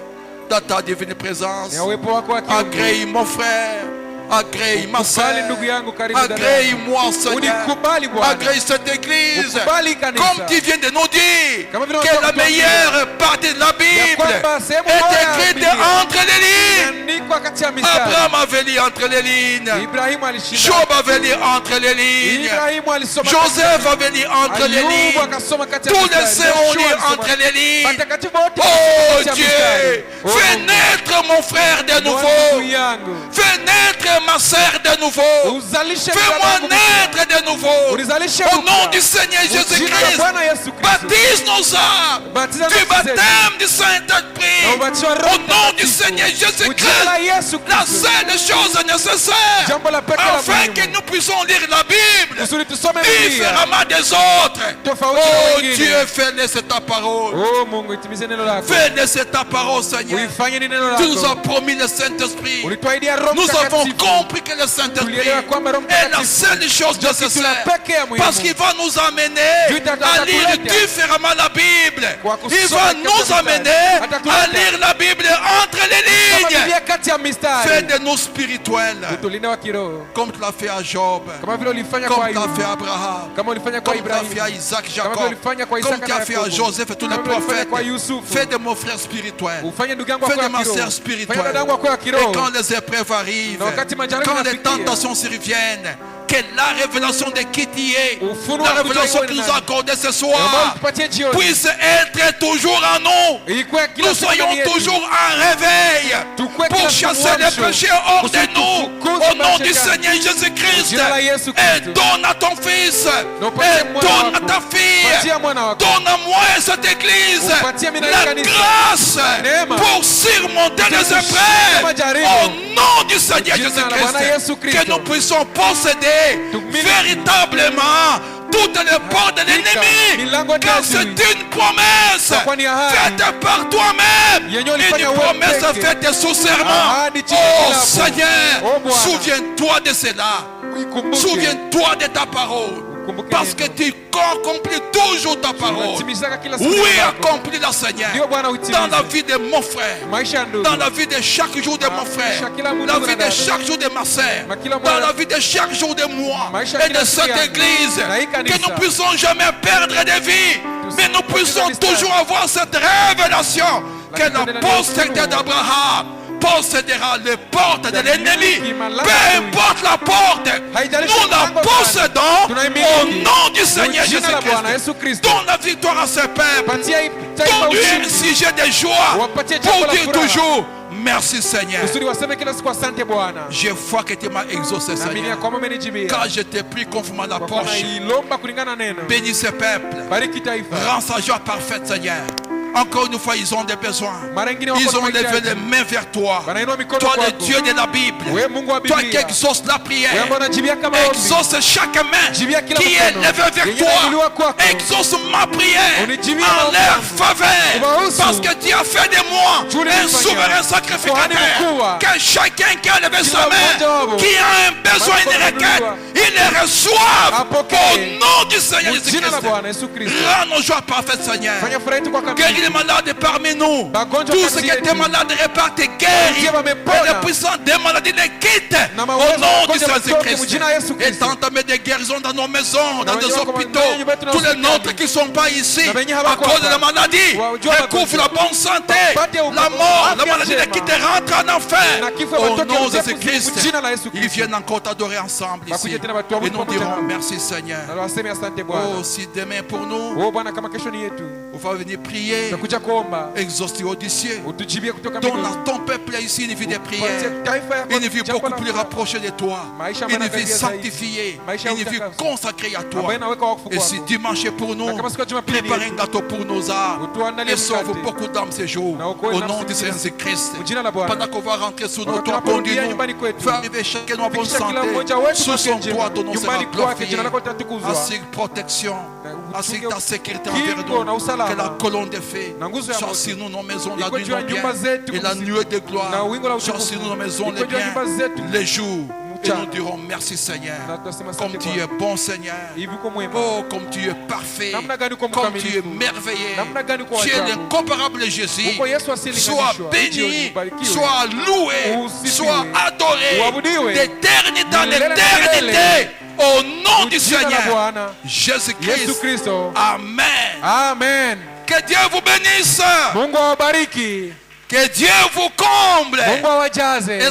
dans ta divine présence. Ya uwepo wako wa kiungu. Agrée mon frère. Agrée ma soeur. Ukubali ndugu yangu, karibu dada yangu. Agrée-moi Seigneur. Unikubali Bwana. Agrée cette église. Ukubali kanisa. Comme tu viens de nous dire Kama vile que unataka la kutuambia. meilleure partie de la Bible kwamba sehemu est bora ya écrite Biblia entre les lignes. Imeandikwa kati ya mistari. Abraham avait lu entre les lignes. Ibrahimu alishinda. Job avait lu entre les lignes. Ibrahimu alisoma Joseph avait lu entre les Ayubu lignes. akasoma kati ya Tous les mistari. saints ont lu Yoshua alisoma. entre les lignes. Watakatifu wote Oh walisoma kati ya Dieu, mistari. Oh, fais Mungu. naître mon frère de Bwana nouveau. ndugu yangu. Fais naître ma sœur de nouveau. Uzalishe Fais-moi mwanangu mpya. naître de nouveau. Unizalishe Au mpya. nom du Seigneur Jina la Jésus-Christ. Bwana Yesu Kristo. Baptise nos âmes. Batiza Du nafsi zetu. baptême du Na Saint-Esprit. ubatizo wa Roho Au nom du Mtakatifu. Seigneur Jina la Jésus-Christ. Yesu La Kristo. seule chose nécessaire. Jambo la pekee la Afin muhimu. que nous puissions lire la Bible Kusudi tusome Biblia. différemment des autres. Tofauti na Oh wengine. Dieu, fais-le c'est ta parole. Oh Mungu, itimize neno lako. Fais-le c'est ta parole, Seigneur. Uifanye ni neno Tu nous as lako. promis le Saint-Esprit. Ulituahidia Roho Nous avons Mtakatifu. compris que le Saint-Esprit Tulielewa kwamba Roho est la Mtakatifu seule chose ndio kitu la nécessaire. pekee ya muhimu. Parce qu'il va nous amener Juu à lire atatuleta. différemment la Bible. Kwa Il kusoma va katika nous mistari. amener à Atatuleta. lire la Bible entre les Kama lignes. Biblia kati ya mistari. Fais de nous spirituels. Utulinde wa kiroho. Comme tu l'as fait à Job. Kama vile ulifanya Comme kwa tu l'as Ayubu. fait à Abraham. Kama ulifanya kwa Comme tu l'as fait à Ibrahimu. Isaac, Kama Jacob. vile ulifanya kwa Comme Isaka tu na as fait à Yakobo. Joseph et tous les Kama vile ulifanya prophètes. kwa Yusufu. Fais de mon frère spirituel. Ufanye ndugu yangu Fais akuwe de wa ma kiroho. sœur Fanya spirituelle. dada yangu akuwe wa Et kiroho. quand les épreuves arrivent, Na wakati majaribu quand les yanafikia. tentations surviennent, que la révélation de qui tu es, Ufunuo la wa kujua révélation wewe que ni nous nani. a accordée ce Naomba soir, utupatie jioni. puisse être toujours en nous. Ikuwe kila Nous siku soyons ndani yetu. toujours en réveil Tukue pour kila chasser siku les uamsho. péchés hors de nous. Kufukuza Au nom du mashetani. Seigneur Jésus-Christ. Jina la Yesu Et Kristo. donne à ton fils. Na upatie Et mwana donne à wako. ta fille. Patia mwana wako. Donne à moi et cette église Upatie mimi na hii la kanisa. grâce Neema. pour surmonter les Tushinde épreuves. majaribu. Au nom du Seigneur Jina la Bwana Yesu Jésus-Christ. Kristo. Que nous puissions posséder Tumiliki. véritablement toutes les portes de l'ennemi. Milango Car ya c'est adui. une promesse Itakuwa ni ahadi. faite par toi-même. Yenye ulifanya Une wewe promesse peke. faite sous serment. Ahadi chini ya Oh kilabu. Seigneur, Oh Bwana. souviens-toi de cela. Uikumbuke. Souviens-toi de ta parole. Ukumbuke Parce que neno. tu accomplis toujours ta parole. Unatimizaka kila siku Oui, neno lako. accomplis-la, Seigneur. Ndio Bwana uitimize. Dans la vie de mon frère. Maisha ya ndugu. Dans la vie de chaque jour de mon Maisha frère. kila mtu Dans la vie de dada. chaque jour de ma sœur. Ma kila Dans mwana. la vie de chaque jour de moi. Maisha Et kila de siku cette yangu. église. Na hii kanisa. Que nous puissions jamais perdre de vie. Mais nous puissions mistari. toujours avoir cette révélation. Que Lakini la tena postérité ni d'Abraham possédera les portes de l'ennemi. Miliki, malaki Peu adui. importe la porte, Haijalishi nous la mlango possédons tunaimiliki. au nom du Seigneur Jina la Bwana Jésus-Christ. Yesu Kristo. Donne la victoire à ce peuple. Patia taifa Donne-lui un ushindi. sujet de joie Wapatie jambo pour la dire furaha. toujours merci Seigneur. Kusudi waseme kila siku asante Bwana. Je vois que tu m'as exaucé Naamini ya Seigneur. kwamba umenijibia. Quand je t'ai pris conformément à la Kwa kuwa poche, nailomba kulingana na neno. bénis ce peuple. Bariki taifa. Rends sa joie parfaite Seigneur. Encore une fois, ils ont des besoins. Mara ingine wako Ils na ont levé mahitaji. les mains vers toi. Wanainua mikono Toi, le kwako. Dieu de la Bible. Wewe Mungu wa Toi qui Biblia. exauces la Wewe prière. ambaye unajibia kama ombi. Exauce chaque main Jibia kila qui est mkono. levée vers Yenye inainuliwa toi. kwako. Exauce ma prière Unijibia en maombi leur yangu. faveur. Ubahusu. Parce que tu as fait de moi Juli un nifanya. souverain Kuhani sacrificateur. mkuu. Que chacun qui a levé Kila sa main, mmoja wao. qui a un besoin, une Mkono requête, unanuliwa. il les reçoive Apokee. au nom du Seigneur Jina la Bwana Jésus-Christ. Yesu Kristo. Rends nos joies parfaites, Seigneur. Fanya furaha yetu kwa Guéris kamili. les malades parmi nous. Magonjwa Tous kati ceux qui yetu. étaient malades répare tes guéris. Ndiye wamepona. Et les puissants des maladies les quittent. Na Au mawezo nom du magonjwa yatoke Jésus-Christ. mjina Yesu Et Kristo. entamé des guérisons dans nos maisons, dans Na nos wenye wako hôpitaux. ndani ya nyumba yetu na Tous les hospitali. nôtres qui ne sont pas ici Na wenye à hawako cause de hapa. la maladie. Wajua Recouvre la bonne santé. Wapate La mort, la afya maladie les njema. quitte et rentre en enfer. Na kifo Au watoke nom de mzefu Jésus-Christ. mjina la Yesu Ils Kristo. viennent encore t'adorer ensemble ici. Bakuje tena watu wa Et nous Mungu pamoja dirons nao. merci Seigneur. Na waseme asante Bwana. Oh, si demain pour nous, Oh Bwana, kama kesho ni yetu. on va venir prier, Tutakuja kuomba. exaucer au ciel. Utujibie kutoka Donne mbinguni. à ton peuple ici une vie de prière. Patie taifa yako Une vie jambo beaucoup la plus furaha. rapprochée de toi. Maisha Une vie manakaribia zaidi. sanctifiée. Maisha Une vie utakatifu. consacrée à toi. Ambaye naweka wakfu Et si kwako. dimanche est pour nous, Na kama siku ya Jumapili ni prépare yetu. un gâteau pour nos âmes. Utuandalie Et sauve mkate. beaucoup d'âmes ces jours. Na ukoe Au nafsi nom du Seigneur nyingi. Jésus-Christ. Jina la Bwana. Pendant qu'on va rentrer sur nos Wakati toits, tunaporudia conduis-nous. nyumbani kwetu. Fais arriver chacun nos bonnes Fikisha kila santé. mmoja wetu Sous son njema. toit, ton nom sera Nyumbani kwake jina glorifié. lako litatukuzwa. Assure protection. Na Assure ta sécurité kingo envers na nous. usalama. Que la colonne de feu Na nguzo ya soit moto. sur nous, nos maisons, la Iko nuit, juu ya nos nyumba biens. zetu Et la usiku. nuée de gloire Na wingu la soit utukufu. sur nous, nos maisons, Iko les juu ya biens, nyumba zetu. les jours. Et Mchana. nous dirons merci Seigneur. Na tutasema Comme asante tu Bwana. es bon Seigneur. Hivi uko mwema. Oh, comme tu es parfait. Namna gani uko Comme tu es mkamilifu. merveilleux. Namna gani uko Tu es ajabu. l'incomparable Jésus. Uko Yesu Sois asiyelinganishwa. béni, Ubarikiwe. sois loué, Usifiwe. sois adoré Uabudiwe. d'éternité en Milele na éternité. milele. Au nom du Jina la Seigneur Bwana. Jésus-Christ. Yesu Kristo. Amen. Amen. Que Dieu vous bénisse. Mungu awabariki. Que Dieu vous comble. Mungu awajaze.